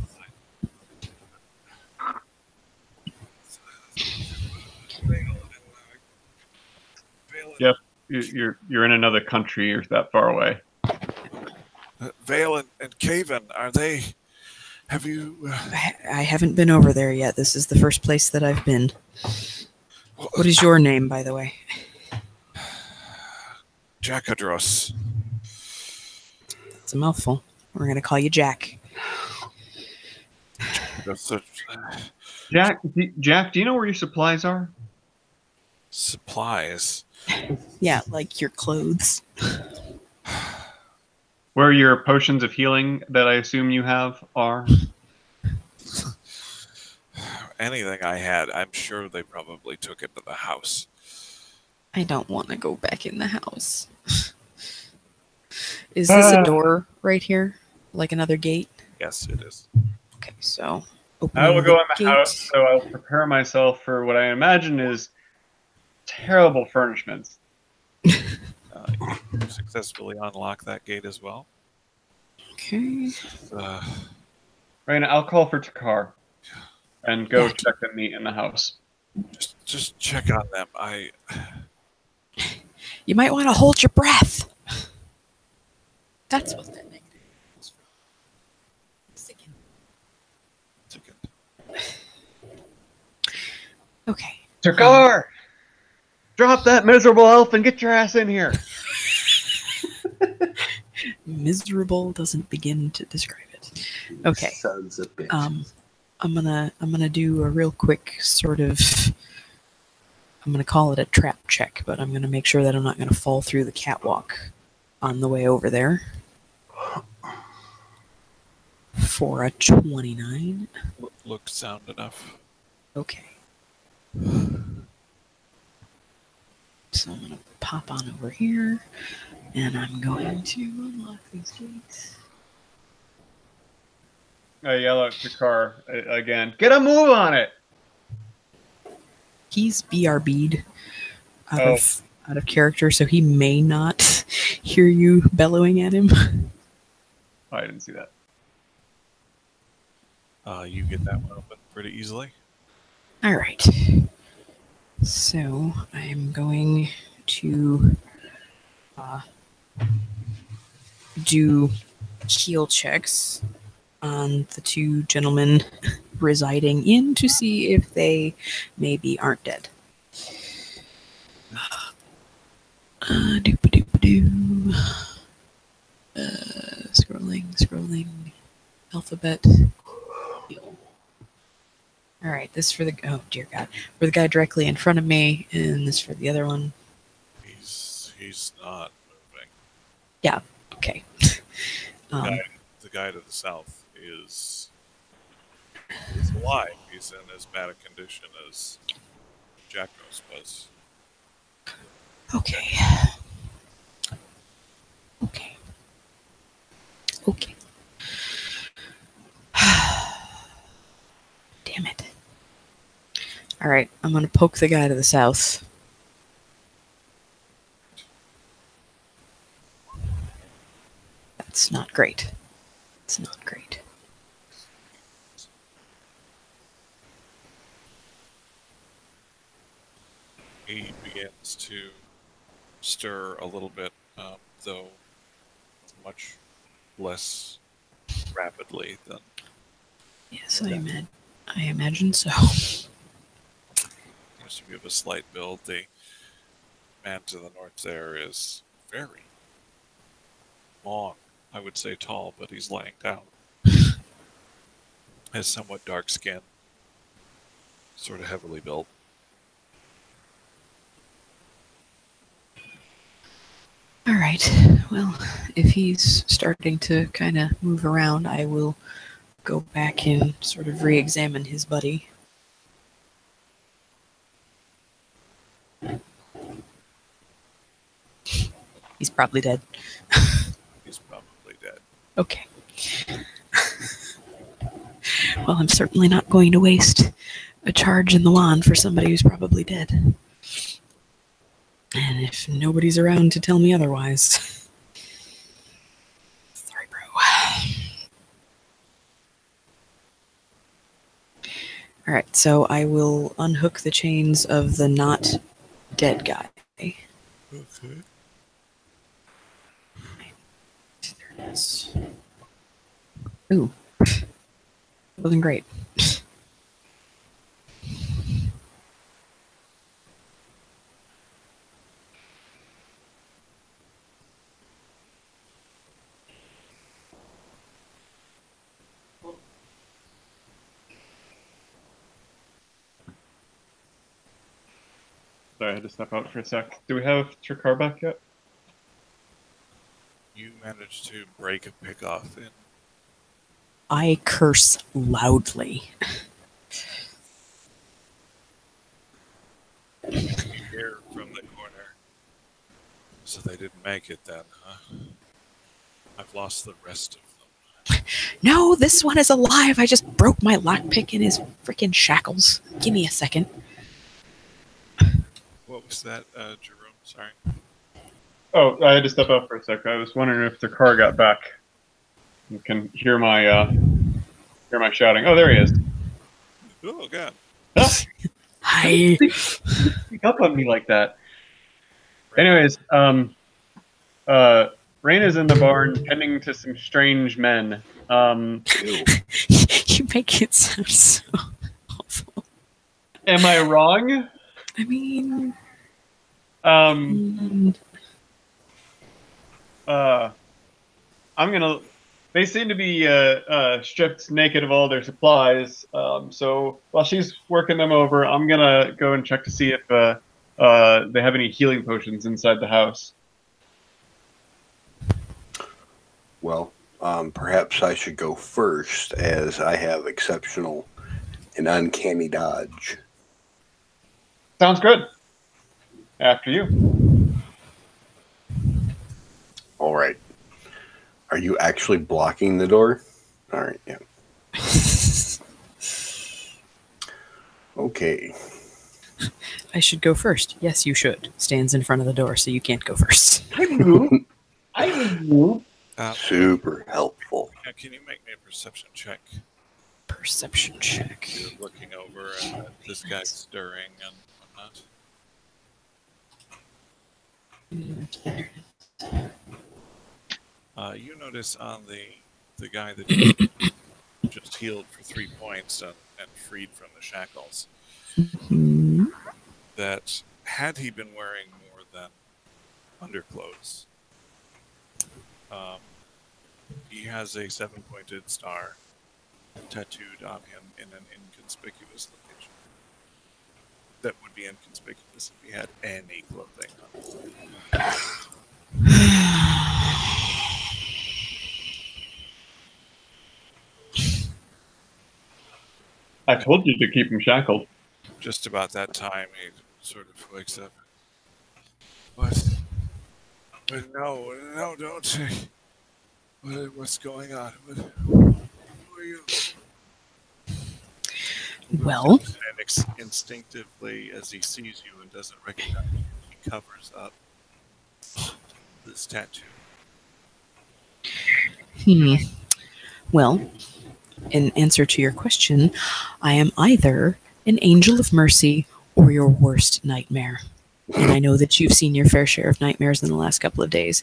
Yep, you're in another country. You're that far away. Vale and Caven, are they? Have you? I haven't been over there yet. This is the first place that I've been. What is your name, by the way? Jackadros. It's a mouthful. We're going to call you Jack. Jack, do you know where your supplies are? Supplies. Yeah, like your clothes. Where your potions of healing that I assume you have are? Anything I had, I'm sure they probably took it to the house. I don't want to go back in the house. Is this a door right here? Like another gate? Yes, it is. Okay, so I will opening go in the the house, gate. so I'll prepare myself for what I imagine is terrible furnishments. You successfully unlock that gate as well. Okay. Uh, Raina, I'll call for Takar and go Yeah. check and meet in the house. just check on them. You might want to hold your breath. That's what that negative is from. Second. Okay. Takar! Drop that miserable elf and get your ass in here. Miserable doesn't begin to describe it. Okay. Sons of bitches. I'm gonna do a real quick sort of. I'm gonna call it a trap check, but I'm gonna make sure that I'm not gonna fall through the catwalk on the way over there. For a 29. Look sound enough. Okay. So I'm gonna pop on over here, and I'm going to unlock these gates. I yell at Takar again. Get a move on it! He's BRB'd out of character, so he may not hear you bellowing at him. Oh, I didn't see that. You get that one open pretty easily. All right. So I am going to do heal checks on the two gentlemen residing in to see if they maybe aren't dead. Doop-a-doop-a-doo. Scrolling. Alphabet. Heal. All right, this for the oh dear God, for the guy directly in front of me, and this for the other one. He's not moving. Yeah. Okay. The guy to the south is alive. He's in as bad a condition as Jackos was. Okay. Damn it. All right, I'm gonna poke the guy to the south. That's not great. It's not great. He begins to stir a little bit, though much less rapidly than. Yes, I imagine so. Seems to be of a slight build. The man to the north there is very long. I would say tall, but he's laying down. Has somewhat dark skin. Sort of heavily built. All right. Well, if he's starting to kind of move around, I will go back and sort of re-examine his buddy. He's probably dead. He's probably dead. Okay. Well, I'm certainly not going to waste a charge in the wand for somebody who's probably dead. And if nobody's around to tell me otherwise. Sorry, bro. Alright, so I will unhook the chains of the not dead guy. Okay. There it is. Ooh. Wasn't great. Sorry, I had to step out for a sec. Do we have Ch.3 back yet? You managed to break a pick off in. I curse loudly. You hear from the corner. So they didn't make it then, huh? I've lost the rest of them. No, this one is alive. I just broke my lockpick in his freaking shackles. Give me a second. What was that, Jerome? Sorry. Oh, I had to step out for a sec. I was wondering if the car got back. You can hear my shouting. Oh, there he is. Oh, God. Hi. Speak up on me like that. Anyways, Rain is in the barn tending to some strange men. You make it sound so awful. Am I wrong? I mean, I'm gonna. They seem to be stripped naked of all their supplies. So while she's working them over, I'm gonna go and check to see if they have any healing potions inside the house. Well, perhaps I should go first, as I have exceptional and uncanny dodge. Sounds good. After you. All right. Are you actually blocking the door? All right, yeah. Okay. I should go first. Yes, you should. Stands in front of the door, so you can't go first. I move. Super helpful. Can you make me a perception check? Perception check. You're looking over and this guy's stirring and whatnot. You notice on the guy that just healed for 3 points and freed from the shackles, that had he been wearing more than underclothes, he has a 7-pointed star tattooed on him in an inconspicuous location. That would be inconspicuous if he had any clothing on. I told you to keep him shackled. Just about that time, he sort of wakes up. What? But no, don't. What's going on? Who are you? Well, And instinctively, as he sees you and doesn't recognize you, he covers up this tattoo. Well, in answer to your question, I am either an angel of mercy or your worst nightmare. And I know that you've seen your fair share of nightmares in the last couple of days.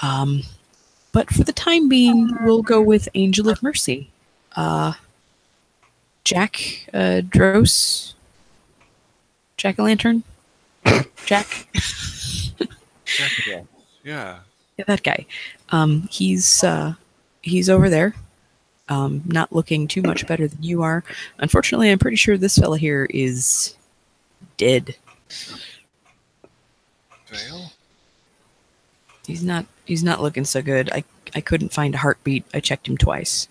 But for the time being, we'll go with Angel of Mercy. Jack, Dros, Jack-o'-lantern? Jack? Yeah. Yeah, that guy. He's over there. Not looking too much better than you are. Unfortunately, I'm pretty sure this fella here is dead. Vale? He's not looking so good. I couldn't find a heartbeat. I checked him twice.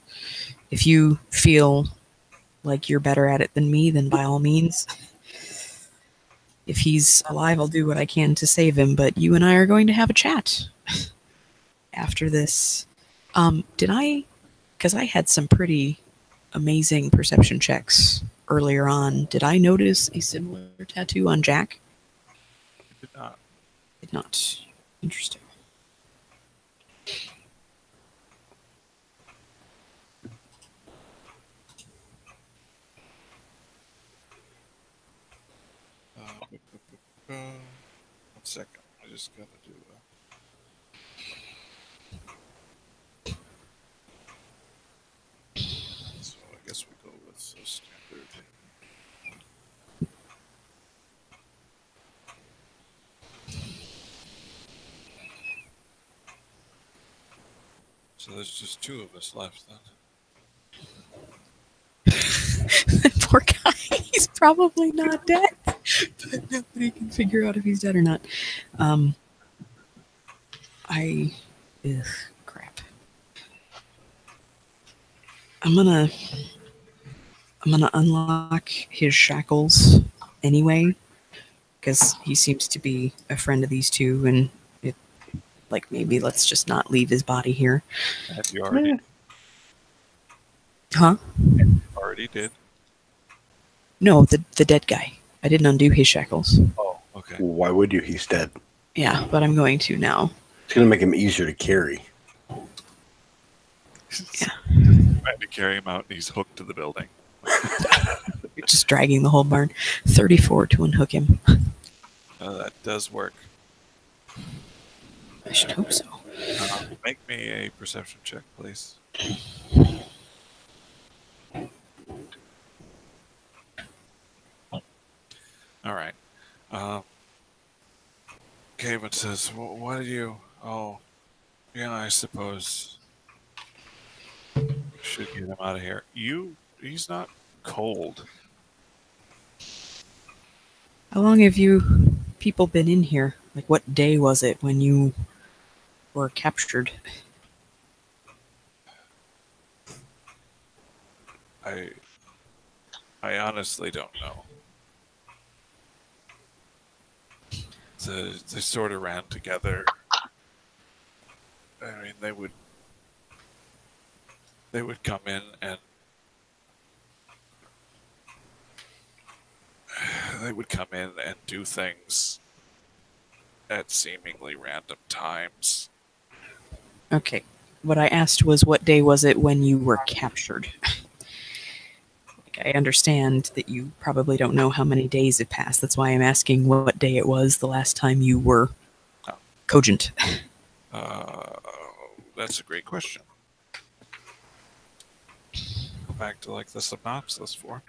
If you feel like you're better at it than me, then by all means. If he's alive, I'll do what I can to save him, but you and I are going to have a chat after this. Because I had some pretty amazing perception checks earlier on. Did I notice a similar tattoo on Jack? Did not. Did not. Interesting. One second. I just gotta do so I guess we go with the standard. So there's just 2 of us left then. Poor guy. He's probably not dead. But Nobody can figure out if he's dead or not. Crap. I'm gonna unlock his shackles anyway, because he seems to be a friend of these two, and maybe let's just not leave his body here. And you already, Huh? already did. No, the dead guy. I didn't undo his shackles. Oh, okay. Why would you? He's dead. Yeah, but I'm going to now. It's going to make him easier to carry. Yeah. Trying to carry him out, and he's hooked to the building. You're just dragging the whole barn. 34 to unhook him. That does work. I should hope so. Make me a perception check, please. All right. Kevin says, "What did you? Oh, yeah, I suppose should get him out of here. He's not cold. How long have you people been in here? Like, what day was it when you were captured? I honestly don't know. They sort of ran together. I mean, they would come in and do things at seemingly random times. Okay. What I asked was, what day was it when you were captured? I understand that you probably don't know how many days have passed. That's why I'm asking what day it was the last time you were cogent. That's a great question. Go back to the synopsis for.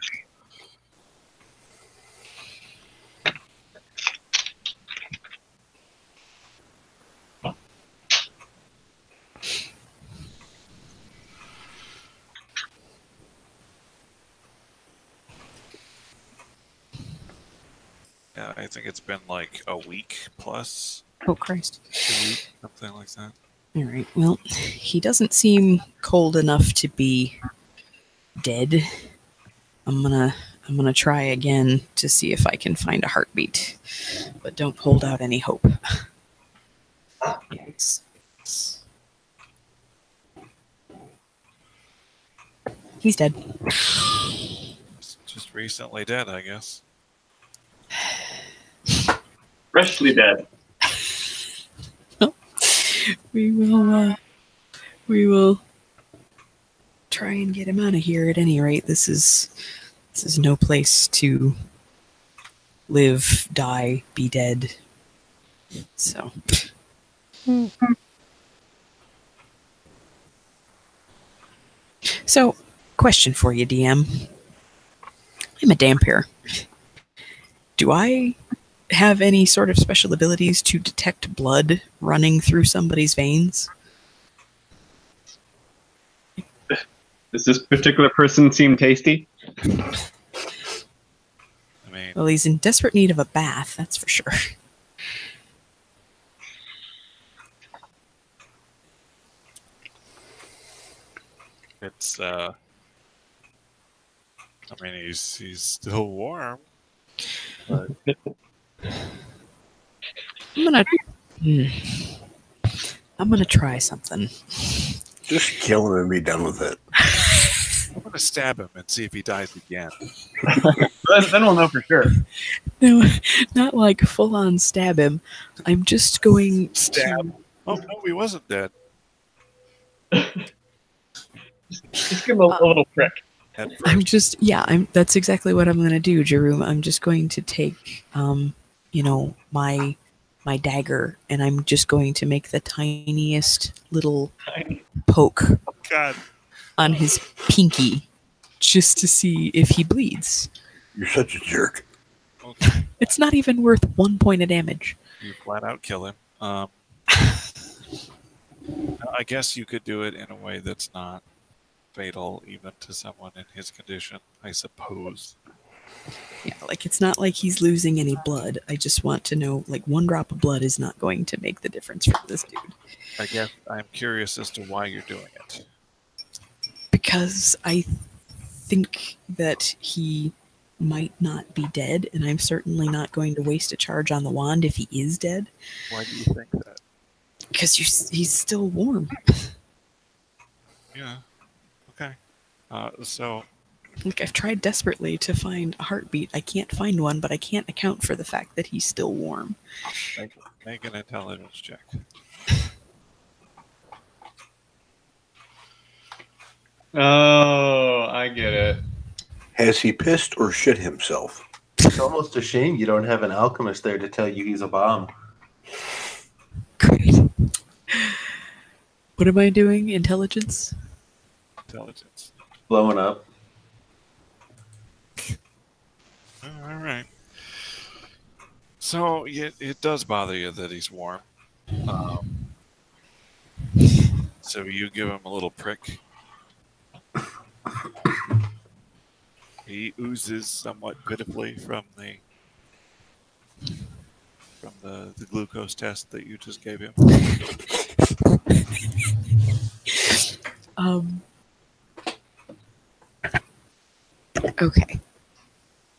Yeah, I think it's been like a week plus. Oh, Christ. 2 weeks, something like that. All right. Well, he doesn't seem cold enough to be dead. I'm gonna try again to see if I can find a heartbeat, but don't hold out any hope. Yikes. He's dead. Just recently dead, I guess. Freshly dead. We will try and get him out of here at any rate. This is no place to live, die, be dead. So. So, question for you, DM. I'm a dampier. Do I have any sort of special abilities to detect blood running through somebody's veins? Does this particular person seem tasty? I mean, Well, he's in desperate need of a bath, that's for sure. it's I mean, he's still warm. But I'm gonna try something. Just kill him and be done with it. I'm gonna stab him and see if he dies again. Then we'll know for sure. No, not like full on stab him. I'm just going Stab. to. Oh no, he wasn't dead. Just give him a little prick. At first. I'm just, yeah, that's exactly what I'm going to do, Jeroom. I'm just going to take, my dagger, and I'm just going to make the tiniest little poke God. on his pinky, just to see if he bleeds. You're such a jerk. Okay. It's not even worth 1 point of damage. You flat out kill him. I guess you could do it in a way that's not fatal even to someone in his condition, I suppose. Yeah, like it's not like he's losing any blood. I just want to know, like, 1 drop of blood is not going to make the difference for this dude. I guess I'm curious as to why you're doing it. Because I think that he might not be dead, and I'm certainly not going to waste a charge on the wand if he is dead. Why do you think that? Because he's still warm. Yeah. Okay. So Like, I've tried desperately to find a heartbeat. I can't find one, but I can't account for the fact that he's still warm. make an intelligence check. Oh, I get it. Has he pissed or shit himself? It's almost a shame you don't have an alchemist there to tell you he's a bomb. Great. What am I doing? Intelligence? Intelligence. Blowing up. All right. So it does bother you that he's warm. So you give him a little prick. He oozes somewhat pitifully from the glucose test that you just gave him. Okay.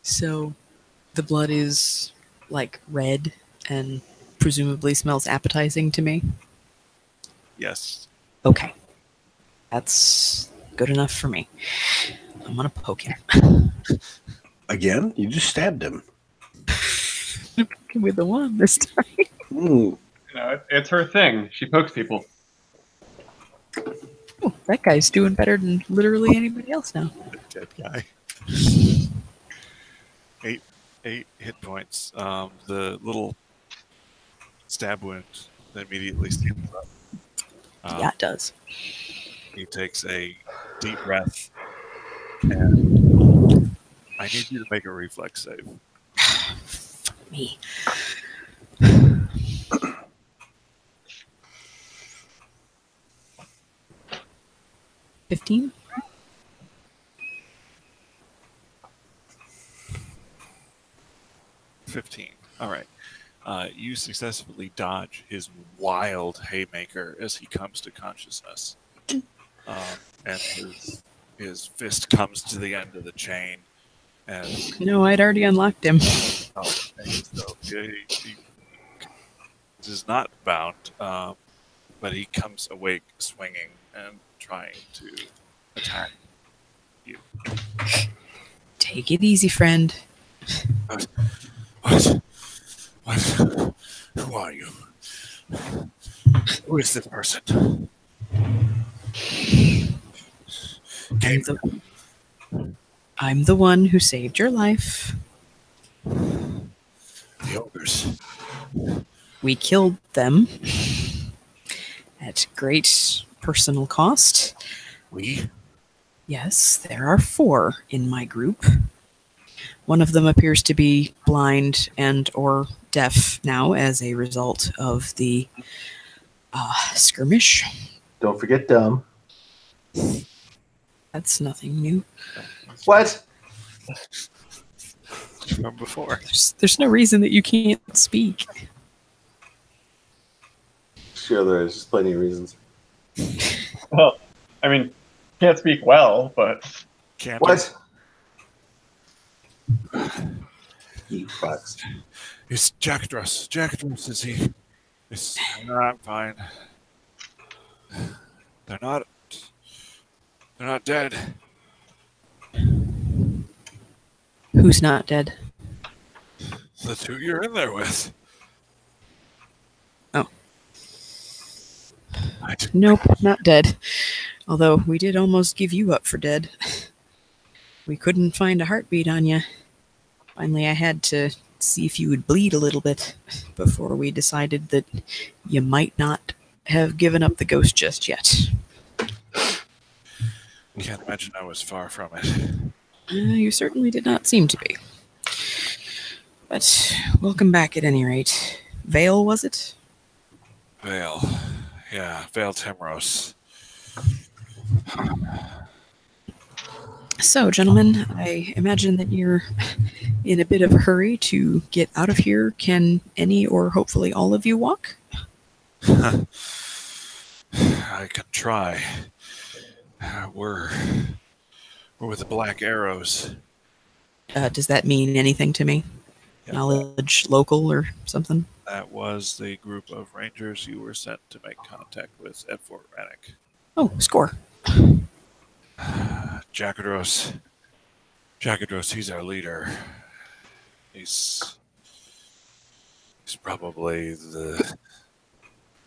So the blood is like red and presumably smells appetizing to me. Yes. Okay. That's good enough for me. I'm gonna poke him. Again? You just stabbed him. With the wand this time. Ooh. You know, it's her thing. She pokes people. Oh, that guy's doing better than literally anybody else now. Dead guy. 8 hit points. The little stab wound immediately stands up. Yeah, it does. He takes a deep breath, and I need you to make a reflex save. Fuck me. 15? All right. You successfully dodge his wild haymaker as he comes to consciousness. And his fist comes to the end of the chain. And No, I'd already unlocked him. so he is not bound, but he comes awake swinging and trying to attack you. Take it easy, friend. What? Who are you? Who is this person? I'm the one who saved your life. The ogres. We killed them at great personal cost. We? Yes, there are 4 in my group. One of them appears to be blind and or deaf now as a result of the skirmish. Don't forget dumb. That's nothing new. What? From before. There's no reason that you can't speak. Sure, there's plenty of reasons. Well, I mean, can't speak well, but Can't. What? You fucks. It's Ch.3. Ch.3 is he? No, I'm fine. They're not dead. Who's not dead? The 2 you're in there with. Oh. Nope, not dead. Although we did almost give you up for dead. We couldn't find a heartbeat on you. Finally, I had to see if you would bleed a little bit before we decided that you might not have given up the ghost just yet. Can't imagine I was far from it. You certainly did not seem to be. But welcome back at any rate. Vale, was it? Vale. Yeah, Vale Timros. So, gentlemen, I imagine that you're in a bit of a hurry to get out of here. Can any or hopefully all of you walk? I can try. We're with the Black Arrows. Does that mean anything to me? Yeah, Knowledge local or something? that was the group of rangers you were sent to make contact with at Fort Rannoch. Oh, score. Jacadros, he's our leader. He's probably the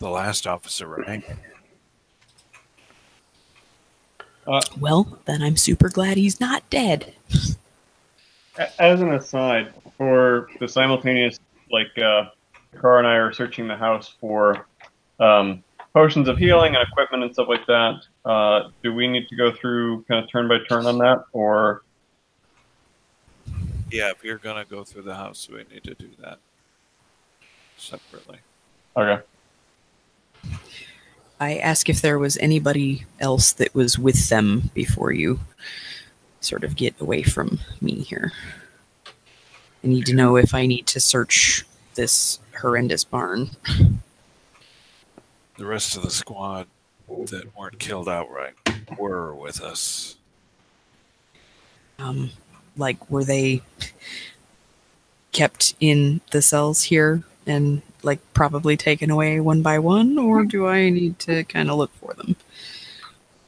last officer remaining. Well, then I'm super glad he's not dead. As an aside, for the simultaneous, Car and I are searching the house for potions of healing and equipment and stuff like that. Do we need to go through kind of turn by turn on that, or? Yeah, if you're gonna go through the house, we need to do that separately. Okay. I ask if there was anybody else that was with them before you sort of get away from me here. I need to know if I need to search this horrendous barn. The rest of the squad that weren't killed outright were with us. Like, were they kept in the cells here and, like, probably taken away one by one, or do I need to kind of look for them?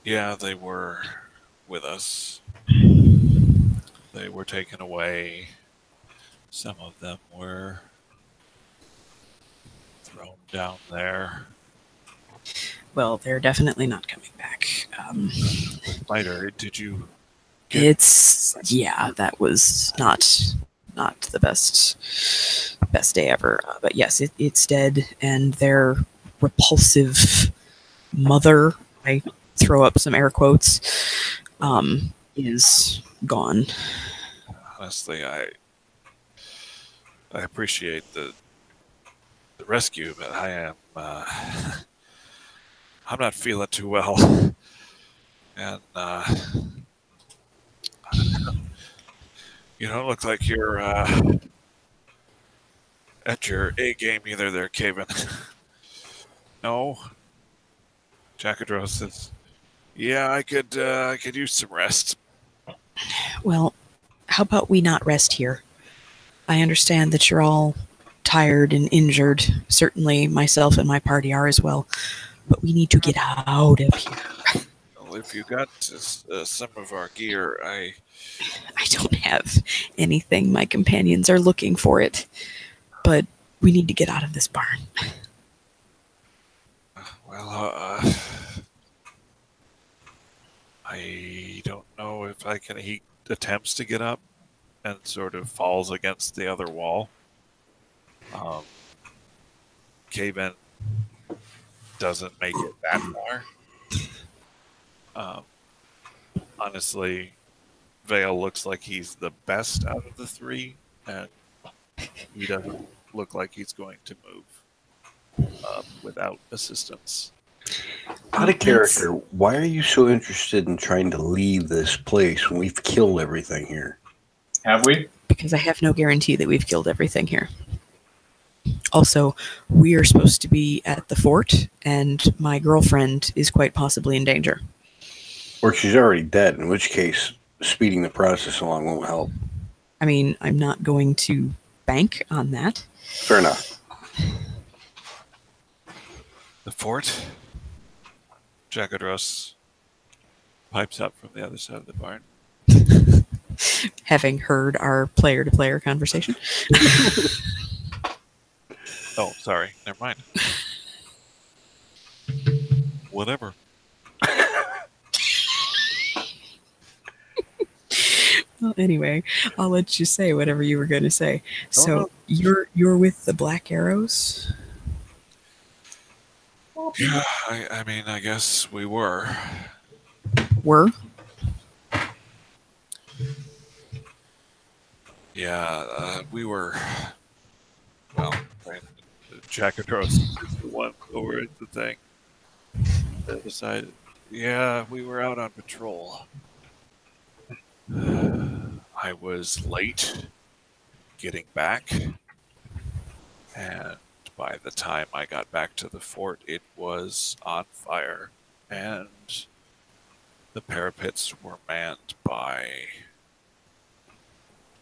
Yeah, they were with us. They were taken away. Some of them were thrown down there. Well, they're definitely not coming back. Spider, did you? That was not the best day ever. But yes, it's dead, and their repulsive mother, I throw up some air quotes, is gone. Honestly, I appreciate the rescue, but I am I'm not feeling too well, and you don't look like you're at your A game either there, Caven. No. Jacadros says, yeah, I could use some rest. Well, how about we not rest here? I understand that you're all tired and injured. Certainly myself and my party are as well. But we need to get out of here. Well, if you got some of our gear, I don't have anything. My companions are looking for it. But we need to get out of this barn. Well, I don't know if I can. He attempts to get up and sort of falls against the other wall. Cave-in doesn't make it that far. Honestly, Vale looks like he's the best out of the three, and he doesn't look like he's going to move without assistance. Out of character, why are you so interested in trying to leave this place when we've killed everything here? Have we? Because I have no guarantee that we've killed everything here. Also, we are supposed to be at the fort, and my girlfriend is quite possibly in danger. Or she's already dead, in which case speeding the process along won't help. I mean, I'm not going to bank on that. Fair enough. The fort? Jacadros pipes up from the other side of the barn. Having heard our player-to-player conversation. Oh, sorry. Never mind. Whatever. Well, anyway, I'll let you say whatever you were going to say. So you're with the Black Arrows? Yeah, I mean, I guess we were. Were? Yeah, we were. Well, Jacadros is the one over at the thing. They decided, yeah, we were out on patrol. I was late getting back, and by the time I got back to the fort, it was on fire, and the parapets were manned by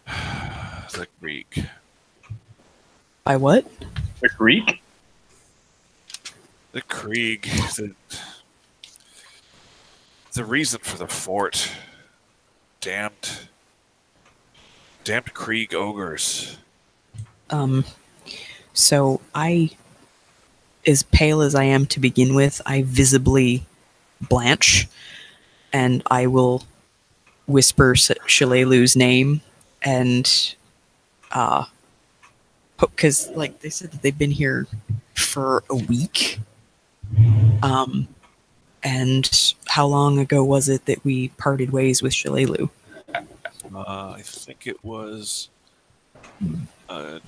the Greek. By what? The Greek? The Krieg, the reason for the fort. Damned Krieg ogres. So I, as pale as I am to begin with, I visibly blanch, and I will whisper Shalelu's name, and because like they said that they've been here for a week. And how long ago was it that we parted ways with Shalelu? I think it was like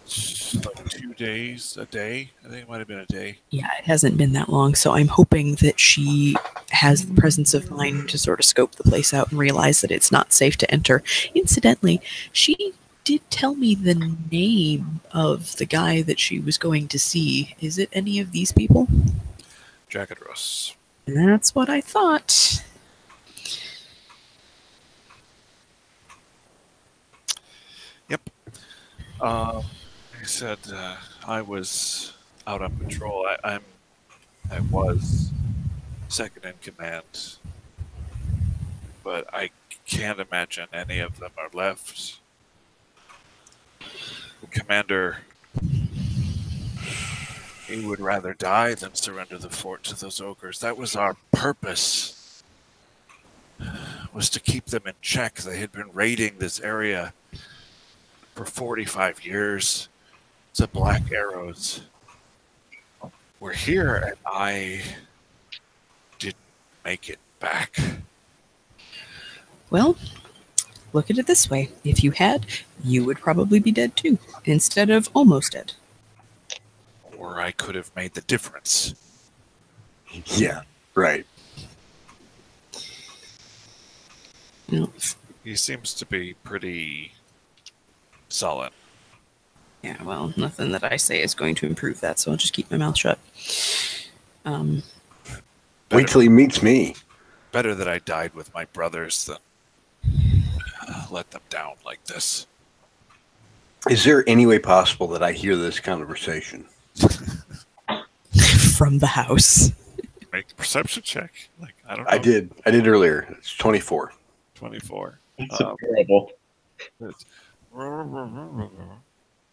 2 days, a day. I think it might have been a day. Yeah, it hasn't been that long, so I'm hoping that she has the presence of mind to sort of scope the place out and realize that it's not safe to enter. Incidentally, she did tell me the name of the guy that she was going to see. Is it any of these people? Jackadros. That's what I thought. Yep. Like I said, I was out on patrol. I was second in command, but I can't imagine any of them are left. The commander, he would rather die than surrender the fort to those ogres. That was our purpose, was to keep them in check. They had been raiding this area for 45 years. The Black Arrows were here, and I didn't make it back. Well, look at it this way. If you had, you would probably be dead too, instead of almost dead. Or I could have made the difference. Yeah, right. No. He seems to be pretty sullen. Yeah, well, nothing that I say is going to improve that, so I'll just keep my mouth shut. Wait till he meets me. Better that I died with my brothers than let them down like this. Is there any way possible that I hear this conversation? From the house. Make a perception check. Like, I don't know. I did earlier. It's 24. 24. It's adorable.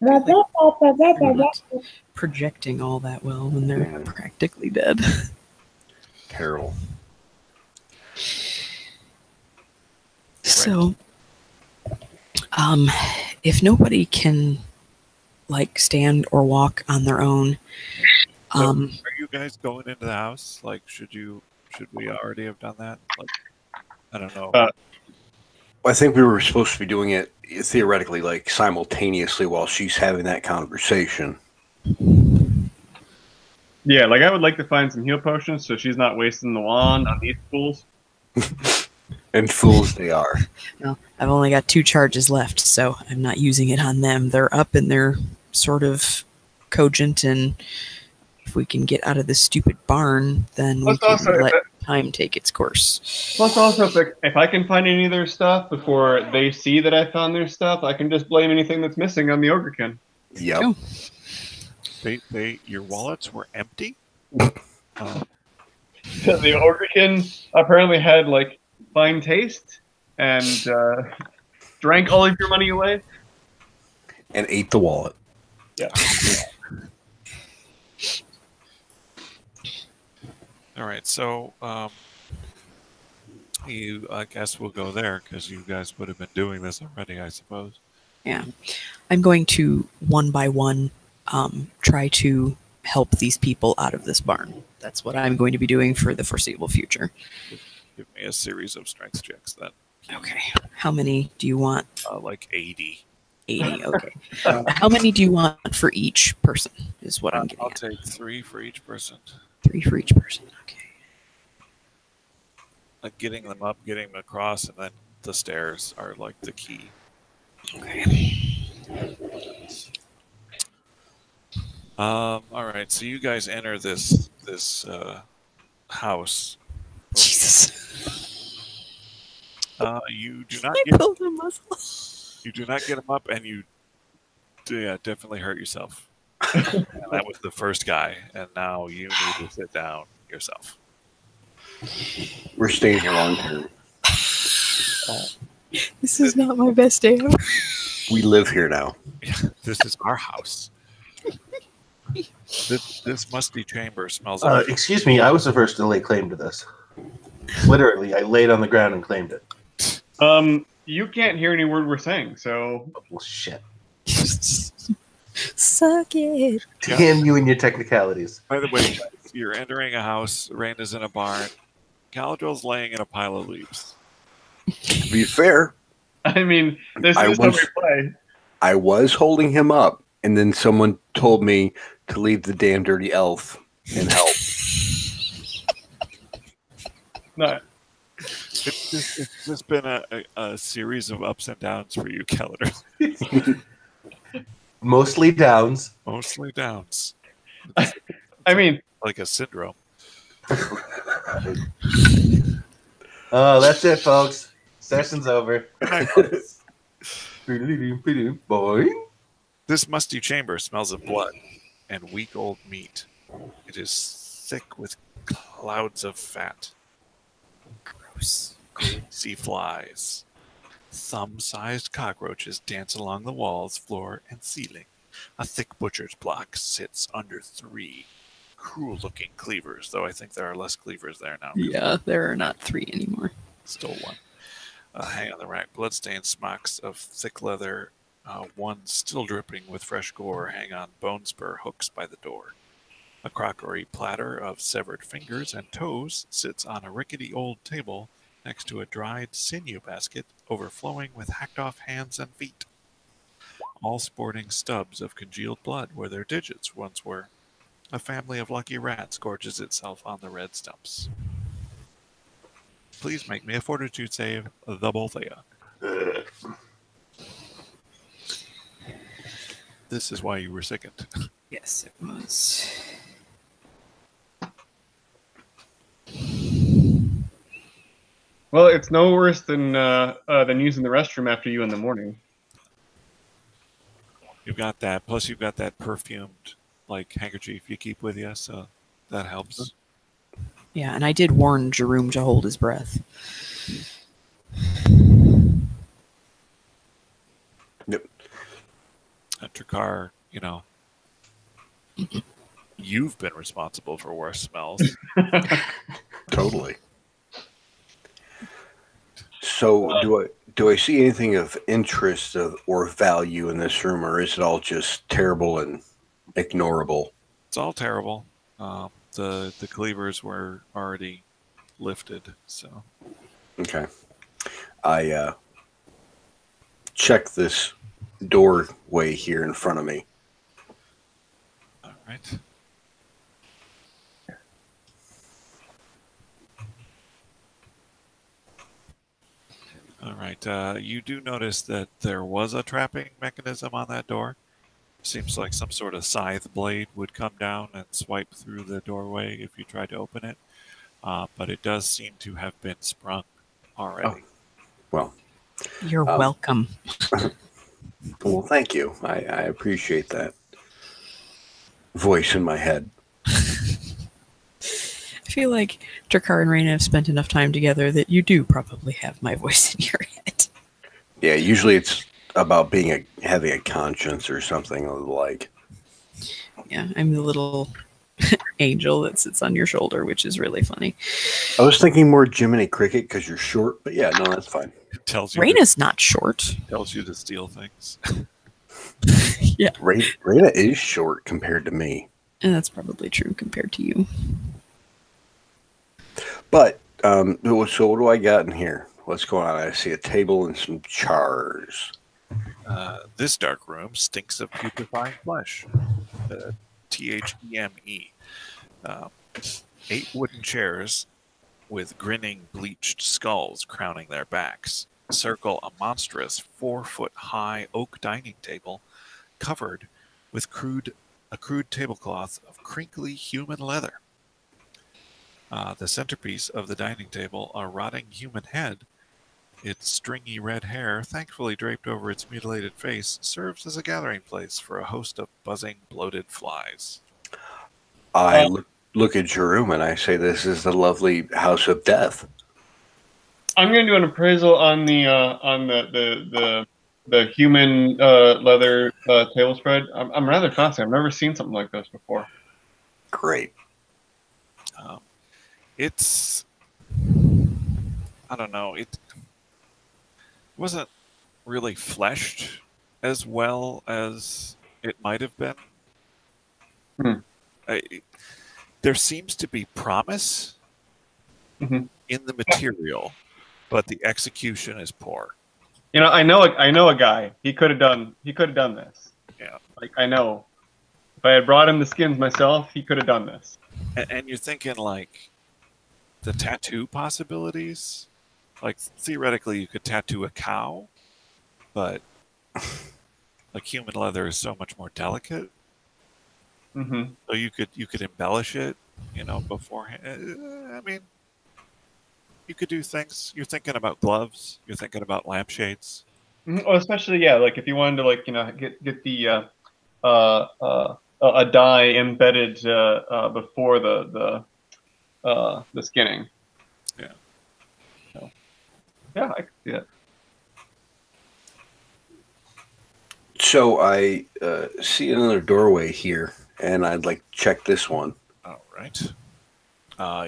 Not projecting all that well when they're practically dead. Terrible. So, if nobody can, like, stand or walk on their own, Are you guys going into the house? Like, should we already have done that? Like, I don't know. I think we were supposed to be doing it theoretically, like simultaneously while she's having that conversation. Yeah, like I would like to find some heal potions so she's not wasting the wand on these fools. And fools they are. well, I've only got 2 charges left, so I'm not using it on them. They're up and they're sort of cogent, and if we can get out of this stupid barn, then we can let time take its course. Plus, also, if I can find any of their stuff before they see that I found their stuff, I can just blame anything that's missing on the Ogrekin. Yep. Cool. Your wallets were empty? The Ogrekin apparently had, like, fine taste and drank all of your money away. And ate the wallet. Yeah. All right, so I guess we'll go there because you guys would have been doing this already, I suppose. Yeah. I'm going to, one by one, try to help these people out of this barn. That's what I'm going to be doing for the foreseeable future. Give me a series of strength checks then. Okay. How many do you want? Like 80. 80, okay. How many do you want for each person is what I'm getting I'll at. take 3 for each person. 3 for each person, okay. Like getting them up, getting them across, and then the stairs are like the key. Okay. All right, so you guys enter this house. Jesus. You do not I get pulled a muscle. him up, and you definitely hurt yourself. And that was the first guy, and now you need to sit down yourself. We're staying here long term. This is not my best day ever. We live here now. This is our house. This musty chamber smells of Excuse me, I was the first to lay claim to this. Literally, I laid on the ground and claimed it. You can't hear any word we're saying, so Well, shit. Suck it. Damn you and your technicalities. By the way, guys, you're entering a house. Raina's in a barn. Galadriel's laying in a pile of leaves. To be fair, I mean, this I is how we was- play. I was holding him up, and then someone told me to leave the damn dirty elf and help. No, It's just been a series of ups and downs for you, Galadriel. Mostly downs. Mostly downs. I mean, Like a syndrome. Oh, that's it, folks. Session's over. Boing. This musty chamber smells of blood and week old meat. It is thick with clouds of fat. Gross. Greasy flies. Thumb-sized cockroaches dance along the walls, floor, and ceiling. A thick butcher's block sits under 3 cruel-looking cleavers, though I think there are less cleavers there now. Yeah, there are not 3 anymore. Stole one. Hang on the rack. Bloodstained smocks of thick leather, one still dripping with fresh gore, hang on bone spur hooks by the door. A crockery platter of severed fingers and toes sits on a rickety old table next to a dried sinew basket overflowing with hacked-off hands and feet, all sporting stubs of congealed blood where their digits once were. A family of lucky rats gorges itself on the red stumps. Please make me a fortitude save, the both of you. This is why you were sickened. Yes, it was. well, it's no worse than using the restroom after you in the morning. You've got that. Plus, you've got that perfumed handkerchief you keep with you, so that helps. Yeah, and I did warn Jerome to hold his breath. Yep. And Trakar, you've been responsible for worse smells. Totally. So, do I see anything of interest or value in this room, or is it all just terrible and ignorable? It's all terrible. The cleavers were already lifted, so Okay. I check this doorway here in front of me. all right. All right. You do notice that there was a trapping mechanism on that door. Seems like some sort of scythe blade would come down and swipe through the doorway if you tried to open it. But it does seem to have been sprung already. Well, You're welcome. well, thank you. I appreciate that voice in my head. I feel like Trakar and Raina have spent enough time together that you do probably have my voice in your head. Yeah, usually it's about having a conscience or something like. Yeah, I'm the little angel that sits on your shoulder, which is really funny. I was thinking more Jiminy Cricket because you're short, but yeah, no, that's fine. It tells you Raina's not short. tells you to steal things. Yeah, Raina is short compared to me. and that's probably true compared to you. But, so what do I got in here? What's going on? I see a table and some chars. This dark room stinks of putrefying flesh. THEME. 8 wooden chairs with grinning bleached skulls crowning their backs. circle a monstrous 4-foot-high oak dining table covered with a crude tablecloth of crinkly human leather. The centerpiece of the dining table, a rotting human head, its stringy red hair thankfully draped over its mutilated face, serves as a gathering place for a host of buzzing, bloated flies. I look at Jerome and I say, "This is the lovely house of death." I'm going to do an appraisal on the human leather table spread. I'm rather fascinated. I've never seen something like this before. Great. It's, I don't know, it wasn't really fleshed as well as it might have been. There seems to be promise in the material, but the execution is poor. You know, I know a guy. He could have done this. Yeah. Like, I know. If I had brought him the skins myself, he could have done this. And you're thinking, like, the tattoo possibilities? Like, theoretically, you could tattoo a cow, but, like, human leather is so much more delicate. So you could embellish it, you know, beforehand. I mean, you could do things. You're thinking about gloves. You're thinking about lampshades. Well, especially, yeah, like if you wanted to, like, you know, get the a dye embedded before the skinning. Yeah. So, yeah, I could see that. So I see another doorway here, and I'd like to check this one. All right.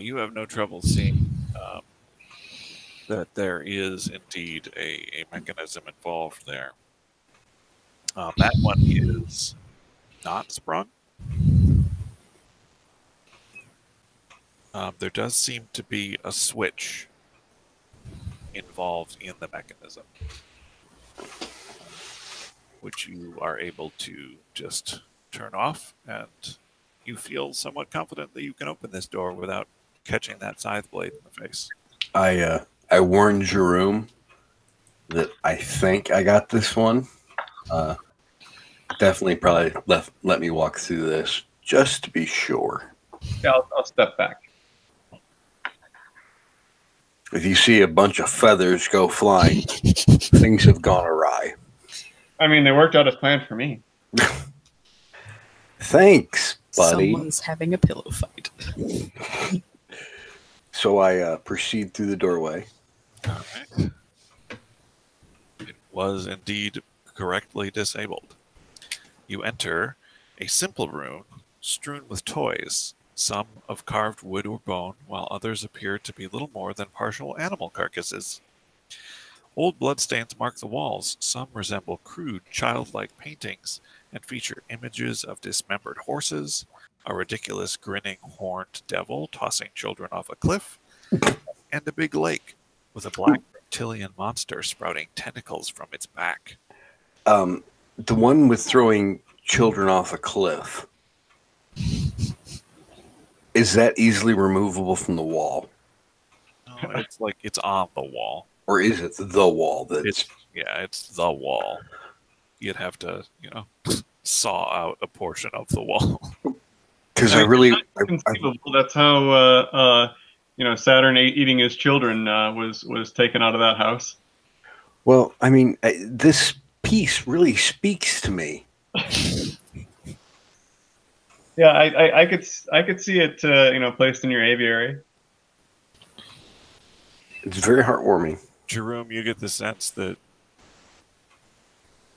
You have no trouble seeing that there is indeed a mechanism involved there. That one is not sprung. There does seem to be a switch involved in the mechanism, which you are able to just turn off, and you feel somewhat confident that you can open this door without catching that scythe blade in the face. I warned Jerome that I think I got this one. Definitely probably let me walk through this just to be sure. Yeah, I'll step back. If you see a bunch of feathers go flying, things have gone awry. I mean, they worked out as planned for me. Thanks, buddy. Someone's having a pillow fight. So I proceed through the doorway. All right. It was indeed correctly disabled. You enter a simple room strewn with toys, some of carved wood or bone, while others appear to be little more than partial animal carcasses. Old bloodstains mark the walls. Some resemble crude, childlike paintings and feature images of dismembered horses, a ridiculous grinning horned devil tossing children off a cliff, and a big lake with a black reptilian monster sprouting tentacles from its back. The one with throwing children off a cliff, is that easily removable from the wall? No, it's like it's on the wall. Or is it the wall that's... It's the wall. You'd have to, you know, saw out a portion of the wall. Because I really... That's how, you know, Saturn eating his children was taken out of that house. Well, I mean, this piece really speaks to me. Yeah, I could see it, you know, placed in your aviary. It's very heartwarming. Jerome, you get the sense that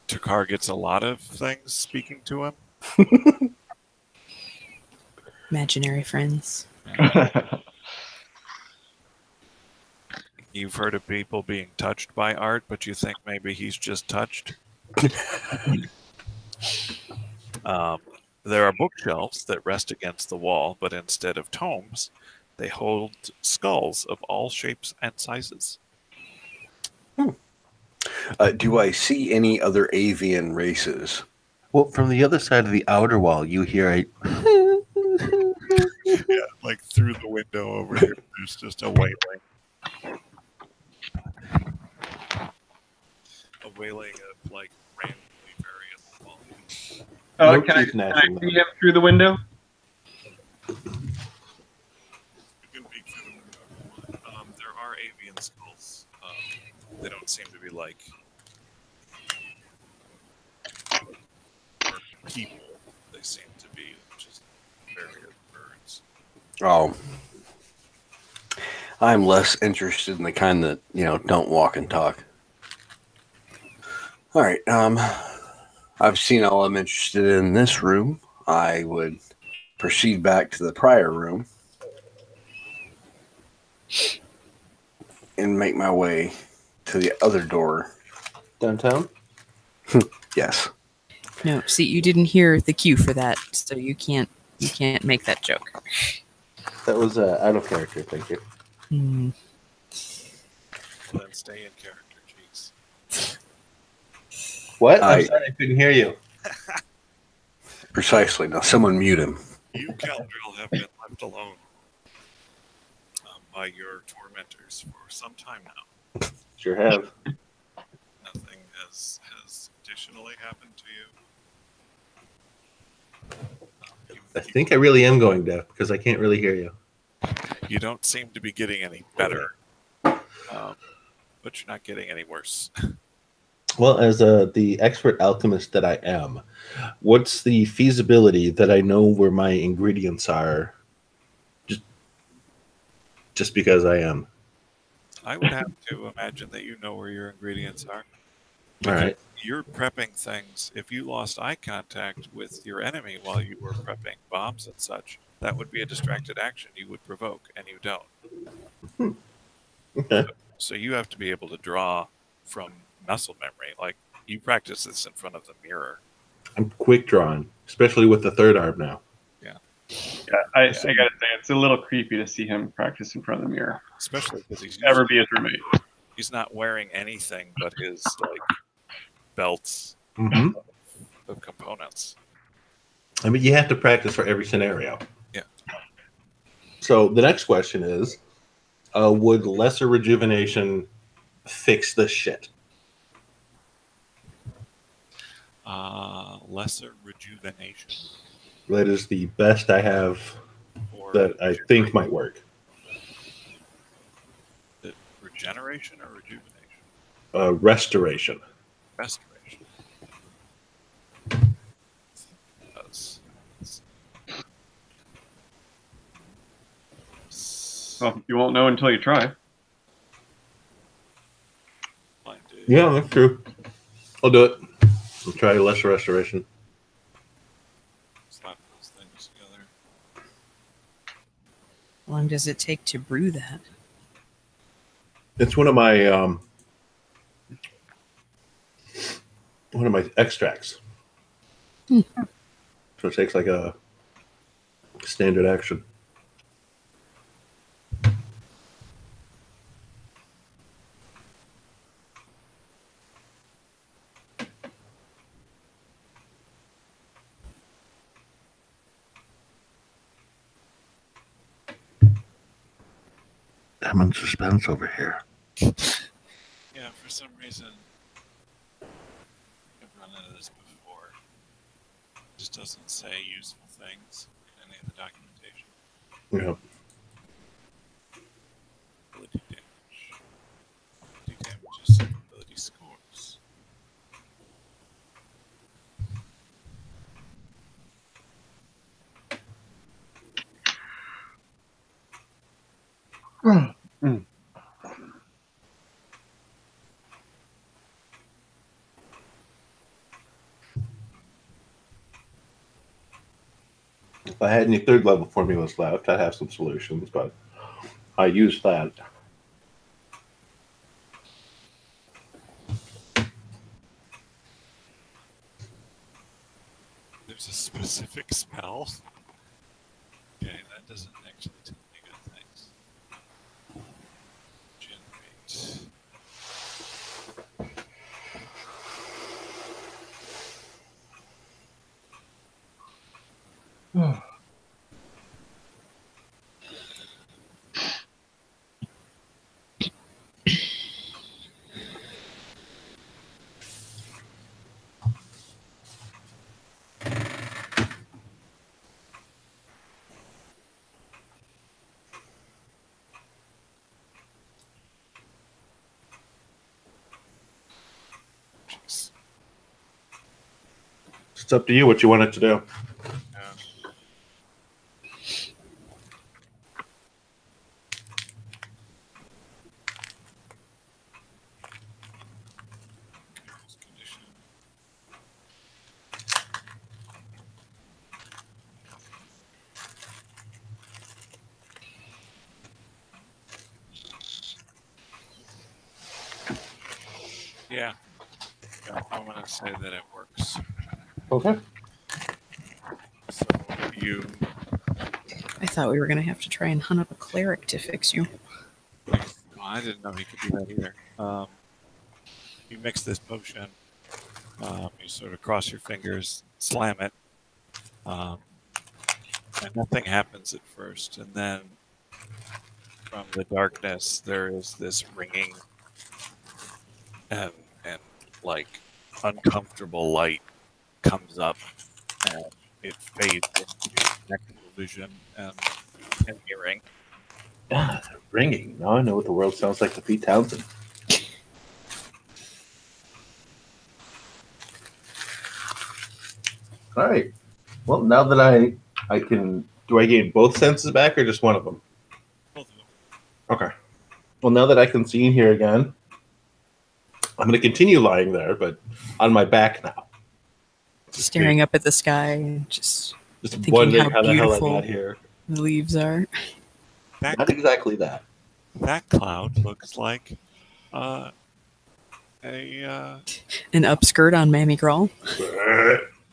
Takar gets a lot of things speaking to him. Imaginary friends. You've heard of people being touched by art, but you think maybe he's just touched. There are bookshelves that rest against the wall, but instead of tomes, they hold skulls of all shapes and sizes. Do I see any other avian races? Well, from the other side of the outer wall, you hear a... Yeah, like through the window over here, there's just a wailing. wailing of like randomly variable volume. No Can I teeth gnashing. see him through the window? You can peek through the window if you want. There are avian skulls. They don't seem to be like or people. They seem to be just various birds. Oh. I'm less interested in the kind that, don't walk and talk. All right. I've seen all I'm interested in this room. I would proceed back to the prior room and make my way to the other door. Downtown? Yes. No, see, you didn't hear the cue for that, so you can't make that joke. That was out of character, thank you. Hmm. Well, then stay in character, jeez. What? I'm sorry, I couldn't hear you. Precisely. Now, someone mute him. You, Caldril, have been left alone by your tormentors for some time now. Sure have. Nothing has additionally happened to you. I think I really am going deaf because I can't really hear you. You don't seem to be getting any better, but you're not getting any worse. Well, as the expert alchemist that I am, what's the feasibility that I know where my ingredients are just because I am? I would have to imagine that you know where your ingredients are. All right. You're prepping things. If you lost eye contact with your enemy while you were prepping bombs and such, that would be a distracted action you would provoke, and you don't. Okay. So you have to be able to draw from muscle memory. Like, you practice this in front of the mirror. I'm quick drawing, especially with the third arm now. Yeah, I gotta say, it's a little creepy to see him practice in front of the mirror. Especially because he's Ever be his roommate. He's not wearing anything but his belts of components. I mean, you have to practice for every scenario. Yeah. So the next question is, would lesser rejuvenation fix this shit? Lesser rejuvenation. That is the best I have Or that I think might work. Regeneration or rejuvenation? Restoration. Restoration. Well, you won't know until you try. Yeah, that's true. I'll do it. I'll try lesser restoration. Slap those things together. How long does it take to brew that? It's one of my extracts. So it takes like a standard action. I'm in suspense over here. Yeah, for some reason, I've run into this before. It just doesn't say useful things in any of the documentation. Yeah. Ability damage. Ability damages, ability scores. If I had any third level formulas left, I'd have some solutions, but I used that. There's a specific spell. Okay, that doesn't actually tell me good things. Generate. It's up to you what you want it to do. Yeah. Yeah. Yeah, I'm going to say that it works. Okay. So you I thought we were going to have to try and hunt up a cleric to fix you. Oh, I didn't know he could do that either. You mix this potion. You sort of cross your fingers, slam it, and nothing happens at first. And then from the darkness, there is this ringing and like uncomfortable light comes up, and it fades into actual vision and hearing. Ah, ringing. Now I know what the world sounds like to Pete Townsend. All right. Well, now that I can, do I gain both senses back or just one of them? Both of them. Okay. Well, now that I can see in here again, I'm going to continue lying there, but on my back now. Staring up at the sky and just thinking wondering how how the hell I beautiful got here. the leaves are. Not exactly that. That cloud looks like a An upskirt on Mammy Grawl.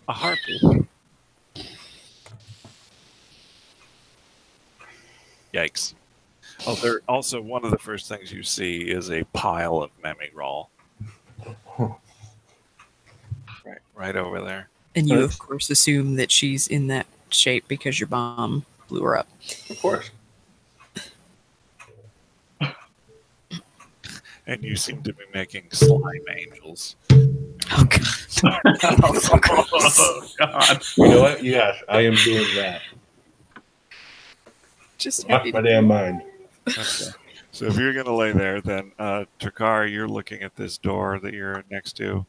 harpy. Yikes. Oh, there also one of the first things you see is a pile of Mammy Grawl. Right over there. And you, of course, assume that she's in that shape because your bomb blew her up. Of course. And you seem to be making slime angels. Oh, God. Oh, God. You know what? Yes, I am doing that. Just Watch happy my to damn mind. Okay. So if you're going to lay there, then Takar, you're looking at this door that you're next to.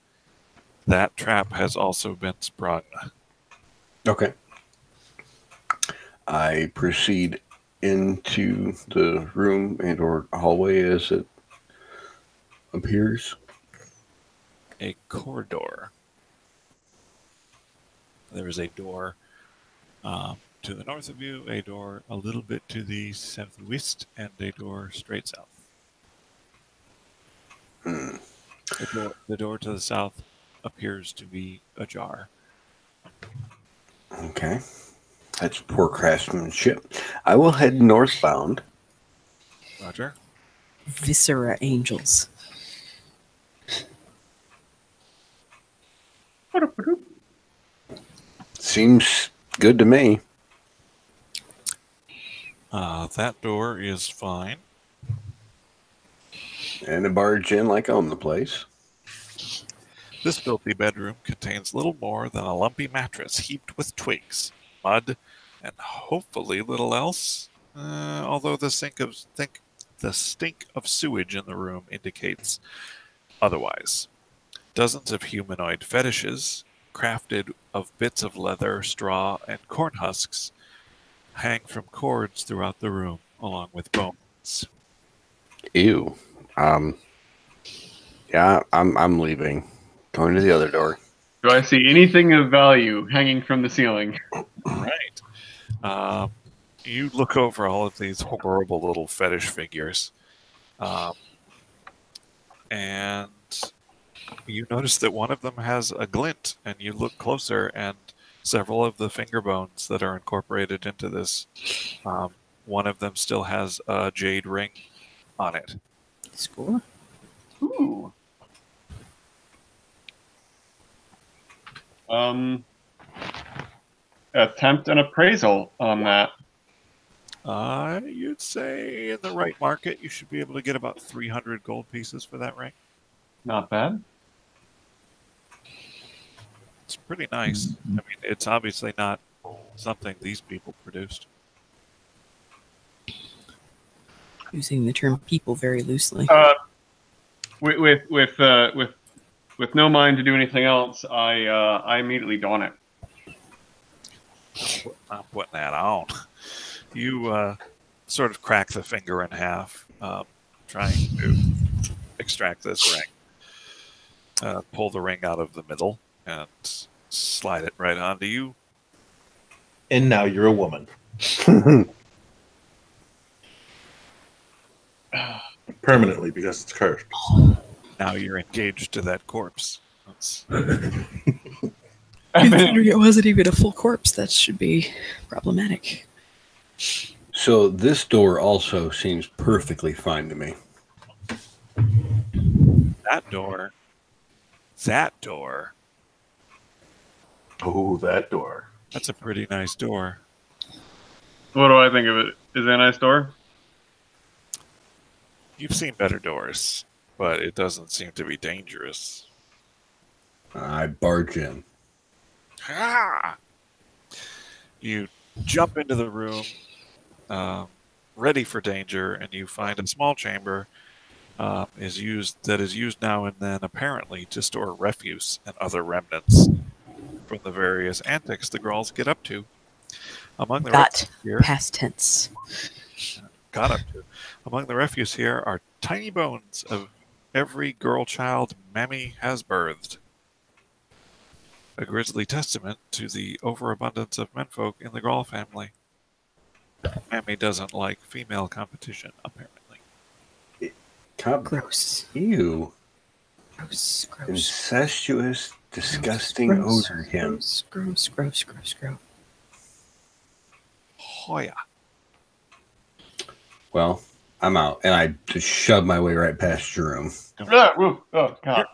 That trap has also been sprung. Okay. I proceed into the room and or hallway as it appears. A corridor. There is a door to the north of you, a door a little bit to the southwest, and a door straight south. The door to the south appears to be ajar. Okay. That's poor craftsmanship. I will head northbound. Roger. Viscera angels. Seems good to me. That door is fine. And a barge in like I own the place. This filthy bedroom contains little more than a lumpy mattress heaped with twigs, mud, and hopefully little else. Although the stink of sewage in the room indicates otherwise. Dozens of humanoid fetishes, crafted of bits of leather, straw, and corn husks, hang from cords throughout the room, along with bones. Ew. Yeah, I'm leaving. Going to the other door. Do I see anything of value hanging from the ceiling? Right. You look over all of these horrible little fetish figures, and you notice that one of them has a glint, and you look closer, and several of the finger bones that are incorporated into this, one of them still has a jade ring on it. Score. Ooh. Attempt an appraisal on that. You'd say in the right market, you should be able to get about 300 gold pieces for that ring. Not bad. It's pretty nice. I mean, it's obviously not something these people produced. Using the term people very loosely. With with no mind to do anything else, I immediately don it. I'm putting that on. You sort of crack the finger in half, trying to extract this ring. Pull the ring out of the middle and slide it right onto you. And now you're a woman. Permanently, because it's cursed. Now you're engaged to that corpse. Considering it wasn't even a full corpse, that should be problematic. So this door also seems perfectly fine to me. That door. That door. Oh, that door. That's a pretty nice door. What do I think of it? Is it a nice door? You've seen better doors, but it doesn't seem to be dangerous. I barge in. Ah! You jump into the room, ready for danger, and you find a small chamber that is used now and then apparently to store refuse and other remnants from the various antics the Grolls get up to. Among the refuse here, past tense. got up to. Among the refuse here are tiny bones of every girl child Mammy has birthed. A grisly testament to the overabundance of menfolk in the Groll family. Mammy doesn't like female competition, apparently. Gross. Ew. Gross. Incestuous, disgusting odor, him. Gross. Oh yeah. Well, I'm out, and I just shove my way right past Jerome. Oh, God.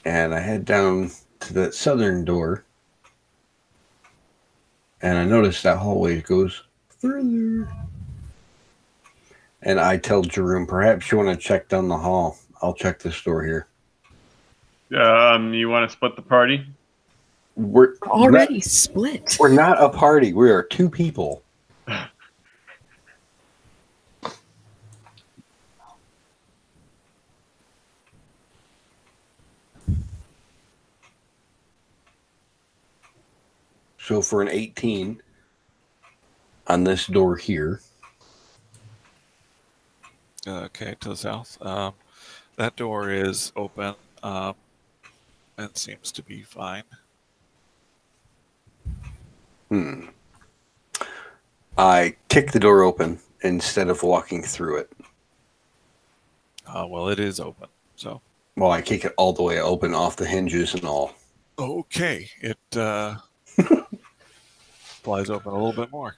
And I head down to the southern door, and I notice that hallway goes further. And I tell Jerome, perhaps you want to check down the hall. I'll check this door here. You want to split the party? We're Already split. We're not a party. We are two people. So for an 18 on this door here. Okay, to the south. That door is open and seems to be fine. I kick the door open instead of walking through it. Well, it is open, so. Well, I kick it all the way open off the hinges and all. Okay, it flies open a little bit more.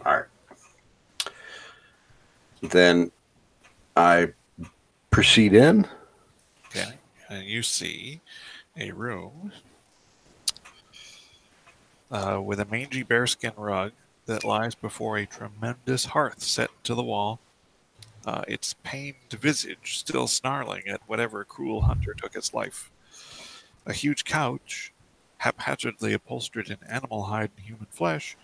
All right. Then I proceed in. Okay, and you see a room with a mangy bearskin rug that lies before a tremendous hearth set to the wall. Its pained visage still snarling at whatever cruel hunter took its life. A huge couch, haphazardly upholstered in animal hide and human flesh,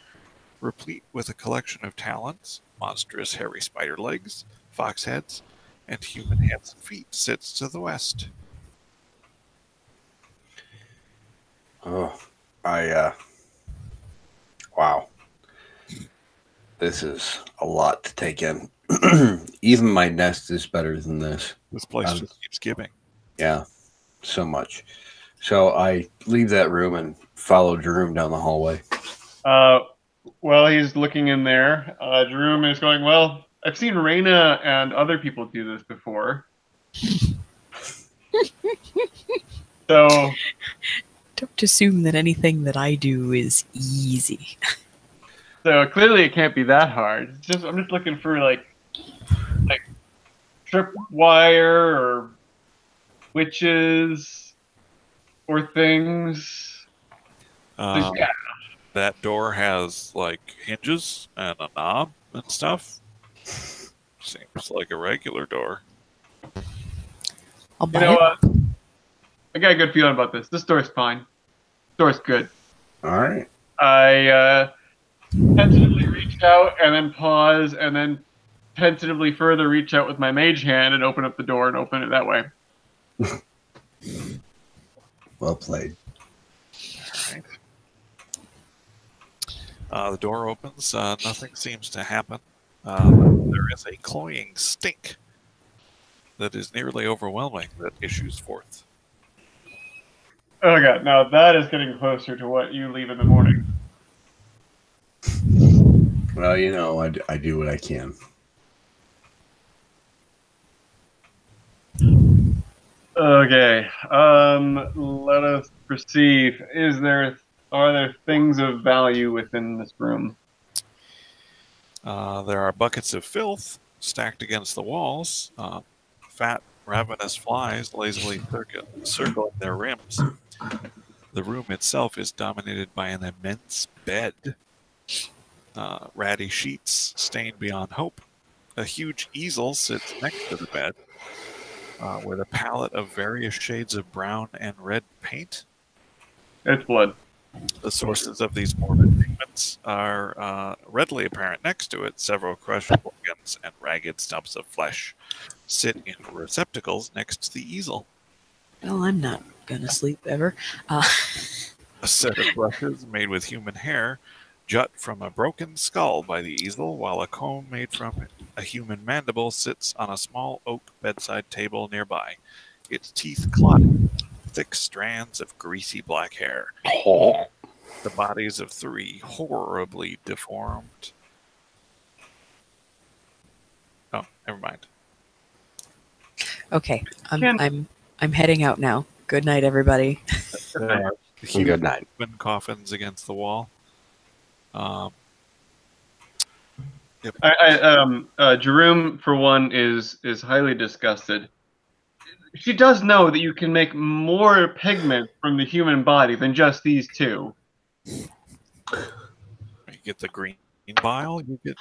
replete with a collection of talons, monstrous hairy spider legs, fox heads, and human hands and feet, sits to the west. Oh, wow. This is a lot to take in. Even my nest is better than this. This place just keeps giving. Yeah, so much. So I leave that room and follow Jerome down the hallway. Well, he's looking in there. Jerome is going, well, I've seen Reyna and other people do this before. So Don't assume that anything that I do is easy. So clearly it can't be that hard. I'm just looking for like tripwire or witches or things. So, yeah. That door has like hinges and a knob and stuff. Seems like a regular door. I'll You buy know it. what? I got a good feeling about this. This door's fine. This door's good. All right. I hesitantly reach out and then pause and then tentatively further reach out with my mage hand and open up the door and open it that way. Well played. The door opens. Nothing seems to happen. There is a cloying stink that is nearly overwhelming that issues forth. Oh god, now that is getting closer to what you leave in the morning. Well, you know, I do what I can. Okay, let us proceed. Are there things of value within this room? There are buckets of filth stacked against the walls. Fat, ravenous flies lazily circling their rims. The room itself is dominated by an immense bed. Ratty sheets stained beyond hope. A huge easel sits next to the bed with a palette of various shades of brown and red paint. It's blood. The sources of these morbid pigments are readily apparent next to it. Several crushed organs and ragged stumps of flesh sit in receptacles next to the easel. Well, I'm not gonna sleep ever. A set of brushes made with human hair jut from a broken skull by the easel, while a comb made from a human mandible sits on a small oak bedside table nearby, its teeth clotted, thick strands of greasy black hair. The bodies of 3 horribly deformed. Oh, never mind. Okay, I'm heading out now. Good night, everybody. Good night. Human coffins against the wall. Yep. Jerome, for one, is highly disgusted. She does know that you can make more pigment from the human body than just these 2. You get the green bile. You get,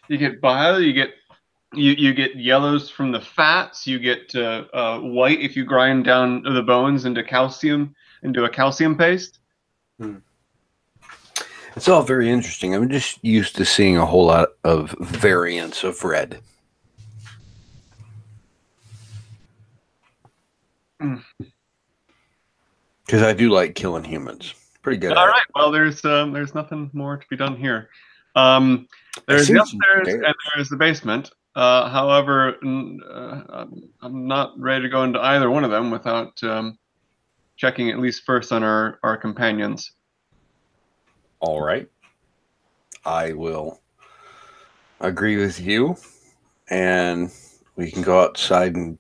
You get bile. You get yellows from the fats. You get white if you grind down the bones into a calcium paste. It's all very interesting. I'm just used to seeing a whole lot of variants of red. Because I do like killing humans. Pretty good. All right. Well, there's nothing more to be done here. There's the upstairs and there's the basement. However, I'm not ready to go into either one of them without checking at least first on our companions. All right. I will agree with you, and we can go outside and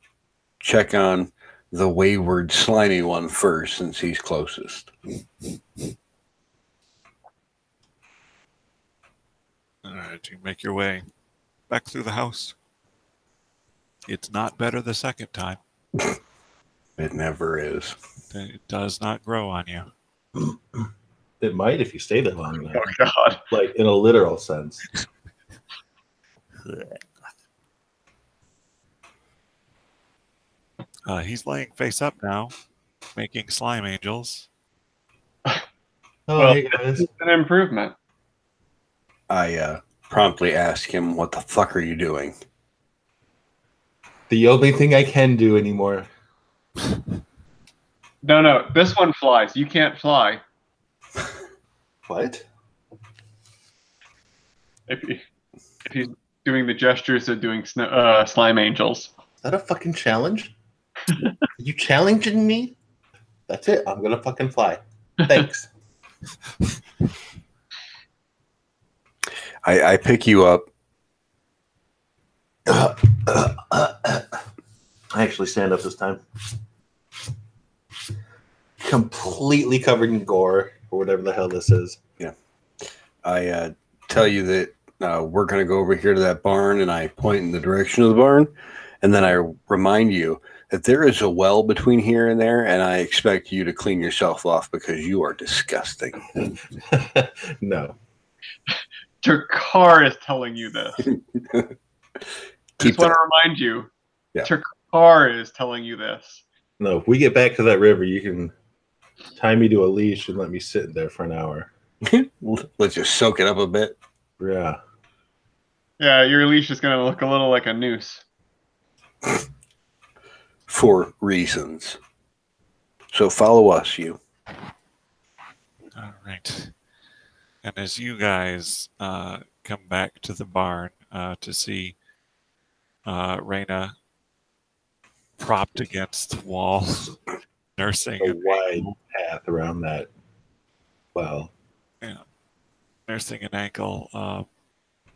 check on the wayward, slimy one first, since he's closest. All right, you make your way back through the house. It's not better the second time. It never is. It does not grow on you. It might if you stay there long enough. Oh God! Like in a literal sense. He's laying face up now, making slime angels. Oh, Well, hey guys. it's an improvement. I promptly ask him, "What the fuck are you doing?" The only thing I can do anymore. No, this one flies. You can't fly. What? If he's doing the gestures of doing slime angels. Is that a fucking challenge? Are you challenging me? That's it. I'm gonna fucking fly. Thanks. I pick you up. I actually stand up this time. Completely covered in gore, or whatever the hell this is. Yeah. I tell you that we're going to go over here to that barn, and I point in the direction of the barn, and then I remind you that there is a well between here and there, and I expect you to clean yourself off because you are disgusting. No. Ch.3 is telling you this. Just want to remind you. Yeah. Ch.3 is telling you this. No, if we get back to that river, you can tie me to a leash and let me sit there for an hour. Let's just soak it up a bit. Yeah. Yeah, your leash is going to look a little like a noose. For reasons. So follow us, you. All right. And as you guys come back to the barn to see Raina propped against the wall, nursing A an wide ankle, path around that well. yeah, nursing an ankle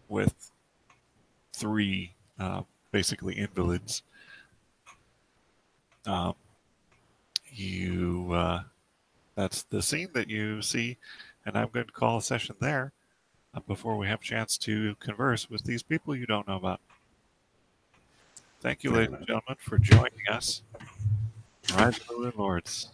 with three basically invalids. Um, that's the scene that you see, and I'm going to call a session there before we have a chance to converse with these people you don't know about. Thank you, Fair ladies enough. and gentlemen, for joining us. Rise of the Moon Lords.